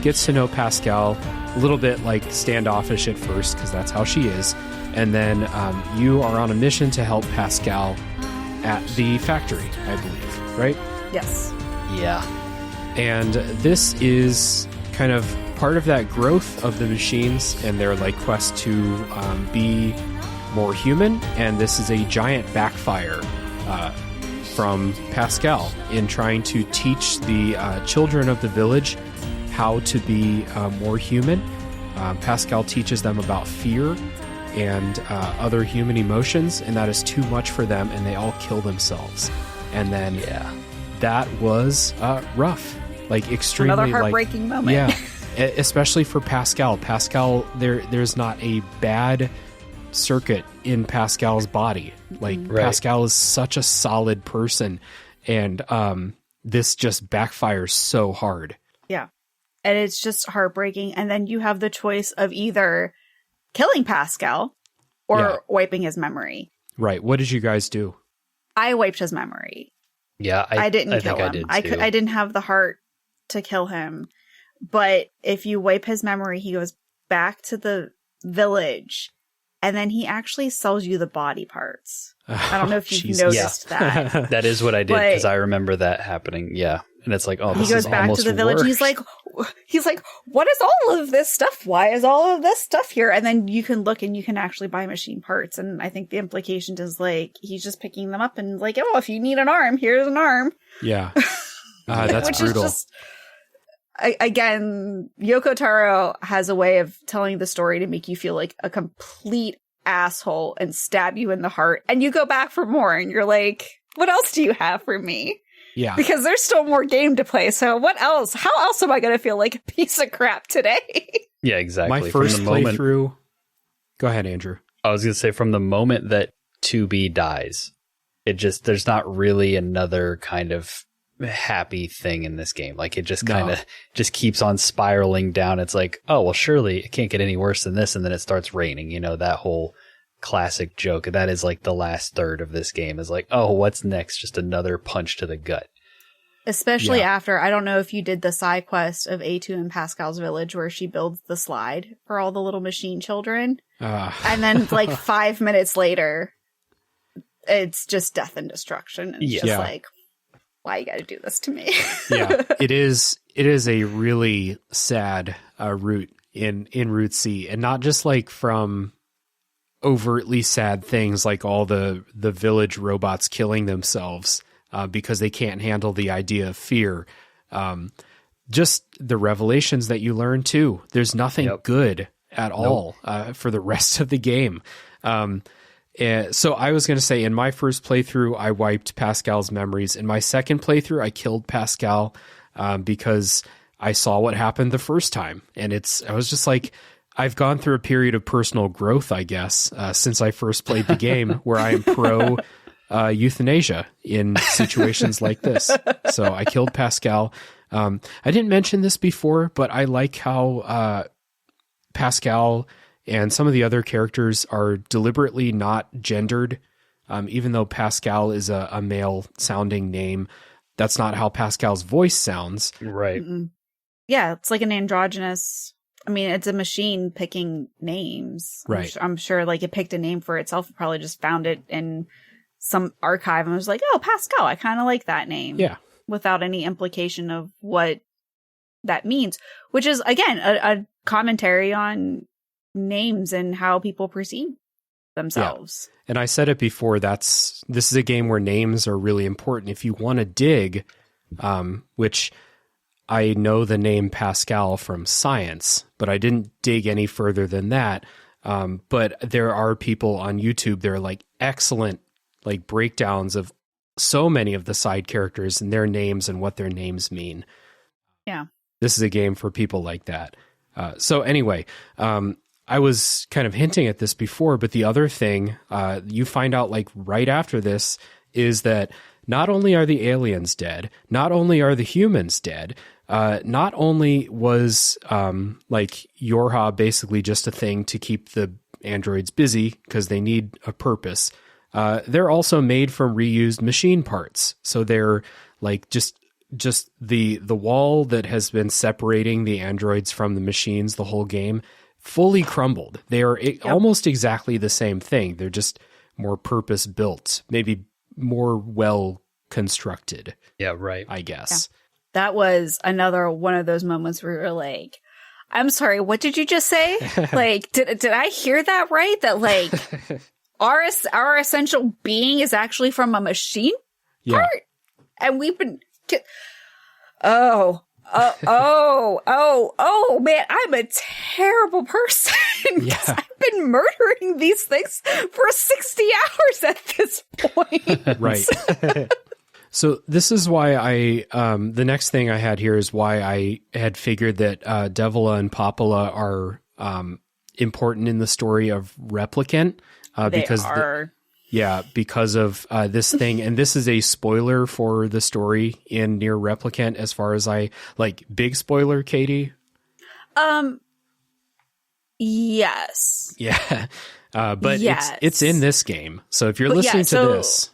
gets to know Pascal a little bit like standoffish at first, because that's how she is, and then you are on a mission to help Pascal at the factory, I believe, right? Yes. Yeah. And this is kind of part of that growth of the machines and their like quest to be more human, and this is a giant backfire from Pascal in trying to teach the children of the village how to be more human. Pascal teaches them about fear and other human emotions, and that is too much for them, and they all kill themselves. And then that was rough, like extremely, another heartbreaking moment. Yeah, especially for Pascal. Pascal, there's not a bad circuit in Pascal's body. Like Pascal is such a solid person, and this just backfires so hard. Yeah. And it's just heartbreaking. And then you have the choice of either killing Pascal or wiping his memory. Right. What did you guys do? I wiped his memory. Yeah, I didn't kill him. I didn't have the heart to kill him. But if you wipe his memory, he goes back to the village. And then he actually sells you the body parts. I don't know if you've noticed that. That is what I did, because I remember that happening. Yeah. And it's like, oh, this he goes is back to the village. worse. He's like, what is all of this stuff? Why is all of this stuff here? And then you can look and you can actually buy machine parts. And I think the implication is like, he's just picking them up and like, oh, if you need an arm, here's an arm. Yeah. That's Which brutal. Is just, again, Yoko Taro has a way of telling the story to make you feel like a complete asshole and stab you in the heart. And you go back for more and you're like, what else do you have for me? Yeah. Because there's still more game to play. So what else? How else am I going to feel like a piece of crap today? Yeah, exactly. My first playthrough. Go ahead, Andrew. I was going to say, from the moment that 2B dies, there's not really another kind of happy thing in this game. Like, it just kind of just keeps on spiraling down. It's like, oh, well, surely it can't get any worse than this. And then it starts raining, that whole classic joke. That is like the last third of this game is like, oh, what's next? Just another punch to the gut. Especially after, I don't know if you did the side quest of A2 in Pascal's village where she builds the slide for all the little machine children. And then like 5 minutes later, it's just death and destruction. And it's just like, why you got to do this to me? Yeah, it is a really sad route in Route C, and not just like from overtly sad things like all the village robots killing themselves because they can't handle the idea of fear. Just the revelations that you learn too. There's nothing good at all for the rest of the game. So I was going to say, in my first playthrough, I wiped Pascal's memories. In my second playthrough, I killed Pascal because I saw what happened the first time. And I was just like, I've gone through a period of personal growth, I guess, since I first played the game, where I am pro euthanasia in situations like this. So I killed Pascal. I didn't mention this before, but I like how Pascal and some of the other characters are deliberately not gendered. Even though Pascal is a male-sounding name, that's not how Pascal's voice sounds. Right. Yeah, it's like an androgynous. I mean, it's a machine picking names. Right. I'm sure like it picked a name for itself. It probably just found it in some archive and was like, oh, Pascal, I kind of like that name. Yeah. Without any implication of what that means, which is, again, a commentary on names and how people perceive themselves. Yeah. And I said it before, this is a game where names are really important. If you want to dig, which I know the name Pascal from science, but I didn't dig any further than that. But there are people on YouTube, there are like excellent like breakdowns of so many of the side characters and their names and what their names mean. Yeah. This is a game for people like that. So anyway, I was kind of hinting at this before, but the other thing you find out like right after this is that not only are the aliens dead, not only are the humans dead, not only was like Yorha basically just a thing to keep the androids busy because they need a purpose. They're also made from reused machine parts. So they're like just the wall that has been separating the androids from the machines the whole game fully crumbled. They are almost exactly the same thing. They're just more purpose built, maybe more well constructed. Yeah, right. I guess. Yeah. That was another one of those moments where you're like, I'm sorry, what did you just say? Like, did I hear that right? That like our essential being is actually from a machine part? And we've been man, I'm a terrible person. Yeah. I've been murdering these things for 60 hours at this point. Right. So this is why the next thing I had here is why I had figured that Devila and Popala are important in the story of Replicant. Because because of this thing. And this is a spoiler for the story in Nier Replicant as far as big spoiler, Katie? Yes. Yeah. But it's in this game. So if you're listening to this,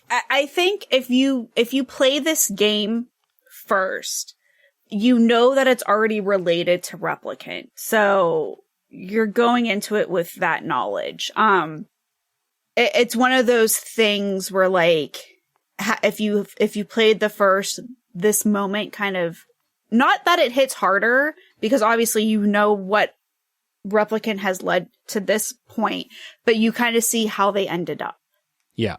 I think if you play this game first, you know that it's already related to Replicant. So you're going into it with that knowledge. It's one of those things where like, if you played the first, this moment kind of, not that it hits harder, because obviously you know what Replicant has led to this point, but you kind of see how they ended up. Yeah.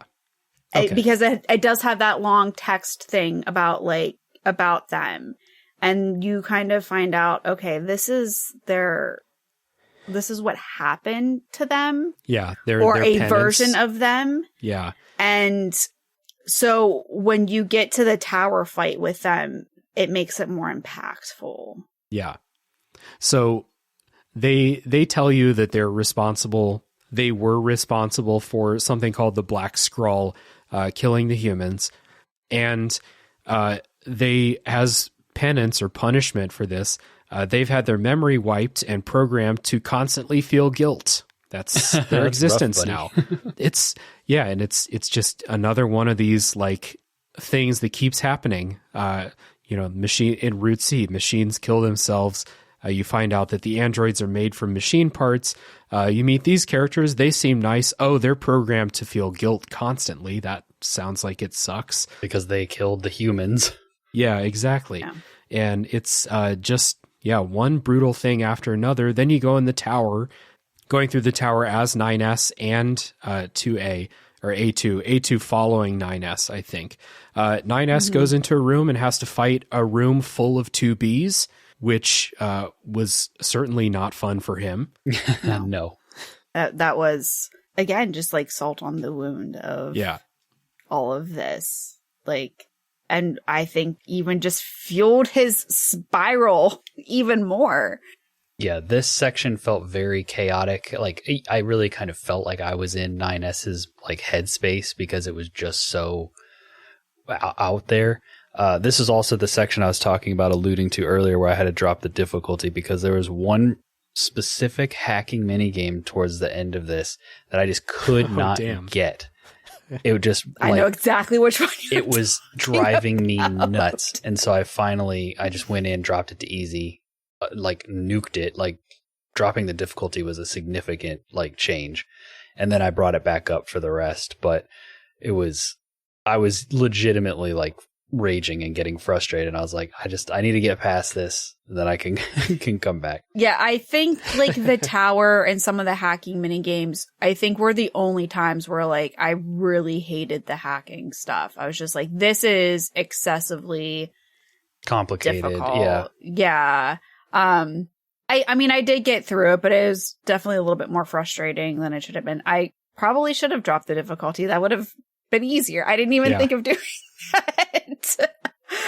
Okay. Because it does have that long text thing about them. And you kind of find out, okay, this is what happened to them. Yeah. Or their a penance. version of them. Yeah. And so when you get to the tower fight with them, it makes it more impactful. Yeah. So they tell you that they were responsible for something called the Black Scrawl, killing the humans. And they, as penance or punishment for this, they've had their memory wiped and programmed to constantly feel guilt. That's their existence now. It's just another one of these like things that keeps happening. Machine in Root C, machines kill themselves. You find out that the androids are made from machine parts. You meet these characters. They seem nice. Oh, they're programmed to feel guilt constantly. That sounds like it sucks. Because they killed the humans. Yeah, exactly. Yeah. And it's one brutal thing after another. Then you go in the tower, going through the tower as 9S and 2A, or A2 following 9S, I think. 9S goes into a room and has to fight a room full of 2Bs, which was certainly not fun for him. No. That was, again, just like salt on the wound of all of this. And I think even just fueled his spiral even more. Yeah, this section felt very chaotic. Like, I really kind of felt like I was in 9S's like headspace because it was just so out there. This is also the section I was talking about, alluding to earlier, where I had to drop the difficulty because there was one specific hacking minigame towards the end of this that I just could not get. It just, I know exactly which one. It was driving me nuts. And so I just went in, dropped it to easy, like nuked it. Like dropping the difficulty was a significant like change. And then I brought it back up for the rest. But I was legitimately like raging and getting frustrated. I was like, I need to get past this. Then I can come back. Yeah, I think like the tower and some of the hacking mini games, I think were the only times where like I really hated the hacking stuff. I was just like, this is excessively complicated. Difficult. Yeah. I mean, I did get through it, but it was definitely a little bit more frustrating than it should have been. I probably should have dropped the difficulty. That would have been easier. I didn't even think of doing that.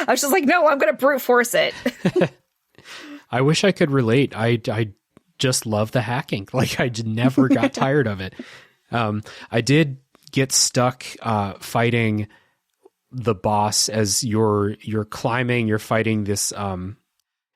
I was just like, no, I'm going to brute force it. I wish I could relate. I just love the hacking. Like I never got tired of it. I did get stuck fighting the boss as you're climbing. You're fighting this.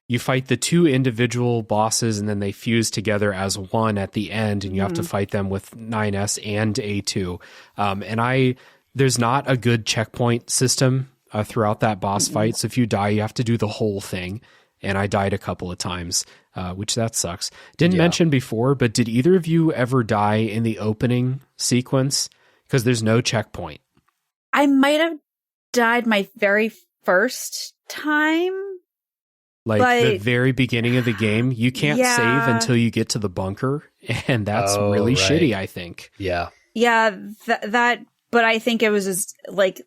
You fight the two individual bosses, and then they fuse together as one at the end, and you have to fight them with 9S and A2. And there's not a good checkpoint system throughout that boss fight. So if you die, you have to do the whole thing. And I died a couple of times, which that sucks. Didn't mention before, but did either of you ever die in the opening sequence? Because there's no checkpoint. I might have died my very first time. Like the very beginning of the game, you can't save until you get to the bunker. And that's really shitty, I think. Yeah. Yeah, but I think it was just like,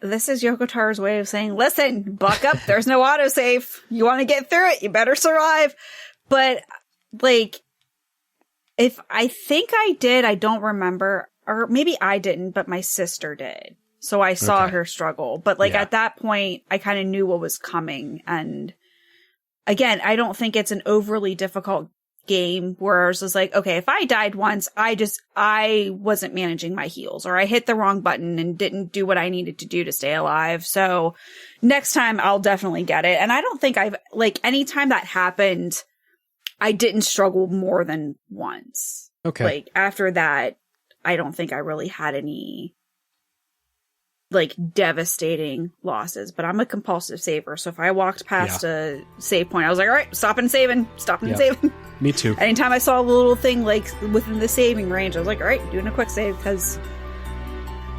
this is Yoko Taro's way of saying, listen, buck up. There's no autosave. You want to get through it. You better survive. But like, if I think I did, I don't remember, or maybe I didn't, but my sister did. So I saw her struggle. But like at that point, I kind of knew what was coming. And again, I don't think it's an overly difficult game where I was just like, okay, if I died once, I wasn't managing my heals, or I hit the wrong button and didn't do what I needed to do to stay alive. So next time I'll definitely get it. And I don't think anytime that happened, I didn't struggle more than once. Okay. Like after that, I don't think I really had any like devastating losses, but I'm a compulsive saver. So if I walked past a save point, I was like, all right, stopping and saving. Me too. Anytime I saw a little thing like within the saving range, I was like, all right, doing a quick save, because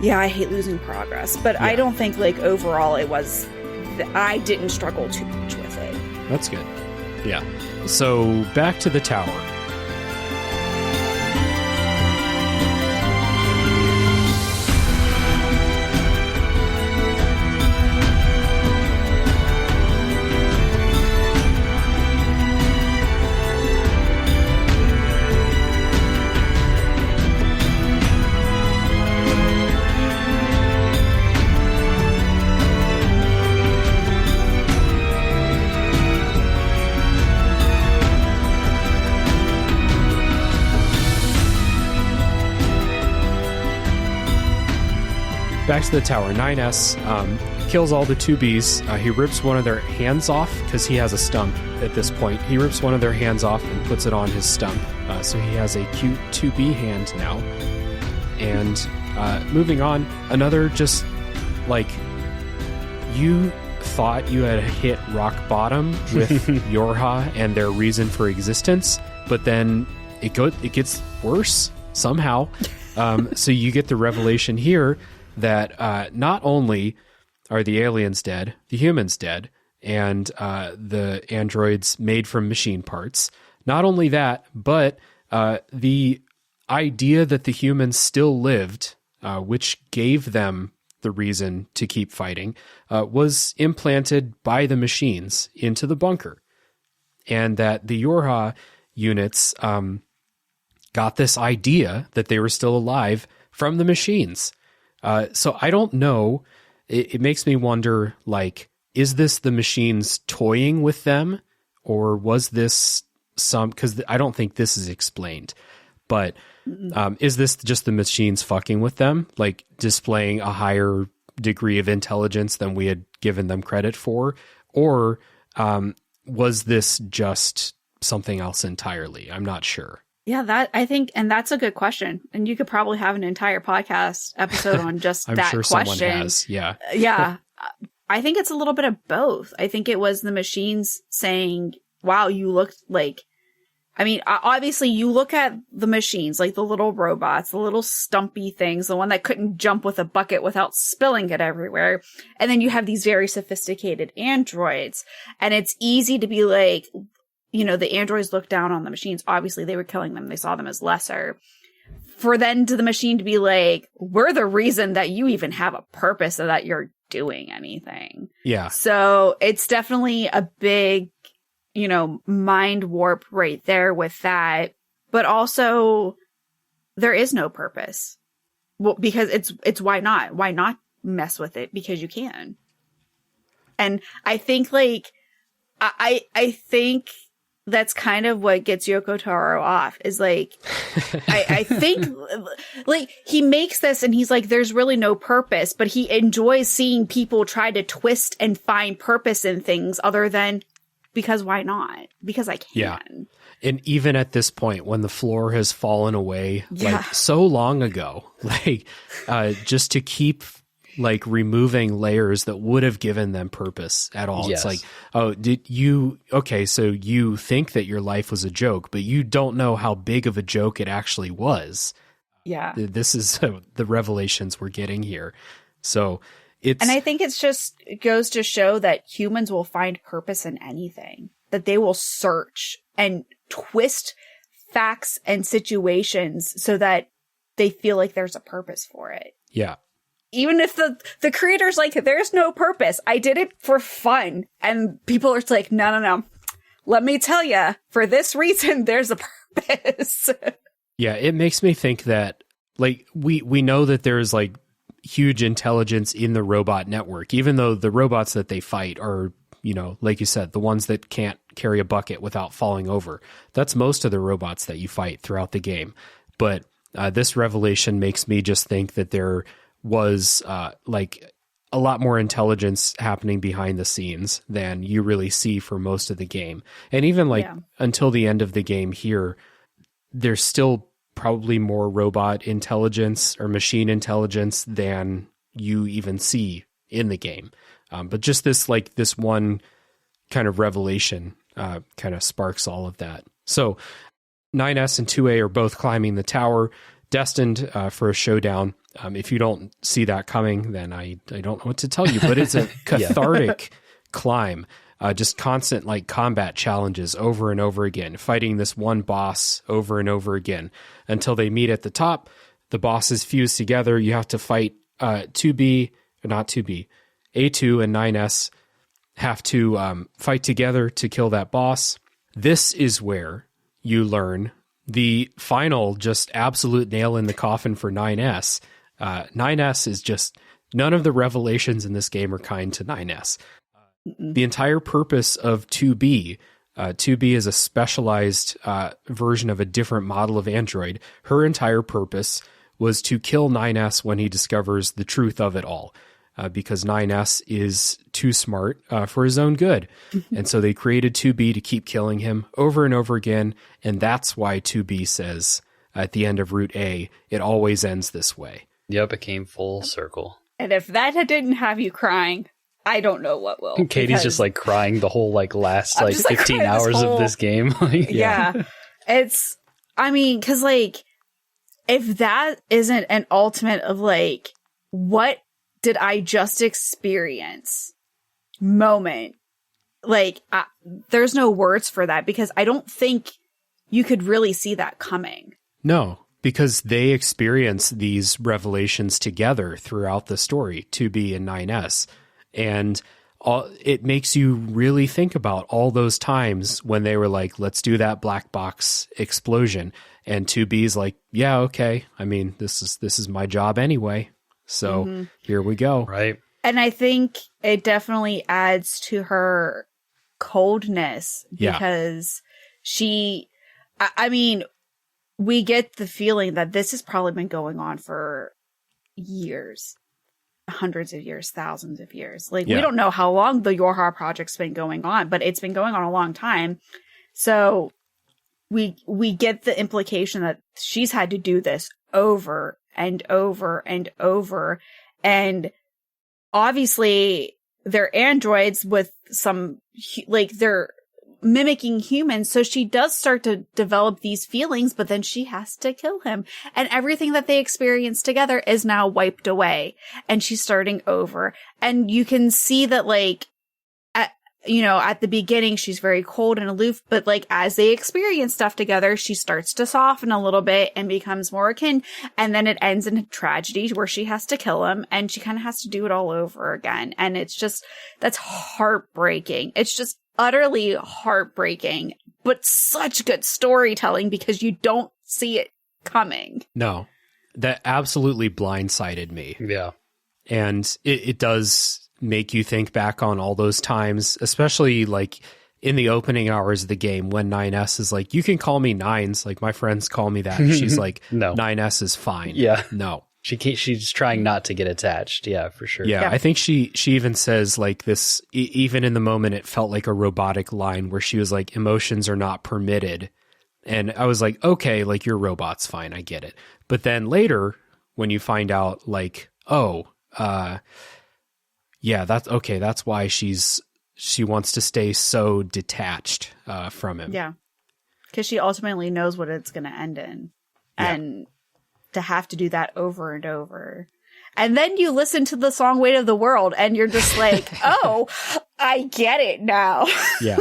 I hate losing progress. But I don't think like overall I didn't struggle too much with it. That's good. Yeah. So back to the tower. Back to the tower. 9S kills all the 2Bs. He rips one of their hands off because he has a stump at this point. He rips one of their hands off and puts it on his stump. So he has a cute 2B hand now. And moving on, another just like you thought you had hit rock bottom with Yorha and their reason for existence, but then it gets worse somehow. So you get the revelation here that not only are the aliens dead, the humans dead, and the androids made from machine parts. Not only that, but the idea that the humans still lived, which gave them the reason to keep fighting, was implanted by the machines into the bunker. And that the Yorha units got this idea that they were still alive from the machines. So I don't know. It makes me wonder, like, is this the machines toying with them? Or was this because I don't think this is explained, but is this just the machines fucking with them? Like displaying a higher degree of intelligence than we had given them credit for? Or was this just something else entirely? I'm not sure. Yeah, that I think, and that's a good question. And you could probably have an entire podcast episode on just I'm that sure question. someone has. Yeah. Yeah. I think it's a little bit of both. I think it was the machines saying, wow, you looked like, I mean, obviously you look at the machines, like the little robots, the little stumpy things, the one that couldn't jump with a bucket without spilling it everywhere. And then you have these very sophisticated androids. And it's easy to be like, you know, the androids look down on the machines. Obviously, they were killing them. They saw them as lesser. For then to the machine to be like, we're the reason that you even have a purpose or that you're doing anything. Yeah. So it's definitely a big, you know, mind warp right there with that. But also, there is no purpose. Well, because it's why not? Why not mess with it? Because you can. And I think, like, I think that's kind of what gets Yoko Taro off is like, I think like he makes this and he's like, there's really no purpose, but he enjoys seeing people try to twist and find purpose in things other than because why not? Because I can. Yeah. And even at this point, when the floor has fallen away, like so long ago, like just to keep like removing layers that would have given them purpose at all. Yes. It's like, oh, so you think that your life was a joke, but you don't know how big of a joke it actually was. Yeah. This is the revelations we're getting here. So it's, and I think it goes to show that humans will find purpose in anything, that they will search and twist facts and situations so that they feel like there's a purpose for it. Yeah. Even if the creator's like, there's no purpose. I did it for fun. And people are like, no. Let me tell you, for this reason, there's a purpose. Yeah, it makes me think that, like, we know that there's, like, huge intelligence in the robot network, even though the robots that they fight are, you know, like you said, the ones that can't carry a bucket without falling over. That's most of the robots that you fight throughout the game. But this revelation makes me just think that there was like a lot more intelligence happening behind the scenes than you really see for most of the game. And even like until the end of the game here, there's still probably more robot intelligence or machine intelligence than you even see in the game. But just this one kind of revelation kind of sparks all of that. So 9S and 2A are both climbing the tower, destined for a showdown. If you don't see that coming, then I don't know what to tell you, but it's a cathartic climb, just constant like combat challenges over and over again, fighting this one boss over and over again until they meet at the top. The bosses fuse together. You have to fight A2 and 9S have to fight together to kill that boss. This is where you learn the final just absolute nail in the coffin for 9S. 9S is just, none of the revelations in this game are kind to 9S. The entire purpose of 2B, 2B is a specialized version of a different model of android. Her entire purpose was to kill 9S when he discovers the truth of it all, because 9S is too smart for his own good. And so they created 2B to keep killing him over and over again, and that's why 2B says at the end of Route A, it always ends this way. Yep, it came full circle. And if that didn't have you crying, I don't know what will. Katie's just like crying the whole like last like 15 hours of this game. Yeah. It's, I mean, because like, if that isn't an ultimate of like, what did I just experience moment? Like, there's no words for that because I don't think you could really see that coming. No. Because they experience these revelations together throughout the story, 2B and 9S. And it makes you really think about all those times when they were like, let's do that black box explosion. And 2B's like, yeah, okay. I mean, this is my job anyway. So here we go. Right. And I think it definitely adds to her coldness because I mean, we get the feeling that this has probably been going on for years, hundreds of years, thousands of years. Like, we don't know how long the Yorha project's been going on, but it's been going on a long time. So we get the implication that she's had to do this over and over and over. And obviously they're androids with some, like, they're mimicking humans. So she does start to develop these feelings, but then she has to kill him. And everything that they experience together is now wiped away. And she's starting over. And you can see that, like, at the beginning, she's very cold and aloof, but, like, as they experience stuff together, she starts to soften a little bit and becomes more akin. And then it ends in a tragedy where she has to kill him, and she kind of has to do it all over again. And it's just, that's heartbreaking. It's just utterly heartbreaking, but such good storytelling because you don't see it coming. No, that absolutely blindsided me. Yeah. And it does make you think back on all those times, especially like in the opening hours of the game when 9S is like, you can call me Nines. Like, my friends call me that. And she's like, no, 9S is fine. Yeah. No. She's trying not to get attached. Yeah, for sure. Yeah. I think she even says, like, this, even in the moment, it felt like a robotic line where she was like, emotions are not permitted. And I was like, okay, like, your robot's fine. I get it. But then later when you find out, like, yeah, that's okay. That's why she wants to stay so detached from him. Yeah, because she ultimately knows what it's going to end in, and to have to do that over and over. And then you listen to the song "Weight of the World," and you're just like, "Oh, I get it now." Yeah,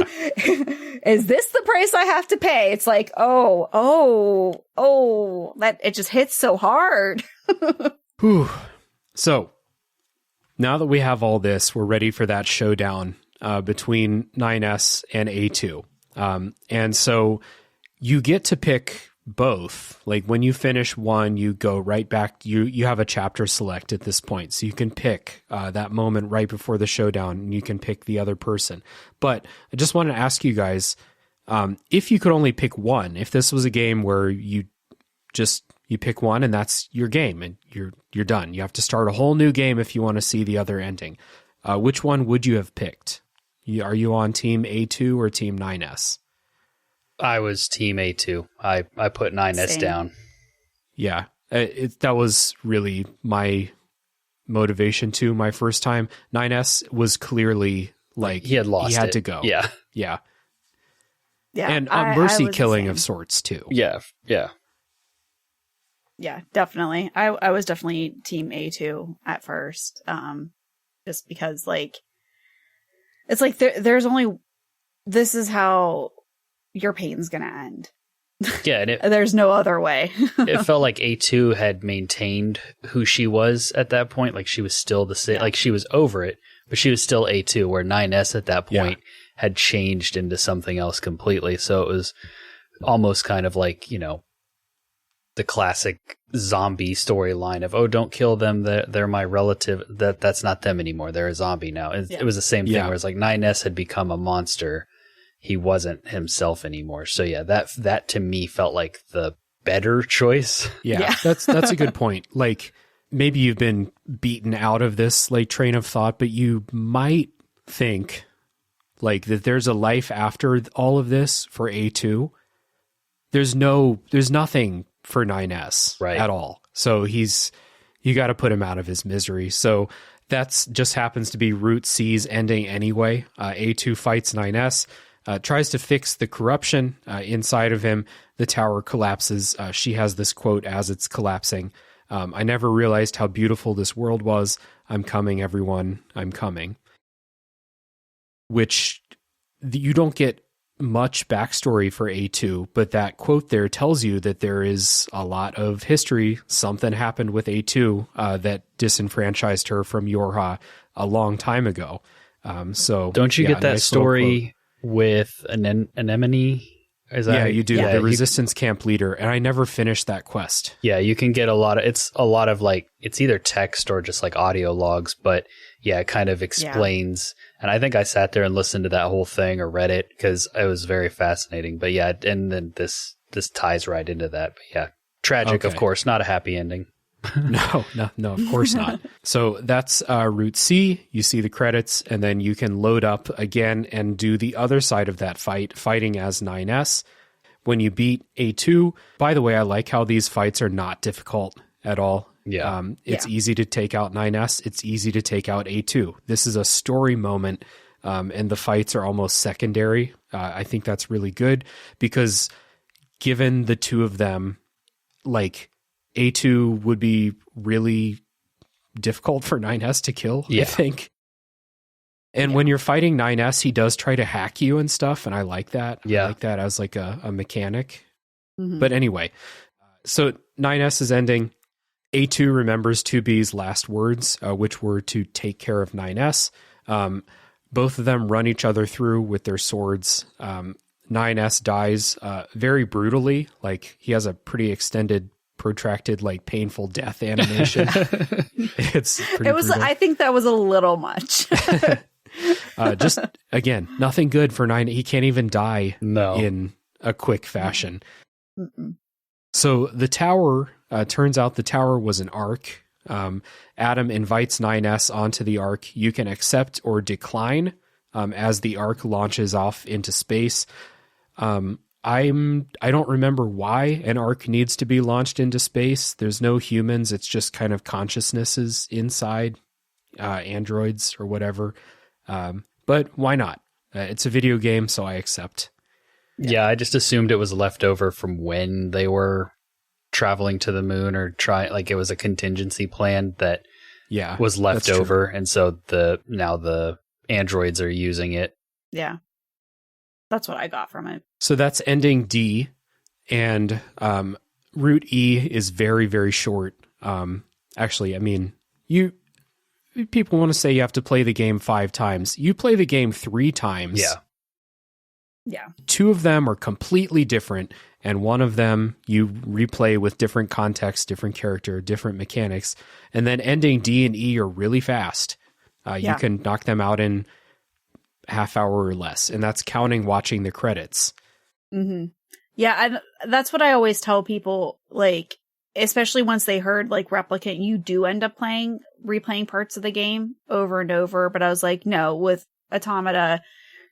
is this the price I have to pay? It's like, oh, that it just hits so hard. Whew. So, now that we have all this, we're ready for that showdown between 9S and A2. And so you get to pick both. Like, when you finish one, you go right back. You have a chapter select at this point. So you can pick that moment right before the showdown, and you can pick the other person. But I just want to ask you guys, if you could only pick one, if this was a game where you pick one and that's your game and you're done. You have to start a whole new game if you want to see the other ending. Which one would you have picked? Are you on team A2 or team 9S? I was team A2. I put 9S Same. down. Yeah, that was really my motivation too. My first time, 9S was clearly like he had lost. He had to go. Yeah. And a mercy killing of sorts too. Yeah. Yeah, definitely. I was definitely team A2 at first. Just because, like, it's like there's only, this is how your pain's gonna end. Yeah, and there's no other way. it felt like A2 had maintained who she was at that point. Like, she was still the same. Like, she was over it, but she was still A2. Where 9S at that point had changed into something else completely. So it was almost kind of like, the classic zombie storyline of, oh, don't kill them, they're my relative. That's not them anymore. They're a zombie now. It was the same thing. Whereas, like, 9S had become a monster. He wasn't himself anymore. So yeah, that to me felt like the better choice. Yeah. That's a good point. Like, maybe you've been beaten out of this, like, train of thought, but you might think, like, that there's a life after all of this for A2. There's nothing for 9S at all. So you got to put him out of his misery. So that's just happens to be Route C's ending anyway. A2 fights 9S, tries to fix the corruption inside of him. The tower collapses. She has this quote as it's collapsing. I never realized how beautiful this world was. I'm coming, everyone. I'm coming. Which you don't get much backstory for A2, but that quote there tells you that there is a lot of history. Something happened with A2 that disenfranchised her from Yorha a long time ago. So don't you get that story with an anemone? You do. The resistance camp leader, and I never finished that quest. Yeah, you can get a lot of like, it's either text or just like audio logs, but yeah, it kind of explains. And I think I sat there and listened to that whole thing or read it because it was very fascinating. But yeah, and then this ties right into that. But yeah, tragic, of course, not a happy ending. No, of course not. So that's Route C. You see the credits, and then you can load up again and do the other side of that fighting as 9S. when you beat A2, by the way, I like how these fights are not difficult at all. Yeah. It's easy to take out 9S. It's easy to take out A2. This is a story moment, and the fights are almost secondary. I think that's really good because given the two of them, like A2 would be really difficult for 9S to kill, I think. And when you're fighting 9S, he does try to hack you and stuff, and I like that. Yeah. I like that as like a mechanic. But anyway, so 9S is ending. A2 remembers 2B's last words, which were to take care of 9S. Both of them run each other through with their swords. 9S dies very brutally. Like, he has a pretty extended, protracted, like, painful death animation. It's pretty brutal. I think that was a little much. Just, again, nothing good for 9. He can't even die in a quick fashion. So the tower, turns out the tower was an arc. Adam invites 9S onto the arc. You can accept or decline as the arc launches off into space. I don't remember why an arc needs to be launched into space. There's no humans. It's just kind of consciousnesses inside androids or whatever. But why not? It's a video game, so I accept. Yeah, I just assumed it was left over from when they were traveling to the moon or like it was a contingency plan that was left over. And so now the androids are using it. Yeah. That's what I got from it. So that's ending D, and route E is very, very short. Actually, I mean, people want to say you have to play the game 5 times. You play the game 3 times. Yeah. 2 of them are completely different, and one of them you replay with different context, different character, different mechanics, and then ending D and E are really fast. You can knock them out in half hour or less, and that's counting watching the credits. Yeah, that's what I always tell people, like, especially once they heard like Replicant, you do end up replaying parts of the game over and over. But I was like, no, with Automata,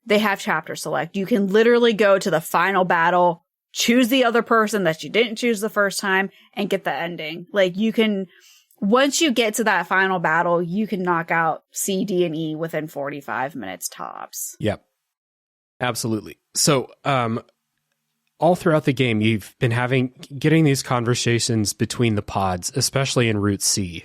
they have chapter select. You can literally go to the final battle, choose the other person that you didn't choose the first time, and get the ending. Like, you can, once you get to that final battle, you can knock out C, D, and E within 45 minutes tops. Yep. Absolutely. So, all throughout the game, you've been getting these conversations between the pods, especially in Route C.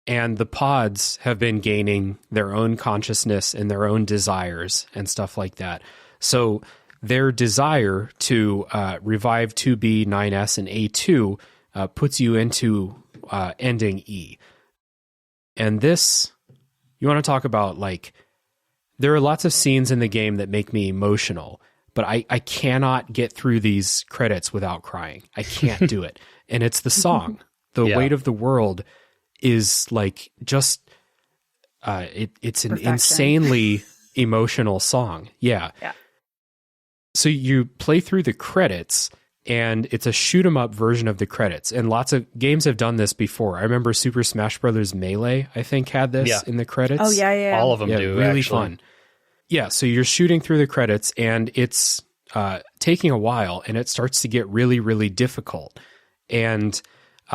And the pods have been gaining their own consciousness and their own desires and stuff like that. So their desire to revive 2B, 9S, and A2 puts you into ending E. And this, you want to talk about, like, there are lots of scenes in the game that make me emotional, but I cannot get through these credits without crying. I can't do it. And it's the song. The Weight of the World is like just it's an insanely emotional song. Yeah. So you play through the credits, and it's a shoot 'em up version of the credits. And lots of games have done this before. I remember Super Smash Brothers Melee, I think, had this in the credits. Oh yeah. All of them do. Really actually. Fun. Yeah, so you're shooting through the credits, and it's taking a while, and it starts to get really, really difficult. And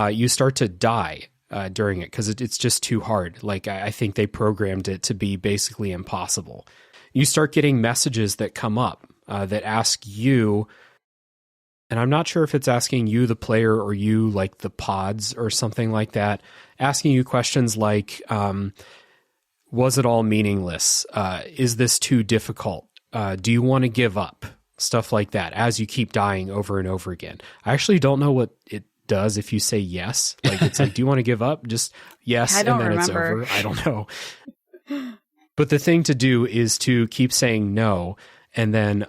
you start to die during it because it's just too hard. Like, I think they programmed it to be basically impossible. You start getting messages that come up that ask you, and I'm not sure if it's asking you, the player, or you, like the pods or something like that, asking you questions like, was it all meaningless? Is this too difficult? Do you want to give up? Stuff like that as you keep dying over and over again. I actually don't know what it does if you say yes. Like, it's like, do you want to give up? Just yes, and then remember. It's over. I don't know. But the thing to do is to keep saying no, and then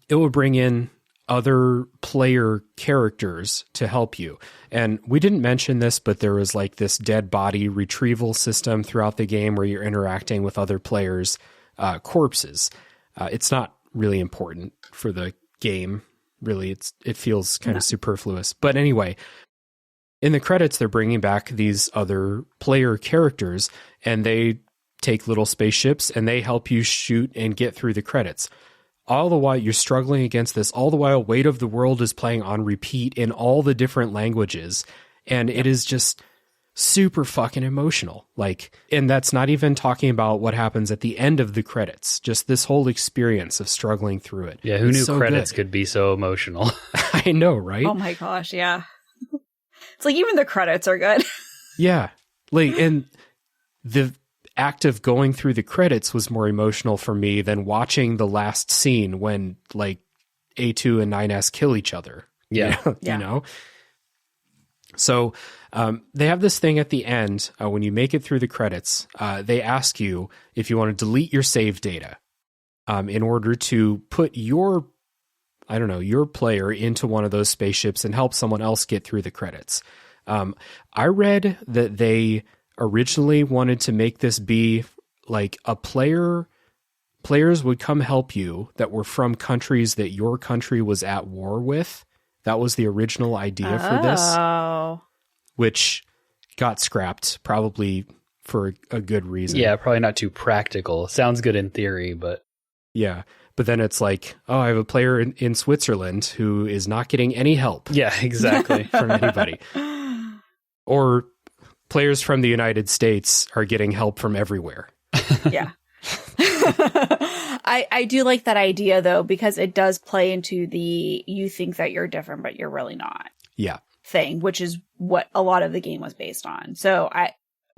it will bring in other player characters to help you. And we didn't mention this, but there was like this dead body retrieval system throughout the game where you're interacting with other players' corpses. It's not really important for the game. Really, it feels kind of superfluous. But anyway, in the credits, they're bringing back these other player characters, and they take little spaceships, and they help you shoot and get through the credits. all the while you're struggling against this, all the while Weight of the World is playing on repeat in all the different languages. And it is just super fucking emotional. Like, and that's not even talking about what happens at the end of the credits, just this whole experience of struggling through it. Yeah, who It's knew so credits good. could be so emotional? I know, right? Oh my gosh, yeah. It's like even the credits are good. Yeah. Like, and the act of going through the credits was more emotional for me than watching the last scene when like A2 and 9S kill each other. Yeah. Yeah. You know? So they have this thing at the end when you make it through the credits. They ask you if you want to delete your save data in order to put your player into one of those spaceships and help someone else get through the credits. I read that they originally wanted to make this be like a players would come help you that were from countries that your country was at war with. That was the original idea for this, which got scrapped probably for a good reason. Yeah, probably not too practical. Sounds good in theory, but... Yeah. But then it's like, oh, I have a player in Switzerland who is not getting any help. Yeah, exactly. From anybody. Or players from the United States are getting help from everywhere. Yeah. I do like that idea, though, because it does play into the you think that you're different, but you're really not. Yeah. Thing, which is what a lot of the game was based on. So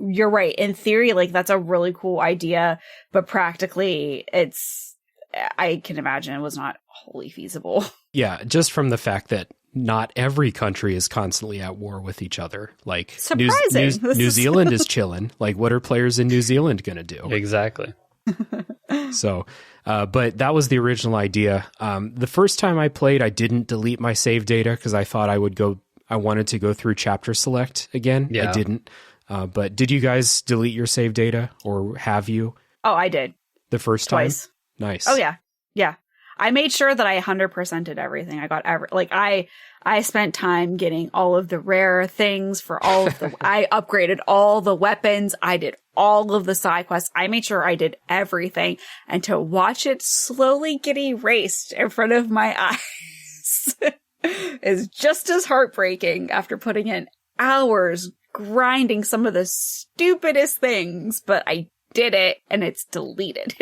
you're right. In theory, like that's a really cool idea, but practically I can imagine it was not wholly feasible. Yeah, just from the fact that not every country is constantly at war with each other. Like surprising. New Zealand is chilling. Like, what are players in New Zealand going to do? Exactly. So, but that was the original idea. The first time I played, I didn't delete my save data because I thought I wanted to go through chapter select again. Yeah. I didn't. But did you guys delete your save data, or have you? Oh, I did. The first Twice. time? Nice. Oh, yeah. Yeah. I made sure that I 100%ed everything. I got I spent time getting all of the rare things for all of the, I upgraded all the weapons. I did all of the side quests. I made sure I did everything, and to watch it slowly get erased in front of my eyes is just as heartbreaking after putting in hours grinding some of the stupidest things, but I did it and it's deleted.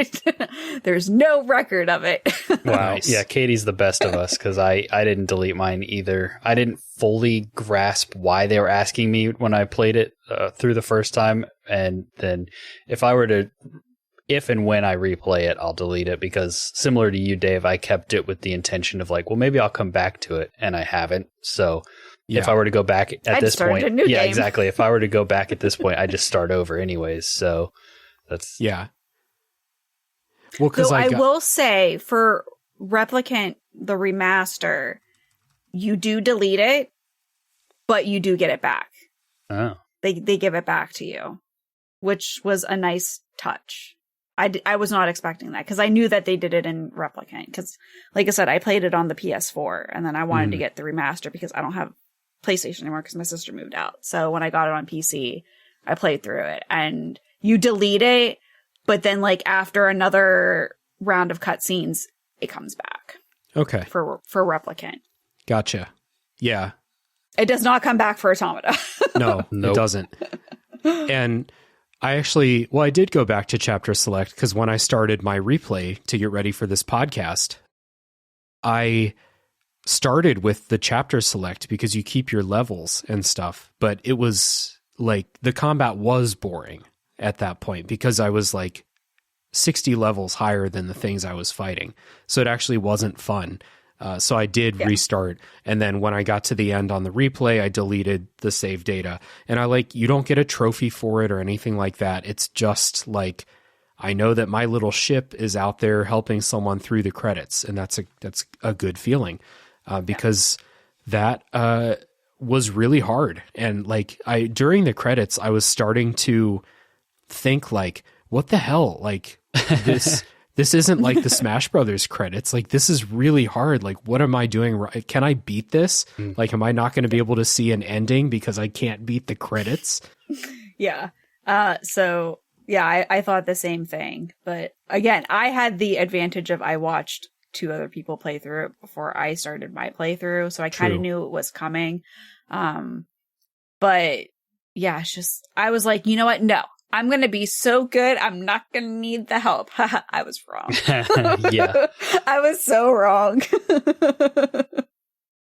There's no record of it. Wow. Nice. Yeah, Katie's the best of us because I didn't delete mine either. I didn't fully grasp why they were asking me when I played it through the first time. And then if and when I replay it, I'll delete it because similar to you, Dave, I kept it with the intention of like, well, maybe I'll come back to it, and I haven't. So if I were to go back at this point, a new game. Exactly. If I were to go back at this point, I just start over anyways. So that's Well, because so I will say for Replicant, the remaster, you do delete it, but you do get it back. Oh. They give it back to you, which was a nice touch. I was not expecting that because I knew that they did it in Replicant. Because, like I said, I played it on the PS4, and then I wanted to get the remaster because I don't have PlayStation anymore because my sister moved out. So when I got it on PC, I played through it, and you delete it, but then like after another round of cutscenes, it comes back. Okay. For Replicant. Gotcha. Yeah. It does not come back for Automata. No, Nope. It doesn't. And I did go back to chapter select because when I started my replay to get ready for this podcast, I started with the chapter select because you keep your levels and stuff, but it was like the combat was boring at that point because I was like 60 levels higher than the things I was fighting. So it actually wasn't fun. So I did restart. And then when I got to the end on the replay, I deleted the save data. And you don't get a trophy for it or anything like that. It's just like, I know that my little ship is out there helping someone through the credits. And that's a good feeling because that was really hard. And during the credits, I was starting to think like, what the hell? Like this isn't like the Smash Brothers credits. Like, this is really hard. Like, what am I doing right? Can I beat this? Like, am I not going to be able to see an ending because I can't beat the credits? Yeah. I thought the same thing. But again, I had the advantage of I watched 2 other people play through it before I started my playthrough, so I kind of knew it was coming. But yeah, it's just, I was like, you know what? No, I'm going to be so good. I'm not going to need the help. I was wrong. Yeah. I was so wrong.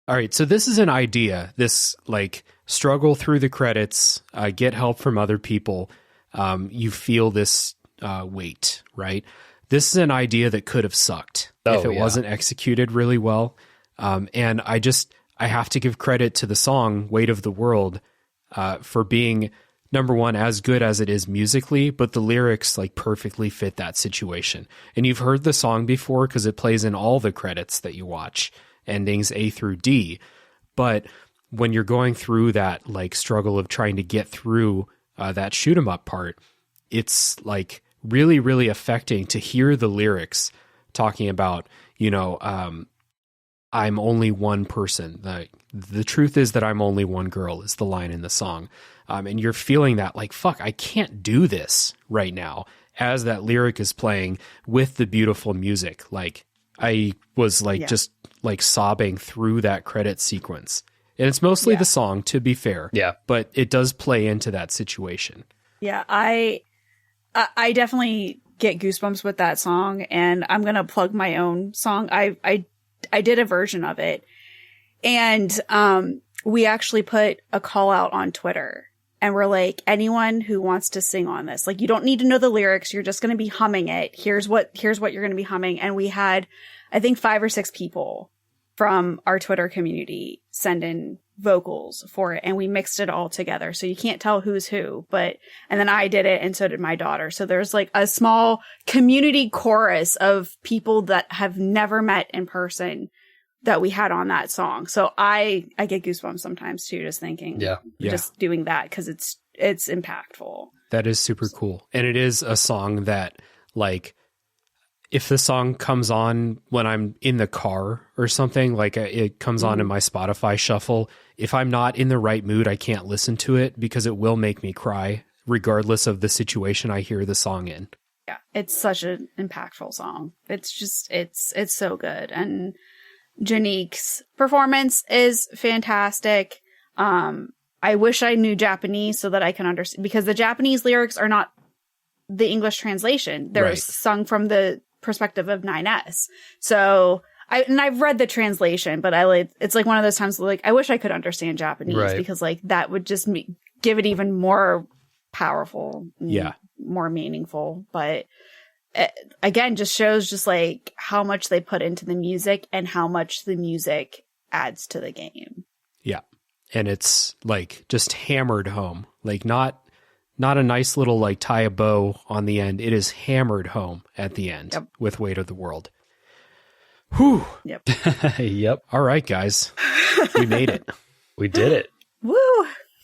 All right, so this is an idea, this like struggle through the credits, get help from other people. You feel this weight, right? This is an idea that could have sucked if it wasn't executed really well. And I have to give credit to the song Weight of the World for being, number one, as good as it is musically, but the lyrics like perfectly fit that situation. And you've heard the song before because it plays in all the credits that you watch, endings A through D. But when you're going through that like struggle of trying to get through that shoot 'em up part, it's like really, really affecting to hear the lyrics talking about, you know, I'm only one person. The truth is that I'm only one girl is the line in the song. And you're feeling that like, fuck, I can't do this right now as that lyric is playing with the beautiful music. Like I was like, just like sobbing through that credit sequence. And it's mostly the song, to be fair. Yeah. But it does play into that situation. Yeah, I definitely get goosebumps with that song, and I'm going to plug my own song. I did a version of it, and we actually put a call out on Twitter, and we're like, anyone who wants to sing on this, like, you don't need to know the lyrics. You're just going to be humming it. Here's what you're going to be humming. And we had, I think, 5 or 6 people from our Twitter community send in vocals for it, and we mixed it all together. So you can't tell who's who, and then I did it, and so did my daughter. So there's like a small community chorus of people that have never met in person that we had on that song. So I get goosebumps sometimes too, just thinking, just doing that, because it's impactful. That is super cool. And it is a song that, like, if the song comes on when I'm in the car or something, like it comes on in my Spotify shuffle, if I'm not in the right mood, I can't listen to it because it will make me cry regardless of the situation I hear the song in. Yeah, it's such an impactful song. It's just, it's so good. And Janique's performance is fantastic. I wish I knew Japanese so that I can understand, because the Japanese lyrics are not the English translation. They're sung from the perspective of 9S. So I've read the translation, but it's like one of those times where, like, I wish I could understand Japanese because like that would just give it even more powerful, more meaningful. But it, again, just shows just like how much they put into the music and how much the music adds to the game. Yeah. And it's like just hammered home, like not a nice little like tie a bow on the end. It is hammered home at the end with Weight of the World. Whew. Yep. Yep. All right, guys. We made it. We did it. Woo.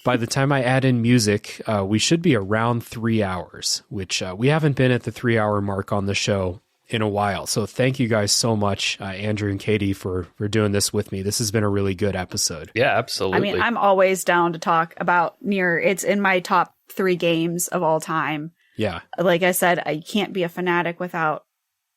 By the time I add in music, we should be around 3 hours, which we haven't been at the 3-hour mark on the show in a while. So thank you guys so much, Andrew and Katie, for doing this with me. This has been a really good episode. Yeah, absolutely. I mean, I'm always down to talk about Nier. It's in my top 3 games of all time. Yeah. Like I said, I can't be a fanatic without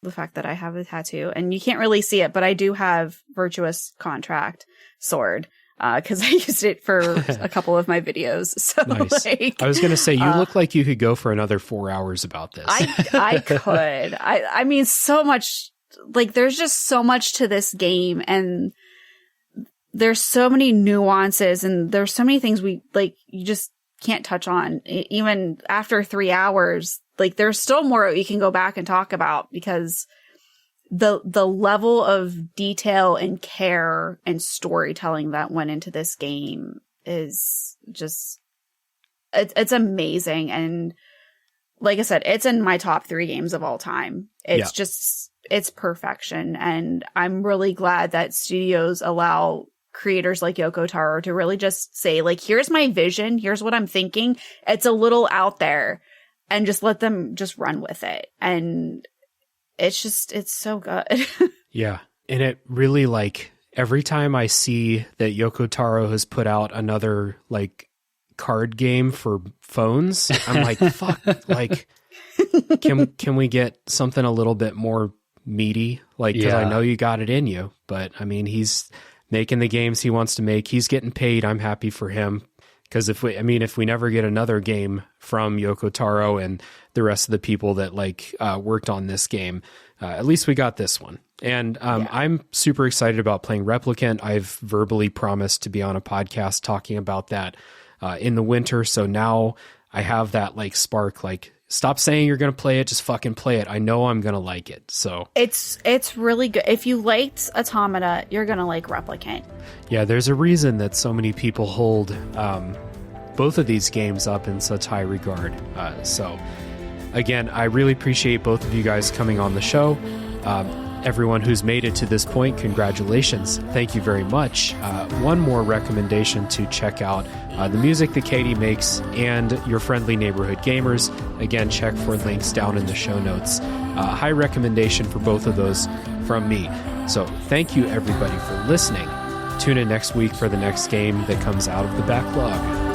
the fact that I have a tattoo. And you can't really see it, but I do have Virtuous Contract sword. Because I used it for a couple of my videos. So nice. Like, I was going to say, you look like you could go for another 4 hours about this. I could. I mean, so much, like, there's just so much to this game, and there's so many nuances, and there's so many things you just can't touch on. Even after 3 hours, like, there's still more you can go back and talk about, because the level of detail and care and storytelling that went into this game is just, it's amazing. And like I said, it's in my top 3 games of all time. It's just, it's perfection. And I'm really glad that studios allow creators like Yoko Taro to really just say, like, here's my vision. Here's what I'm thinking. It's a little out there, and just let them just run with it. And it's so good. Yeah. And it really, like, every time I see that Yoko Taro has put out another, like, card game for phones, I'm like, fuck, like, can we get something a little bit more meaty, like, because I know you got it in you. But I mean, he's making the games he wants to make. He's getting paid. I'm happy for him. Because if we never get another game from Yoko Taro and the rest of the people that worked on this game, at least we got this one. And I'm super excited about playing Replicant. I've verbally promised to be on a podcast talking about that in the winter. So now I have that spark, stop saying you're going to play it, just fucking play it. I know I'm going to like it. So it's really good. If you liked Automata, you're going to like Replicant. Yeah, there's a reason that so many people hold both of these games up in such high regard. So again, I really appreciate both of you guys coming on the show. Everyone who's made it to this point, congratulations. Thank you very much. One more recommendation to check out the music that Katie makes and Your Friendly Neighborhood Gamers. Again, check for links down in the show notes. High recommendation for both of those from me. So thank you everybody for listening. Tune in next week for the next game that comes out of the backlog.